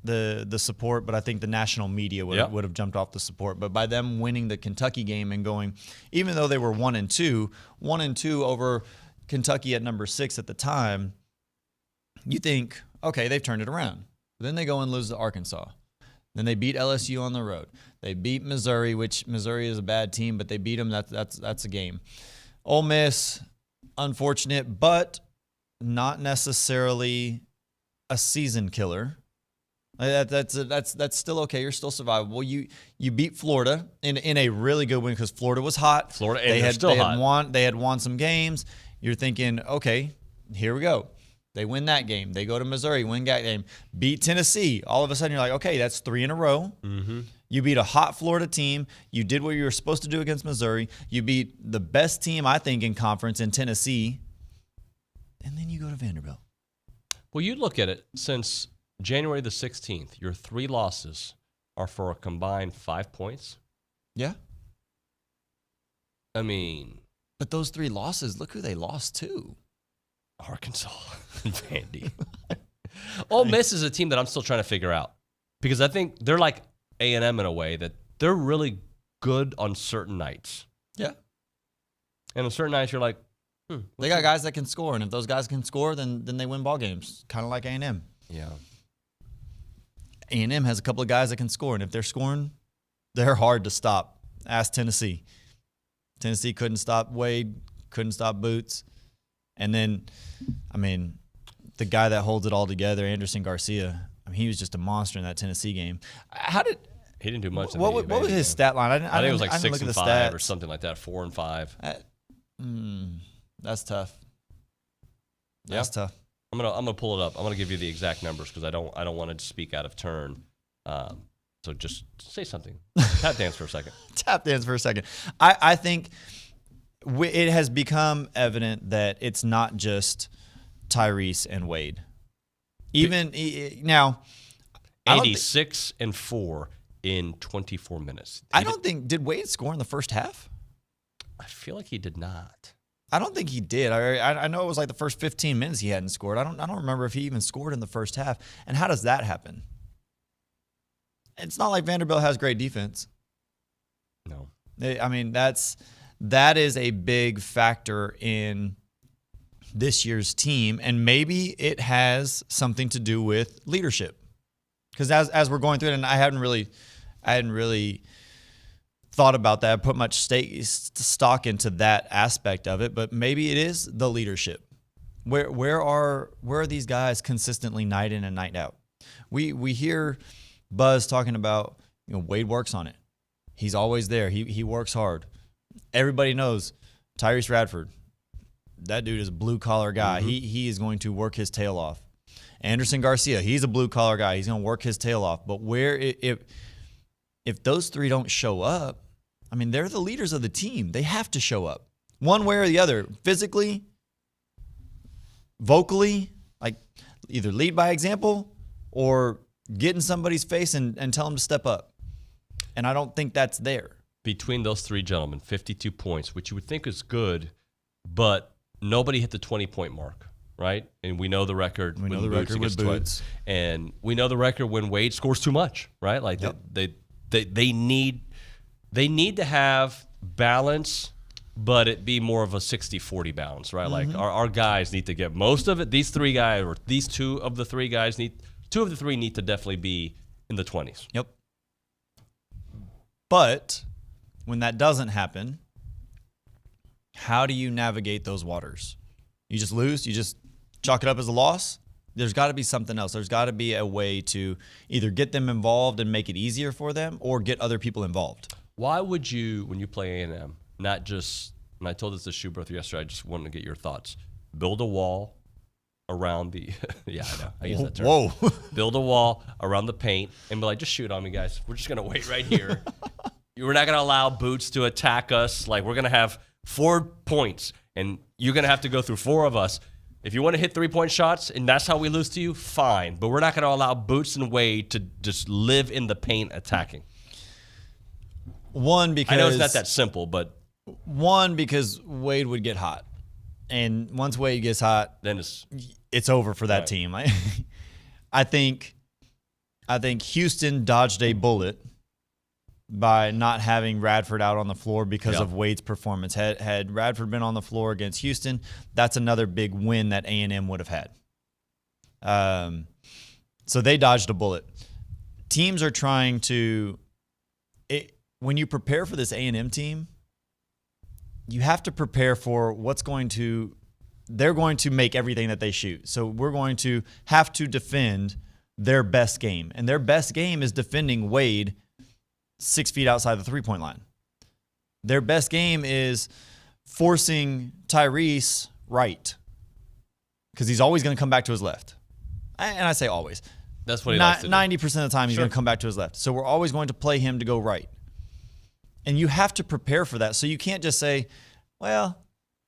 the support, but I think the national media would have jumped off the support. But by them winning the Kentucky game and going, even though they were 1-2 over Kentucky at number 6 at the time, you think, okay, they've turned it around. But then they go and lose to Arkansas. Then they beat LSU on the road. They beat Missouri, which Missouri is a bad team, but they beat them. That's a game. Ole Miss, unfortunate, but not necessarily a season killer. That's still okay. You're still survivable. You beat Florida in a really good win because Florida was hot. They had won some games. You're thinking, okay, here we go. They win that game. They go to Missouri, win that game, beat Tennessee. All of a sudden, you're like, okay, that's 3 in a row. Mm-hmm. You beat a hot Florida team. You did what you were supposed to do against Missouri. You beat the best team, I think, in conference in Tennessee. And then you go to Vanderbilt. Well, you look at it since January the 16th, your 3 losses are for a combined 5 points. Yeah. I mean. But those 3 losses, look who they lost to. Arkansas and Vandy. Ole Miss is a team that I'm still trying to figure out because I think they're like A&M in a way that they're really good on certain nights. Yeah. And on certain nights, you're like, they got guys that can score, and if those guys can score, then they win ball games, kind of like A&M. Yeah. A&M has a couple of guys that can score, and if they're scoring, they're hard to stop. Ask Tennessee. Tennessee couldn't stop Wade, couldn't stop Boots. And then, I mean, the guy that holds it all together, Anderson Garcia, I mean, he was just a monster in that Tennessee game. He didn't do much. What was his stat line? I think it was like 6 and 5 or something like that, 4 and 5. That's tough. That's tough. I'm gonna pull it up. I'm gonna give you the exact numbers because I don't want to speak out of turn. So just say something. Tap dance for a second. Tap dance for a second. I think it has become evident that it's not just Tyrese and Wade. Even now, 86 and 4 in 24 minutes. Did Wade score in the first half? I feel like he did not. I don't think he did. I know it was like the first 15 minutes he hadn't scored. I don't remember if he even scored in the first half. And how does that happen? It's not like Vanderbilt has great defense. No. I mean, that is a big factor in this year's team, and maybe it has something to do with leadership. Because as we're going through it, and I hadn't really thought about that, put much stock into that aspect of it, but maybe it is the leadership. Where are these guys consistently night in and night out? We hear Buzz talking about, Wade works on it. He's always there. He works hard. Everybody knows Tyrese Radford. That dude is a blue-collar guy. Mm-hmm. He is going to work his tail off. Anderson Garcia, he's a blue-collar guy. He's going to work his tail off. But if those 3 don't show up, I mean, they're the leaders of the team. They have to show up one way or the other, physically, vocally, like either lead by example or get in somebody's face and tell them to step up. And I don't think that's there. Between those three gentlemen, 52 points, which you would think is good, but nobody hit the 20-point mark, right? And we know the record. We know the record with Boots. And we know the record when Wade scores too much, right? Like they need to have balance, but it be more of a 60-40 balance, right? Like our guys need to get most of it. These three guys, or these two of the three need to definitely be in the 20s. Yep. But when that doesn't happen, how do you navigate those waters? You just lose? You just chalk it up as a loss? There's got to be something else. There's got to be a way to either get them involved and make it easier for them or get other people involved. Why would you, when you play A&M, not just, and I told this to Schuberth yesterday, I just wanted to get your thoughts, build a wall around the, yeah, I know, I use that term. Whoa. Build a wall around the paint and be like, just shoot on me, guys. We're just going to wait right here. We're not going to allow Boots to attack us. Like, we're going to have 4 points, and you're going to have to go through 4 of us. If you want to hit 3-point shots and that's how we lose to you, fine. But we're not going to allow Boots and Wade to just live in the paint attacking. One, because I know it's not that simple, but because Wade would get hot. And once Wade gets hot, then it's over for that team. I think Houston dodged a bullet by not having Radford out on the floor because of Wade's performance. Had Radford been on the floor against Houston, that's another big win that A&M would have had. So they dodged a bullet. Teams are trying to when you prepare for this A&M team, you have to prepare for they're going to make everything that they shoot. So we're going to have to defend their best game. And their best game is defending Wade 6 feet outside the 3-point line. Their best game is forcing Tyrese right, because he's always going to come back to his left. And I say always. That's what he likes to do. 90% of the time he's going to come back to his left. So we're always going to play him to go right. And you have to prepare for that. So you can't just say, well,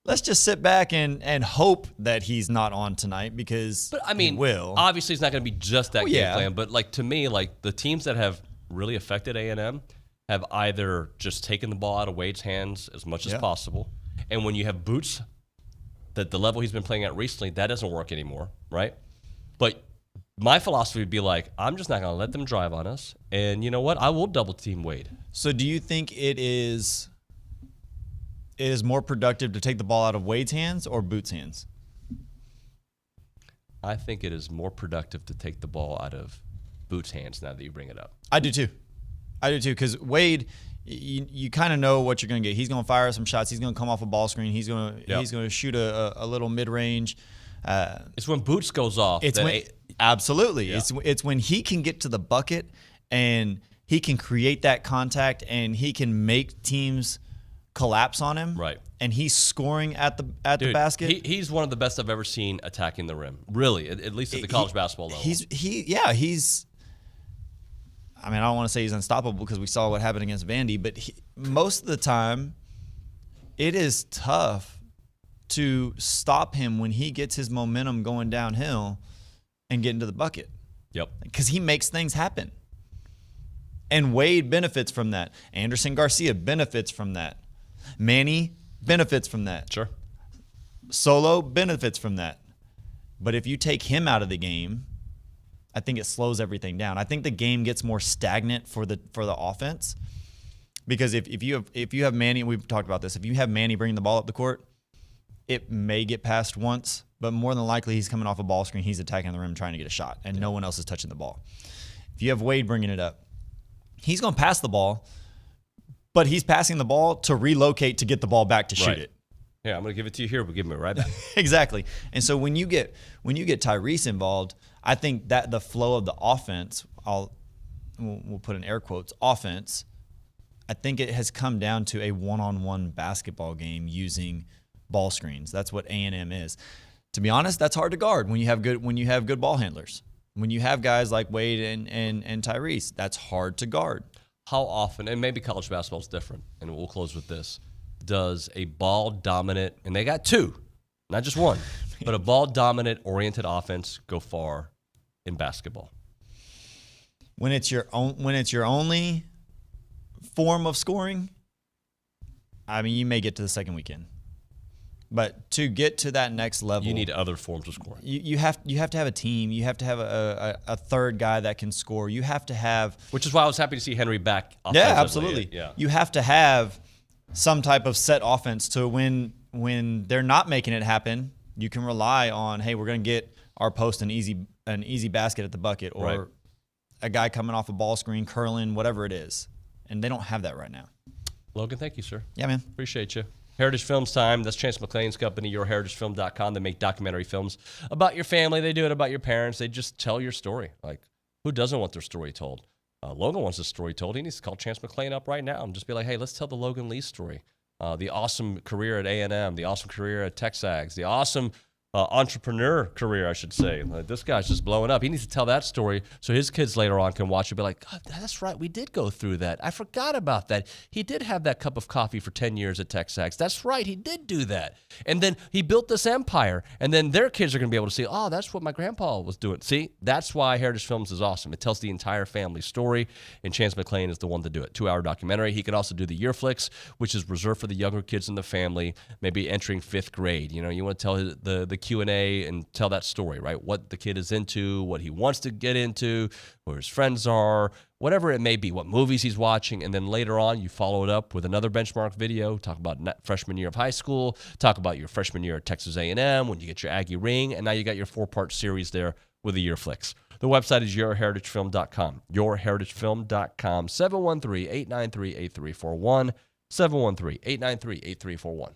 let's just sit back and hope that he's not on tonight, because he will. Obviously it's not going to be just that game plan. But like, to me, like, the teams that have really affected A&M have either just taken the ball out of Wade's hands as much as possible. And when you have Boots, that the level he's been playing at recently, that doesn't work anymore, right? But my philosophy would be like, I'm just not going to let them drive on us. And you know what? I will double team Wade. So do you think it is more productive to take the ball out of Wade's hands or Boots' hands? I think it is more productive to take the ball out of Boots' hands now that you bring it up. I do too, because Wade, you kind of know what you're going to get. He's going to fire some shots. He's going to come off a ball screen. He's going to shoot a little mid-range. It's when Boots goes off. Absolutely. Yeah. It's when he can get to the bucket and he can create that contact and he can make teams collapse on him. Right. And he's scoring at the basket. He's one of the best I've ever seen attacking the rim. Really, at least at the college basketball level. He's I mean, I don't want to say he's unstoppable because we saw what happened against Vandy, but most of the time it is tough to stop him when he gets his momentum going downhill and get into the bucket. Yep. Because he makes things happen. And Wade benefits from that. Anderson Garcia benefits from that. Manny benefits from that. Sure. Solo benefits from that. But if you take him out of the game, I think it slows everything down. I think the game gets more stagnant for the offense, because if you have Manny, we've talked about this, if you have Manny bringing the ball up the court, it may get passed once, but more than likely he's coming off a ball screen, he's attacking the rim trying to get a shot, and no one else is touching the ball. If you have Wade bringing it up, he's going to pass the ball, but he's passing the ball to relocate to get the ball back to shoot it. Yeah, I'm going to give it to you here, but give me it right back. Exactly. And so when you get Tyrese involved, I think that the flow of the offense, we'll put in air quotes, offense, I think it has come down to a one-on-one basketball game using ball screens. That's what A&M is. To be honest, that's hard to guard when you have good ball handlers. When you have guys like Wade and Tyrese, that's hard to guard. How often, and maybe college basketball is different, and we'll close with this, does a ball-dominant, and they got two, not just one, but a ball-dominant oriented offense go far in basketball? When it's your only form of scoring, I mean, you may get to the second weekend. But to get to that next level, you need other forms of scoring. You have to have a team. You have to have a third guy that can score. You have to have, which is why I was happy to see Henry back. Yeah, absolutely. Yeah, you have to have some type of set offense to when they're not making it happen. You can rely on, hey, we're going to get our post an easy basket at the bucket, or a guy coming off a ball screen, curling, whatever it is, and they don't have that right now. Logan, thank you, sir. Yeah, man. Appreciate you. Heritage Films time. That's Chance McClain's company, yourheritagefilm.com. They make documentary films about your family. They do it about your parents. They just tell your story. Like, who doesn't want their story told? Logan wants his story told. He needs to call Chance McClain up right now and just be like, hey, let's tell the Logan Lee story. The awesome career at A&M, the awesome career at TexAgs, the awesome entrepreneur career, I should say. This guy's just blowing up. He needs to tell that story so his kids later on can watch it and be like, God, that's right, we did go through that. I forgot about that. He did have that cup of coffee for 10 years at TexAgs. That's right, he did do that. And then he built this empire, and then their kids are going to be able to see, oh, that's what my grandpa was doing. See, that's why Heritage Films is awesome. It tells the entire family story, and Chance McClain is the one to do it. 2-hour documentary. He can also do the Year Flicks, which is reserved for the younger kids in the family, maybe entering 5th grade. You know, you want to tell the Q&A and tell that story, right? What the kid is into, what he wants to get into, where his friends are, whatever it may be, what movies he's watching. And then later on, you follow it up with another benchmark video, talk about freshman year of high school, talk about your freshman year at Texas A&M, when you get your Aggie ring, and now you got your 4-part series there with the Year Flicks. The website is yourheritagefilm.com, yourheritagefilm.com, 713-893-8341, 713-893-8341.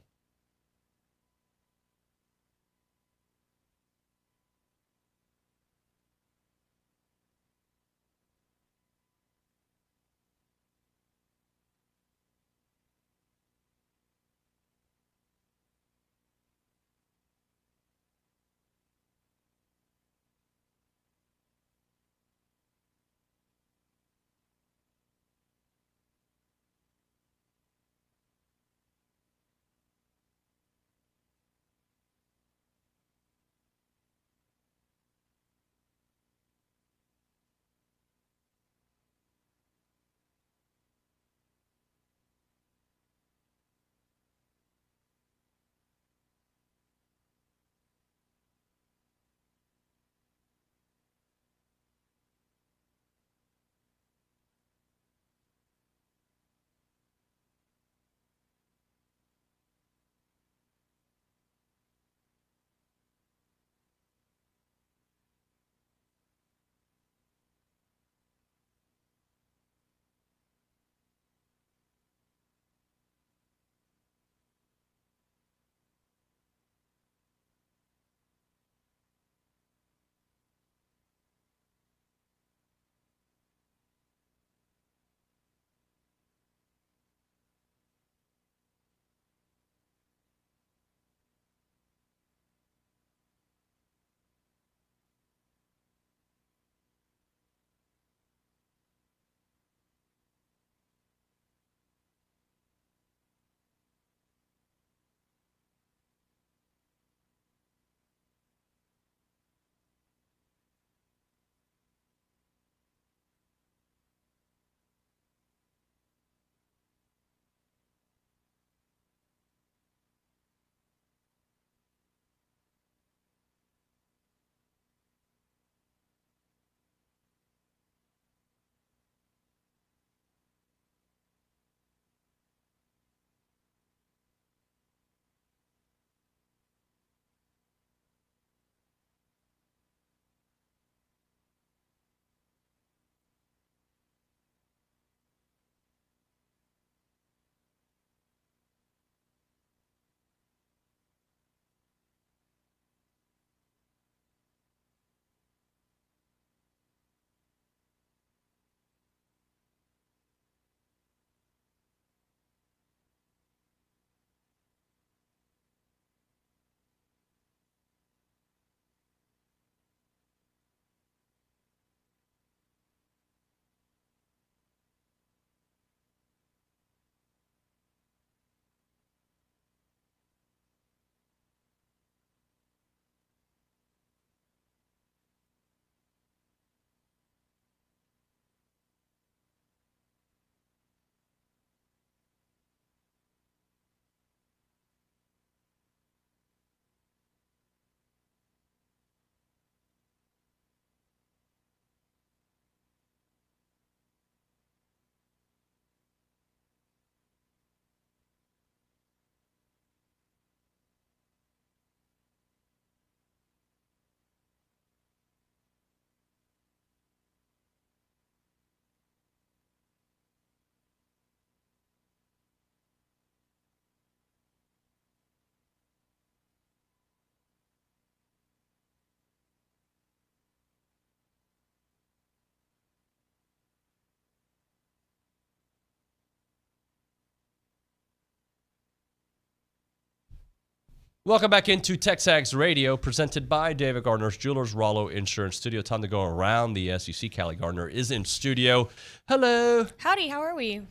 Welcome back into TexAgs Radio, presented by David Gardner's Jewelers, Rollo Insurance Studio. Time to go around the SEC. Callie Garner is in studio. Hello. Howdy, how are we?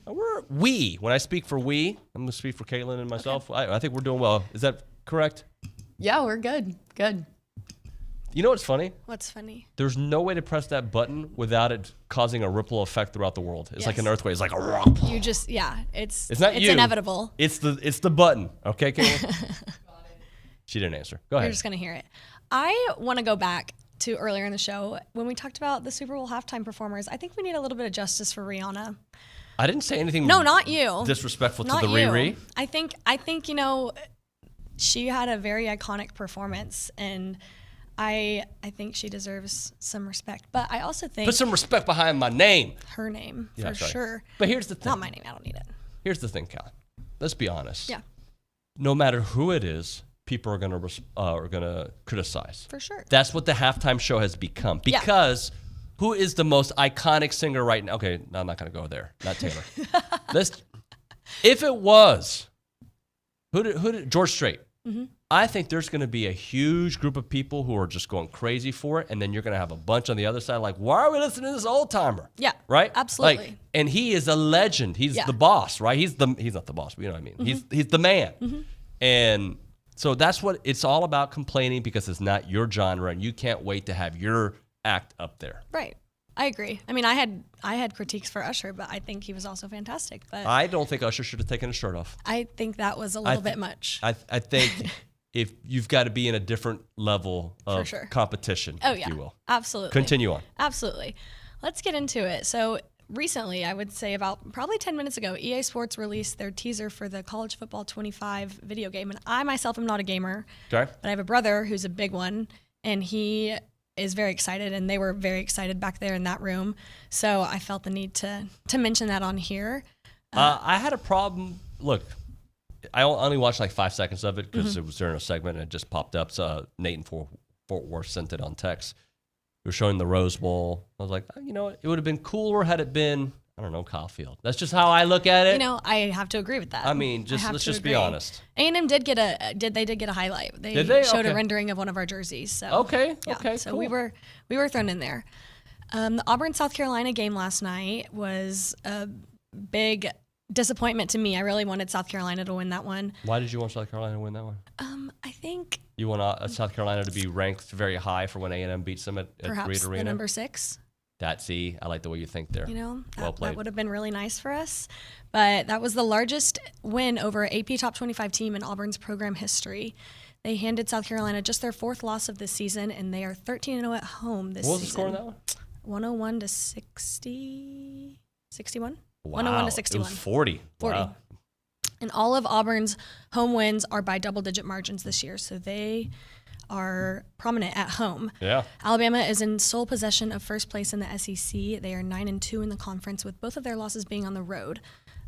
We. When I speak for we, I'm going to speak for Caitlin and myself. Okay. I think we're doing well. Is that correct? Yeah, we're good. Good. You know what's funny? What's funny? There's no way to press that button without it causing a ripple effect throughout the world. It's like an earthquake. It's like a rock. You just, it's not it's you. Inevitable. It's the button. Okay, Caitlin? She didn't answer. Go ahead. You're just going to hear it. I want to go back to earlier in the show when we talked about the Super Bowl halftime performers. I think we need a little bit of justice for Rihanna. I didn't say anything. No, not you. Disrespectful not to the you. Riri. I think she had a very iconic performance, and I think she deserves some respect. But I also think put some respect behind my name. Her name, yeah, for sure. But here's the thing. Not my name. I don't need it. Here's the thing, Callie. Let's be honest. Yeah. No matter who it is, people are gonna criticize. For sure. That's what the halftime show has become. Because who is the most iconic singer right now? Okay, no, I'm not gonna go there. Not Taylor. If it was, who did George Strait? Mm-hmm. I think there's going to be a huge group of people who are just going crazy for it, and then you're going to have a bunch on the other side like, why are we listening to this old timer? Yeah, right. Absolutely. Like, and he is a legend. He's the boss, right? He's not the boss, but you know what I mean. Mm-hmm. He's the man, mm-hmm. and so that's what it's all about. Complaining because it's not your genre, and you can't wait to have your act up there. Right. I agree. I mean, I had critiques for Usher, but I think he was also fantastic. But I don't think Usher should have taken his shirt off. I think that was a little bit much. I think if you've got to be in a different level of competition, if you will. Absolutely. Continue on. Absolutely. Let's get into it. So recently, I would say about probably 10 minutes ago, EA Sports released their teaser for the College Football 25 video game. And I myself am not a gamer, okay, but I have a brother who's a big one, and he is very excited, and they were very excited back there in that room. So I felt the need to mention that on here. I had a problem. Look, I only watched like 5 seconds of it because it was during a segment and it just popped up. So Nate in Fort Worth sent it on text. We were showing the Rose Bowl. I was like, you know, it would have been cooler had it been, I don't know, Kyle Field. That's just how I look at it. You know, I have to agree with that. I mean, let's just be honest. A&M did get a highlight. Did they? Showed okay. a rendering of one of our jerseys. So okay, so cool. we were thrown in there. The Auburn South Carolina game last night was a big disappointment to me. I really wanted South Carolina to win that one. Why did you want South Carolina to win that one? I think you want South Carolina to be ranked very high for when A&M beats them at perhaps Reed Arena. The number 6. I like the way you think there. You know, well played. That would have been really nice for us. But that was the largest win over an AP Top 25 team in Auburn's program history. They handed South Carolina just their 4th loss of this season, and they are 13-0 at home this season. What was the score in that one? 101 to 60, 61? Wow. 101 to 61. It was 40. 40. Wow. And all of Auburn's home wins are by double-digit margins this year, so they are prominent at home. Yeah. Alabama is in sole possession of first place in the SEC. They are 9-2 in the conference, with both of their losses being on the road.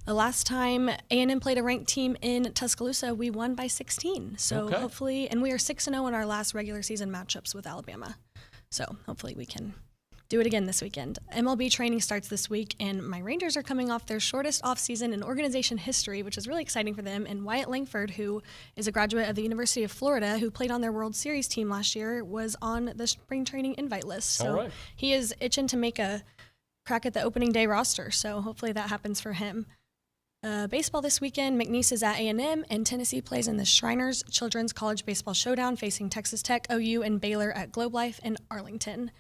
The last time A&M played a ranked team in Tuscaloosa, we won by 16. So hopefully, and we are 6-0 in our last regular season matchups with Alabama. So hopefully we can do it again this weekend. MLB training starts this week, and my Rangers are coming off their shortest offseason in organization history, which is really exciting for them. And Wyatt Langford, who is a graduate of the University of Florida, who played on their World Series team last year, was on the spring training invite list. So he is itching to make a crack at the opening day roster. So hopefully that happens for him. Baseball this weekend, McNeese is at A&M, and Tennessee plays in the Shriners Children's College Baseball Showdown, facing Texas Tech, OU, and Baylor at Globe Life in Arlington.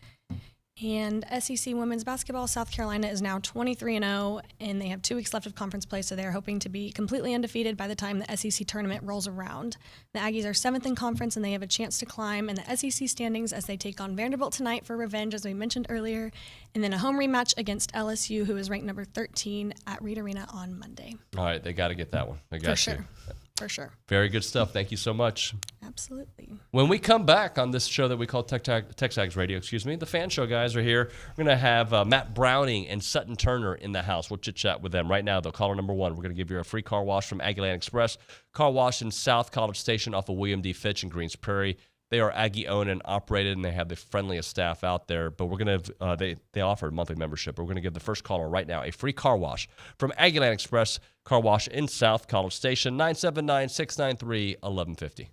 And SEC women's basketball, South Carolina is now 23-0, and they have 2 weeks left of conference play, so they're hoping to be completely undefeated by the time the SEC tournament rolls around. The Aggies are 7th in conference, and they have a chance to climb in the SEC standings as they take on Vanderbilt tonight for revenge, as we mentioned earlier, and then a home rematch against LSU, who is ranked number 13 at Reed Arena on Monday. All right, they got to get that one. They got For sure. For sure. Very good stuff. Thank you so much. Absolutely. When we come back on this show that we call TexAgs Radio, the fan show guys are here. We're going to have Matt Browning and Sutton Turner in the house. We'll chit-chat with them right now, though. Caller number 1, we're going to give you a free car wash from Aggie Land Express. Car wash in South College Station off of William D. Fitch in Greens Prairie. They are Aggie-owned and operated, and they have the friendliest staff out there. But we're going to they offer a monthly membership. But we're going to give the first caller right now a free car wash from Aggie Land Express Car Wash in South College Station, 979-693-1150.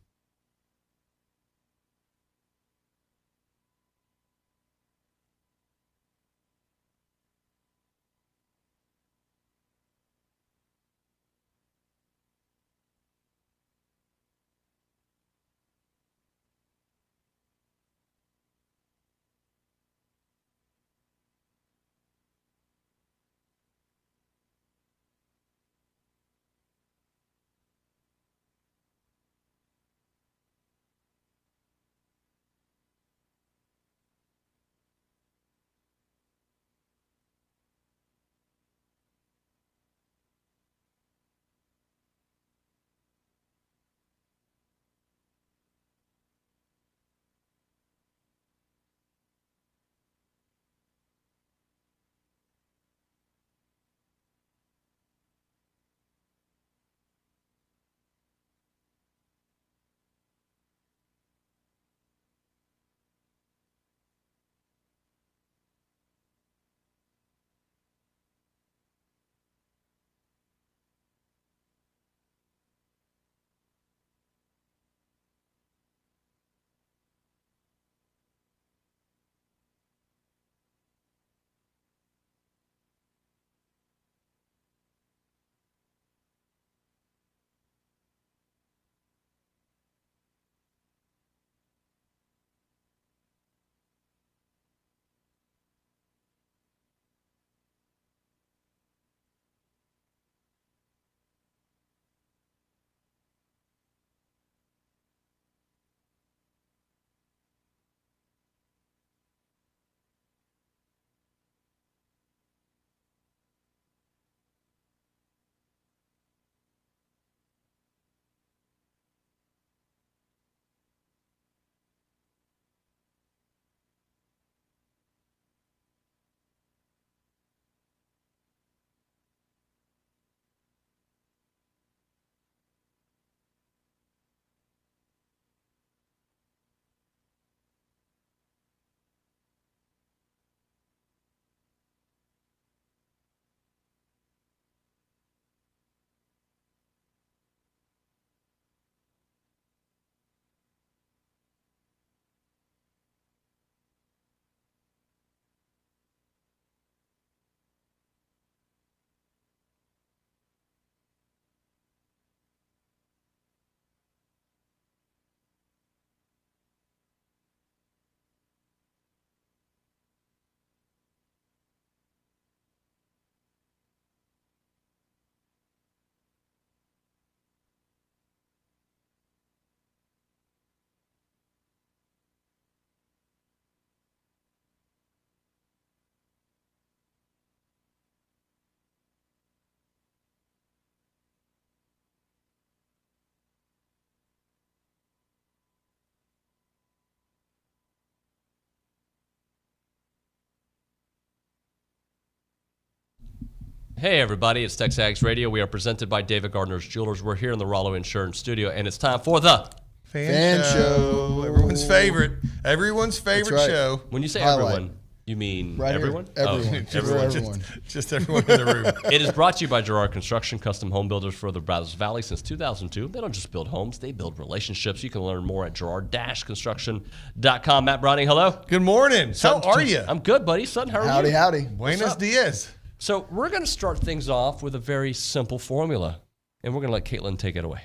Hey, everybody. It's TexAgs Radio. We are presented by David Gardner's Jewelers. We're here in the Rollo Insurance Studio, and it's time for the Fan show. Everyone's favorite. Everyone's favorite right. show. When you say Highlight. everyone, you mean Right here. everyone? Everyone. Oh, Everyone. Just everyone in the room. It is brought to you by Gerard Construction, custom home builders for the Brazos Valley since 2002. They don't just build homes, they build relationships. You can learn more at gerard-construction.com. Matt Browning, hello. Good morning. How are you? I'm good, buddy. Son, how are Howdy, you? howdy. Buenos dias. So we're going to start things off with a very simple formula, and we're going to let Caitlin take it away.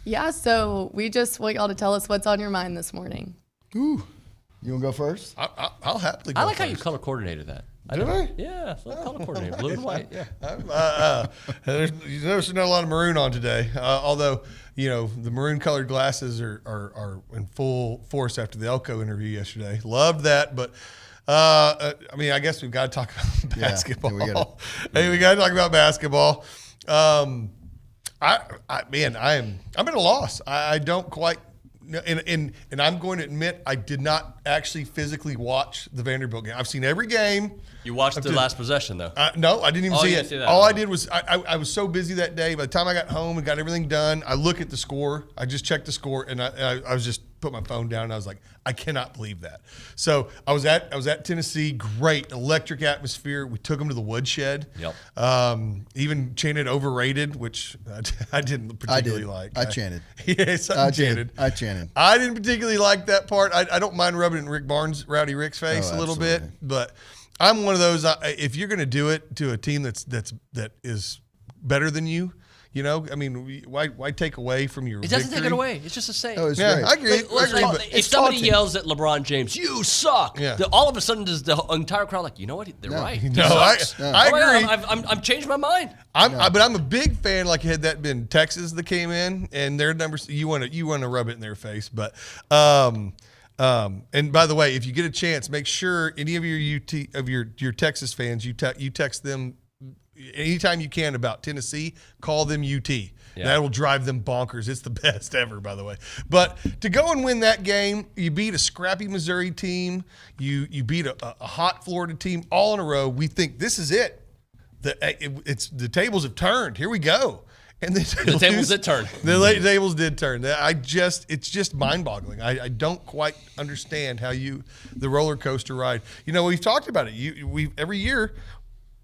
Yeah, so we just want y'all to tell us what's on your mind this morning. Ooh. You want to go first? I'll happily go I like first. how you color coordinated that. Did I? Yeah, it's like color coordinated, blue and white. Yeah. You notice there's not a lot of maroon on today, although, you know, the maroon colored glasses are in full force after the Elko interview yesterday. Loved that, but I mean, I guess we've got to talk about basketball. Yeah, we got to talk about basketball. I'm at a loss. I don't quite. And I'm going to admit I did not actually physically watch the Vanderbilt game. I've seen every game. You watched the last possession, though. No, I didn't even see you it. didn't see that. All I did was I was so busy that day. By the time I got home and got everything done, I look at the score. I just checked the score, and I was just put my phone down. And I was like, I cannot believe that. So I was at Tennessee. Great electric atmosphere. We took them to the woodshed. Yep. Even chanted overrated, which I didn't particularly like. I chanted. Yes, I chanted. I chanted. I didn't particularly like that part. I don't mind rubbing it in Rick Barnes, Rowdy Rick's face a little bit, but I'm one of those. If you're going to do it to a team that is better than you, you know, I mean, why take away from your? It doesn't victory? take it away. It's just a saying. Oh, it's Yeah, great. I agree. Like, if somebody yells at LeBron James, "You suck!" Yeah. All of a sudden, does the entire crowd like, you know what? They're right. He No, sucks. I Oh my God, agree. I'm changed my mind. But I'm a big fan. Like had that been Texas that came in and their numbers, you want to rub it in their face. But and by the way, if you get a chance, make sure any of your Texas fans, you text them anytime you can about Tennessee. Call them UT. Yeah. That'll drive them bonkers. It's the best ever, by the way. But to go and win that game, you beat a scrappy Missouri team. You beat a hot Florida team all in a row. We think this is it. The tables have turned. Here we go. And the tables did turn. The tables did turn. It's just mind-boggling. I don't quite understand how the roller coaster ride. You know, we've talked about it. We every year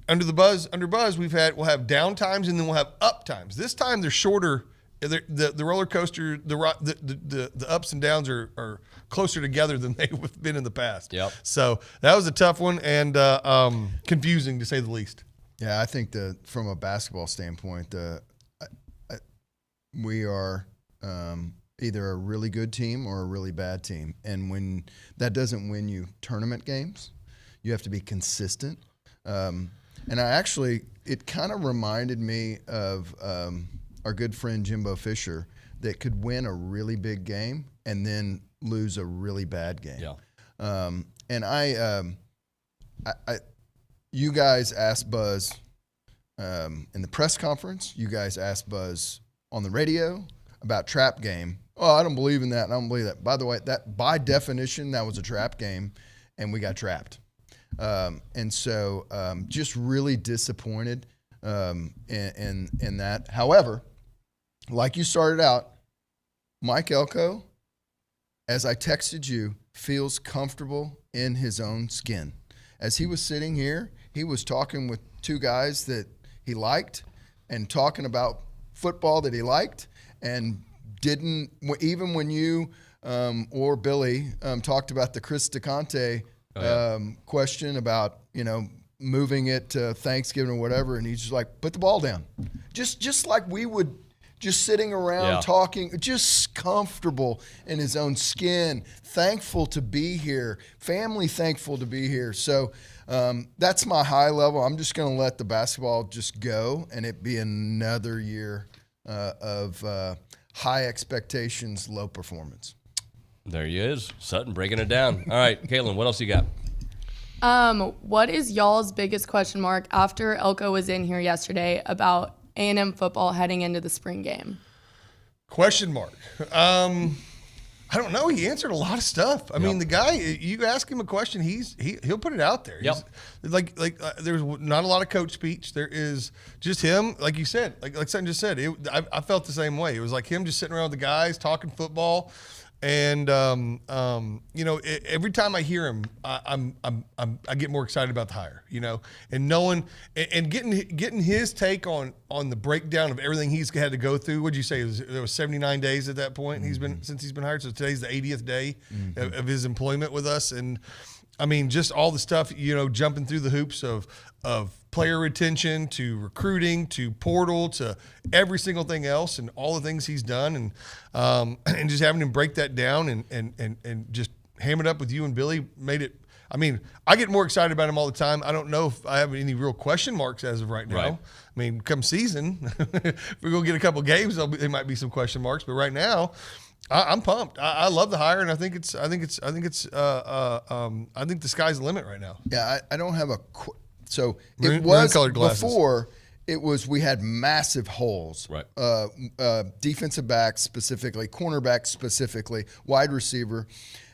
under Buzz, we'll have down times and then we'll have up times. This time they're shorter. The roller coaster, the ups and downs are closer together than they've been in the past. Yep. So that was a tough one and confusing to say the least. Yeah, I think from a basketball standpoint, we are either a really good team or a really bad team. And when that doesn't win you tournament games, you have to be consistent. And it kind of reminded me of our good friend Jimbo Fisher that could win a really big game and then lose a really bad game. Yeah. And you guys asked Buzz in the press conference. You guys asked Buzz on the radio about trap game. Oh, I don't believe in that. I don't believe that. By the way, that by definition, that was a trap game, and we got trapped. And so just really disappointed in that. However, like you started out, Mike Elko, as I texted you, feels comfortable in his own skin. As he was sitting here, he was talking with two guys that he liked and talking about football that he liked and didn't, even when you or Billy talked about the Chris DeConte question about, moving it to Thanksgiving or whatever, and he's just like, put the ball down. Just like we would, just sitting around talking, just comfortable in his own skin, thankful to be here, family thankful to be here. So that's my high level. I'm just going to let the basketball just go and it be another year of high expectations, low performance. There he is, Sutton breaking it down. All right, Caitlin, what else you got? What is y'all's biggest question mark after Elko was in here yesterday about A&M football heading into the spring game? Question mark. I I don't know. He answered a lot of stuff. I mean, the guy, you ask him a question, he'll put it out there. Yep. There's not a lot of coach speech. There is just him, like you said, like Sutton just said. I felt the same way. It was like him just sitting around with the guys talking football. And every time I hear him, I get more excited about the hire. And knowing and getting his take on the breakdown of everything he's had to go through. What'd you say? There was 79 days at that point. Since he's been hired. So today's the 80th day of his employment with us. And I mean, just all the stuff, jumping through the hoops of player retention to recruiting to portal to every single thing else and all the things he's done and just having him break that down and just ham it up with you and Billy made it. I mean, I get more excited about him all the time. I don't know if I have any real question marks as of right now. Right. I mean, come season, if we're going to get a couple of games, there might be some question marks, but right now, I'm pumped. I love the hire, and I think the sky's the limit right now. Yeah, I don't have so Maroon, it was maroon-colored glasses. before. It was we had massive holes. Right. Defensive backs specifically, cornerback specifically, wide receiver,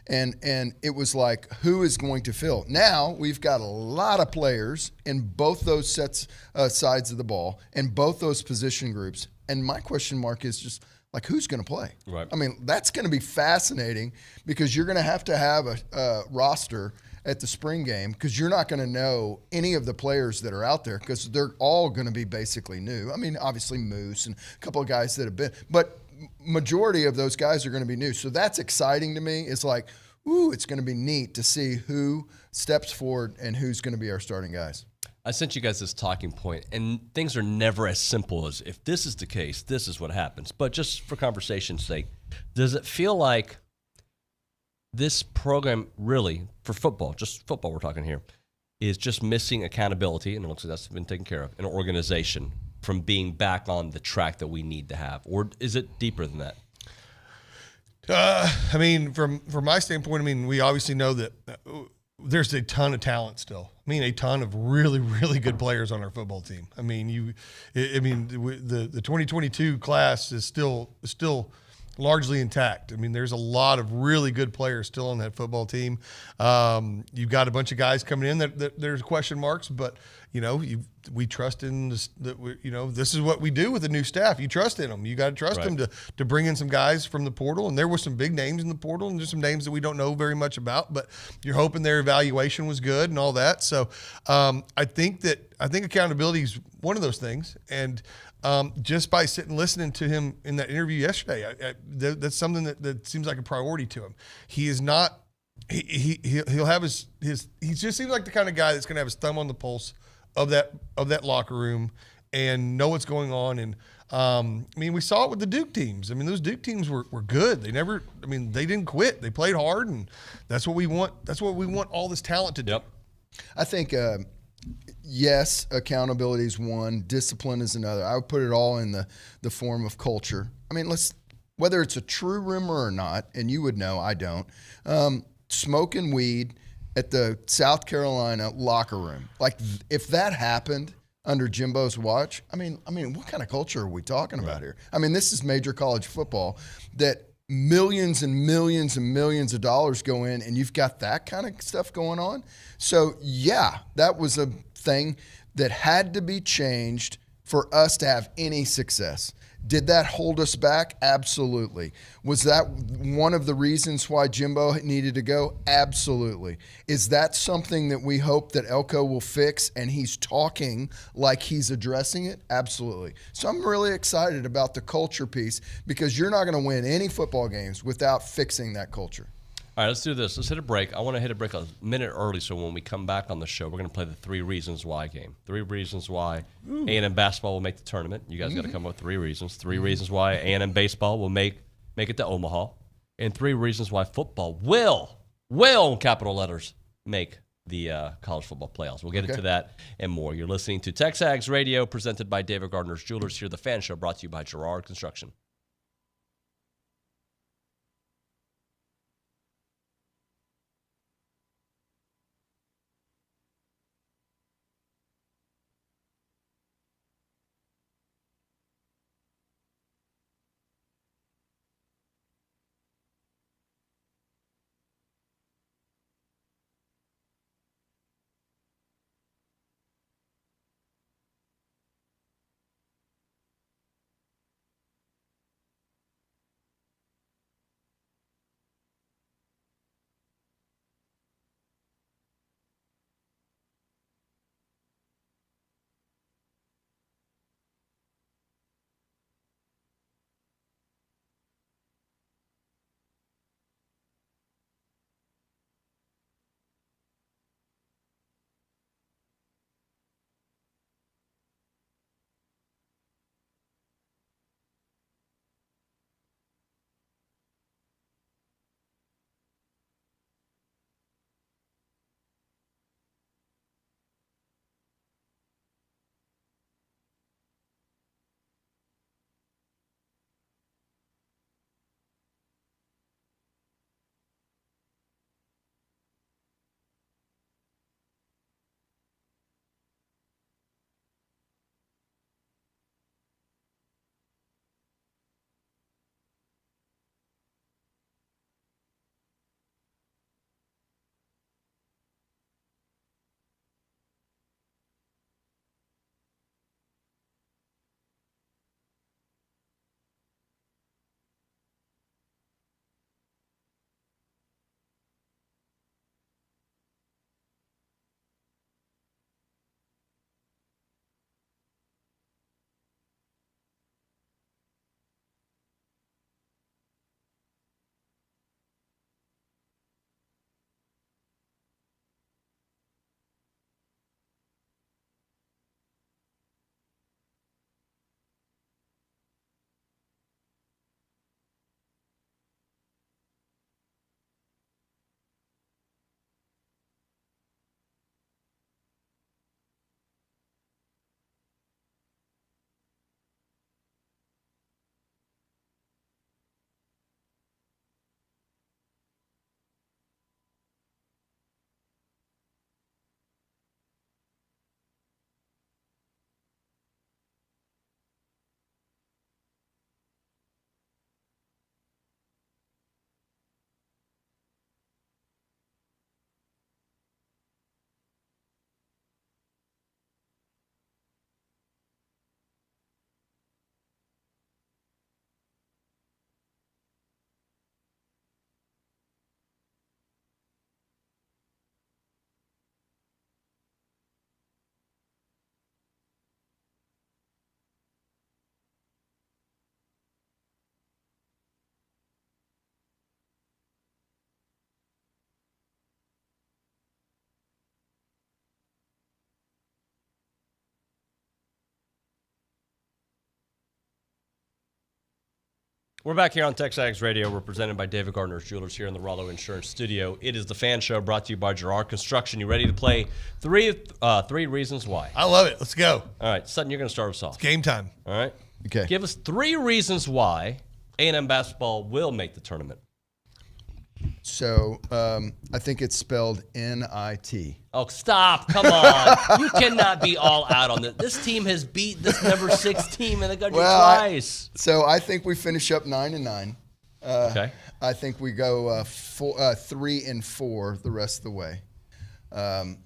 and it was like who is going to fill? Now we've got a lot of players in both those sides of the ball and both those position groups. And my question mark is just like who's going to play? Right. I mean, that's going to be fascinating because you're going to have a roster at the spring game because you're not going to know any of the players that are out there because they're all going to be basically new. I mean, obviously Moose and a couple of guys that have been, but majority of those guys are going to be new. So that's exciting to me. It's like, ooh, it's going to be neat to see who steps forward and who's going to be our starting guys. I sent you guys this talking point, and things are never as simple as if this is the case, this is what happens. But just for conversation's sake, does it feel like this program really, for football, just football we're talking here, is just missing accountability, and it looks like that's been taken care of, an organization from being back on the track that we need to have? Or is it deeper than that? I mean, from my standpoint, I mean, we obviously know that there's a ton of talent still. I mean, a ton of really, really good players on our football team. I mean, the 2022 class is still largely intact. I mean, there's a lot of really good players still on that football team. You've got a bunch of guys coming in that there's question marks, but we trust in this. This is what we do with the new staff. You trust in them. You got to trust them to bring in some guys from the portal. And there were some big names in the portal, and there's some names that we don't know very much about. But you're hoping their evaluation was good and all that. So I think accountability is one of those things. And just by sitting listening to him in that interview yesterday, that's something that seems like a priority to him. He is not. He'll have his. He just seems like the kind of guy that's going to have his thumb on the pulse of that locker room and know what's going on. And I mean, we saw it with the Duke teams. I mean, those Duke teams were good. They didn't quit. They played hard, and that's what we want. That's what we want all this talent to do. Yep. I think, yes, accountability is one, discipline is another. I would put it all in the form of culture. I mean, whether it's a true rumor or not, and you would know, I don't, smoking weed at the South Carolina locker room. Like, if that happened under Jimbo's watch, I mean, what kind of culture are we talking about here? I mean, this is major college football that millions and millions and millions of dollars go in, and you've got that kind of stuff going on. So, yeah, that was a thing that had to be changed for us to have any success. Did that hold us back? Absolutely. Was that one of the reasons why Jimbo needed to go? Absolutely. Is that something that we hope that Elko will fix and he's talking like he's addressing it? Absolutely. So I'm really excited about the culture piece because you're not going to win any football games without fixing that culture. All right, let's do this. Let's hit a break. I want to hit a break a minute early so when we come back on the show, we're going to play the 3 reasons why game. 3 reasons why A&M basketball will make the tournament. You guys got to come up with 3 reasons. 3 reasons why A&M baseball will make it to Omaha. And 3 reasons why football will, in capital letters, make the college football playoffs. We'll get into that and more. You're listening to TexAgs Radio, presented by David Gardner's Jewelers here. The Fan Show brought to you by Girard Construction. We're back here on TexAgs Radio. We're presented by David Gardner's Jewelers here in the Rollo Insurance Studio. It is the Fan Show brought to you by Gerard Construction. You ready to play three reasons why? I love it. Let's go. All right, Sutton, you're going to start us off. It's game time. All right. Okay. Give us 3 reasons why A&M basketball will make the tournament. So I think it's spelled NIT. Oh, stop. Come on. You cannot be all out on this. This team has beat this number 6 team in the country twice. So I think we finish up 9-9. Okay. I think we go 3-4 the rest of the way.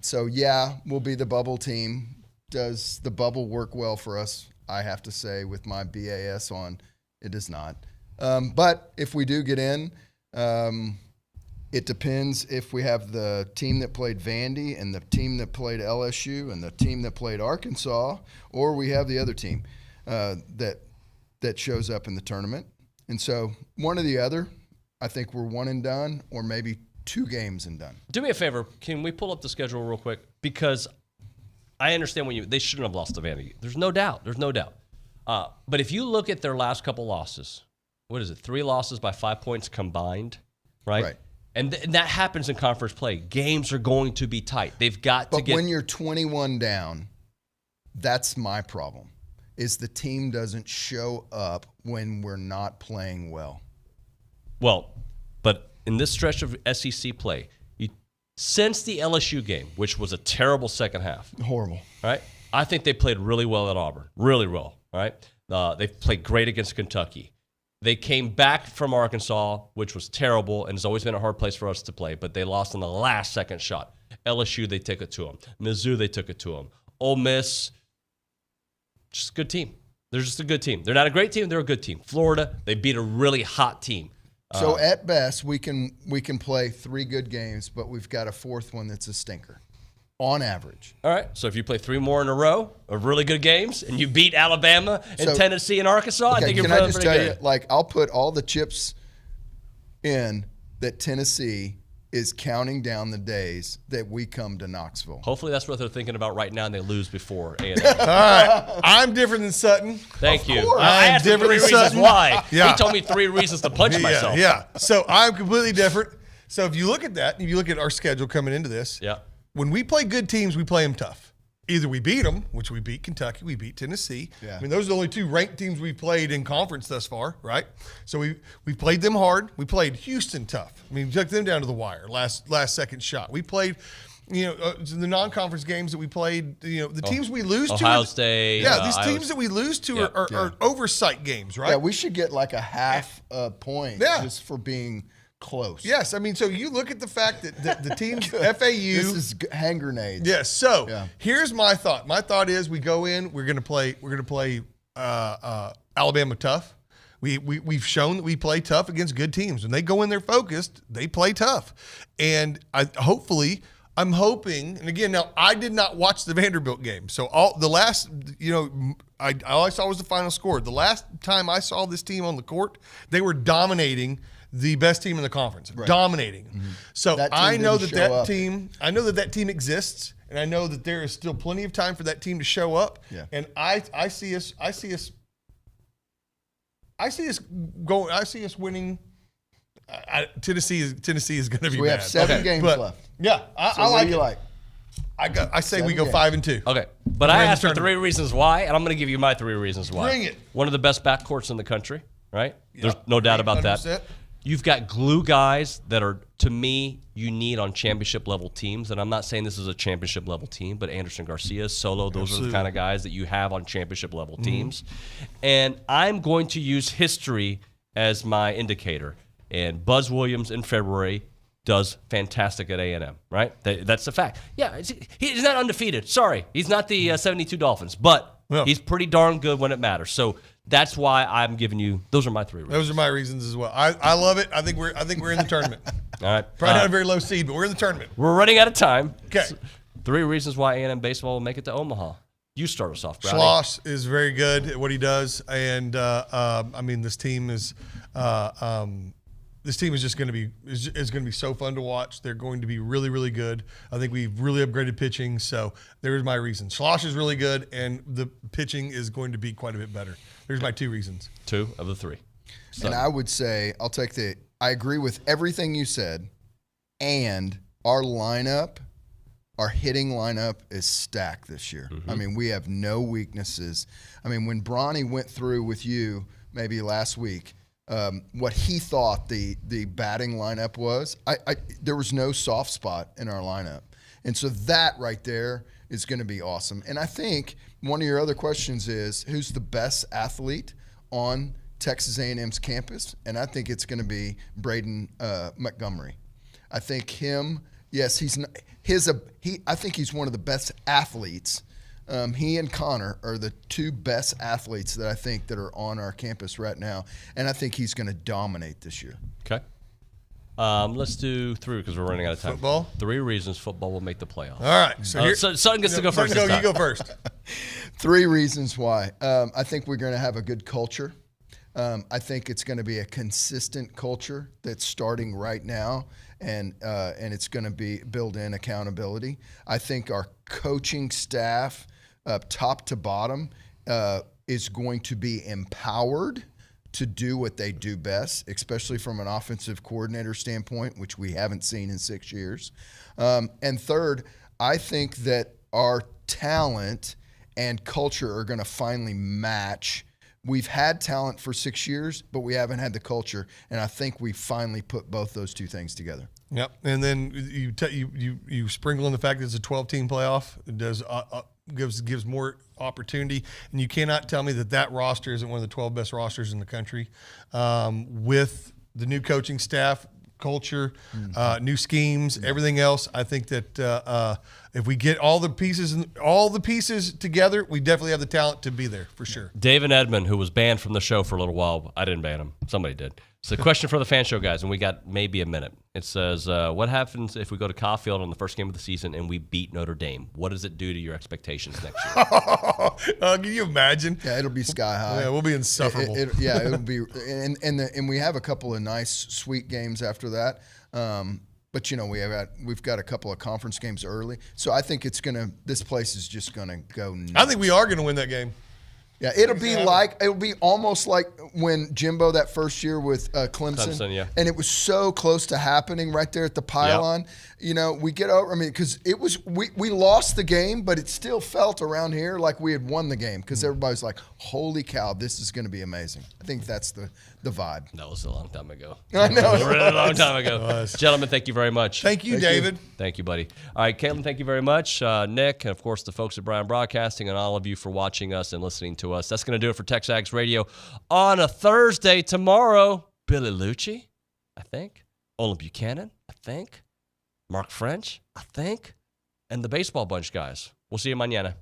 So, yeah, we'll be the bubble team. Does the bubble work well for us? I have to say with my BAS on, it does not. But if we do get in, it depends if we have the team that played Vandy and the team that played LSU and the team that played Arkansas, or we have the other team that shows up in the tournament. And so one or the other, I think we're one and done, or maybe 2 games and done. Do me a favor. Can we pull up the schedule real quick? Because I understand they shouldn't have lost to Vandy. There's no doubt. But if you look at their last couple losses, what is it? 3 losses by 5 points combined, right? Right. And that happens in conference play. Games are going to be tight. They've got to get. But when you're 21 down, that's my problem, is the team doesn't show up when we're not playing well. Well, but in this stretch of SEC play, since the LSU game, which was a terrible second half. Horrible. Right? I think they played really well at Auburn. Really well. Right? They played great against Kentucky. They came back from Arkansas, which was terrible, and it's always been a hard place for us to play, but they lost on the last second shot. LSU, they took it to them. Mizzou, they took it to them. Ole Miss, just a good team. They're just a good team. They're not a great team. They're a good team. Florida, they beat a really hot team. So at best, we can play 3 good games, but we've got a 4th one that's a stinker, on average. All right. So if you play 3 more in a row of really good games and you beat Alabama and Tennessee and Arkansas, I think you're feeling pretty good. Can I just tell you, I'll put all the chips in that Tennessee is counting down the days that we come to Knoxville. Hopefully that's what they're thinking about right now and they lose before A&M. All right. I'm different than Sutton. Thank you. I'm I asked him 3 different than reasons Sutton. why. Yeah. He told me 3 reasons to punch myself. Yeah. So I'm completely different. So if you look at that, and you look at our schedule coming into this, when we play good teams, we play them tough. Either we beat them, which we beat Kentucky, we beat Tennessee. Yeah. I mean, those are the only 2 ranked teams we've played in conference thus far, right? So we played them hard. We played Houston tough. I mean, we took them down to the wire, last second shot. We played, the non-conference games that we played, the teams we lose to. Ohio State. Yeah, these teams that we lose to are oversight games, right? Yeah, we should get like a half a point just for being close. Yes, I mean, so you look at the fact that the teams, FAU. This is hand grenades. Yes. So here's my thought. My thought is we go in. We're gonna play Alabama tough. We've shown that we play tough against good teams. When they go in there focused, they play tough. And I'm hoping. And again, now I did not watch the Vanderbilt game, so all I saw was the final score. The last time I saw this team on the court, they were dominating the best team in the conference, dominating. Mm-hmm. So I know that team exists, and I know that there is still plenty of time for that team to show up. Yeah. And I see us winning. Tennessee is going to be. We have 7 games left. Yeah, I like it. Like? I say we go 5-2. Okay, but I asked for 3 reasons why, and I'm going to give you my 3 reasons why. Bring it. One of the best backcourts in the country, right? There's no doubt about 100%. that. You've got glue guys that are, to me, you need on championship level teams. And I'm not saying this is a championship level team, but Anderson Garcia, Solo, those are the kind of guys that you have on championship level teams. And I'm going to use history as my indicator. And Buzz Williams in February does fantastic at A&M, right? That's a fact. Yeah, he's not undefeated. Sorry, he's not the 72 Dolphins, but he's pretty darn good when it matters. So that's why I'm giving you. Those are my 3 reasons. Those are my reasons as well. I love it. I think we're in the tournament. All right, probably not a very low seed, but we're in the tournament. We're running out of time. Okay. 3 reasons why A&M baseball will make it to Omaha. You start us off, Brownie. Schloss is very good at what he does, and this team is. This team is just going to be going to be so fun to watch. They're going to be really, really good. I think we've really upgraded pitching, so there's my reason. Schloss is really good, and the pitching is going to be quite a bit better. There's my 2 reasons. 2 of the 3. And I would say I agree with everything you said, and our hitting lineup is stacked this year. I mean, we have no weaknesses. I mean, when Bronny went through with you maybe last week, what he thought the batting lineup was, there was no soft spot in our lineup. And so that right there is going to be awesome. And I think one of your other questions is, who's the best athlete on Texas A&M's campus? And I think it's going to be Braden Montgomery. I think him, yes, I think he's one of the best athletes. He and Connor are the two best athletes that I think that are on our campus right now, and I think he's going to dominate this year. Okay. Let's do 3 because we're running out of time. Football? 3 reasons football will make the playoffs. All right. So Sutton gets to go first. You go first. 3 reasons why. I think we're going to have a good culture. I think it's going to be a consistent culture that's starting right now, and it's going to be build in accountability. I think our coaching staff, top to bottom, is going to be empowered to do what they do best, especially from an offensive coordinator standpoint, which we haven't seen in 6 years. And third, I think that our talent and culture are going to finally match. We've had talent for 6 years, but we haven't had the culture, and I think we finally put both those two things together. Yep, and then you sprinkle in the fact that it's a 12-team playoff. It does gives more opportunity, and you cannot tell me that roster isn't one of the 12 best rosters in the country. With the new coaching staff, culture, new schemes, everything else, I think that if we get all the pieces together, we definitely have the talent to be there for sure. David Edmond, who was banned from the show for a little while, I didn't ban him. Somebody did. It's a question for the fan show guys, and we got maybe a minute. It says, what happens if we go to Caulfield on the first game of the season and we beat Notre Dame? What does it do to your expectations next year? Can you imagine? Yeah, it'll be sky high. Yeah, we'll be insufferable. It'll be, and we have a couple of nice, sweet games after that. But we've got a couple of conference games early, so I think this place is just gonna go nuts. I think we are gonna win that game. Yeah, it'll be almost like when Jimbo that first year with Clemson, yeah. And it was so close to happening right there at the pylon. Yep. We get over. I mean, because it was we lost the game, but it still felt around here like we had won the game because everybody's like, "Holy cow, this is going to be amazing." I think that's the vibe. That was a long time ago. I know, a really long time ago. Gentlemen, thank you very much. Thank you, David. Thank you, buddy. All right, Caitlin, thank you very much. Nick, and of course the folks at Bryan Broadcasting, and all of you for watching us and listening to us. That's going to do it for TexAgs Radio on a Thursday. Tomorrow, Billy Lucci, I think. Olin Buchanan, I think. Mark French, I think. And the baseball bunch guys. We'll see you mañana.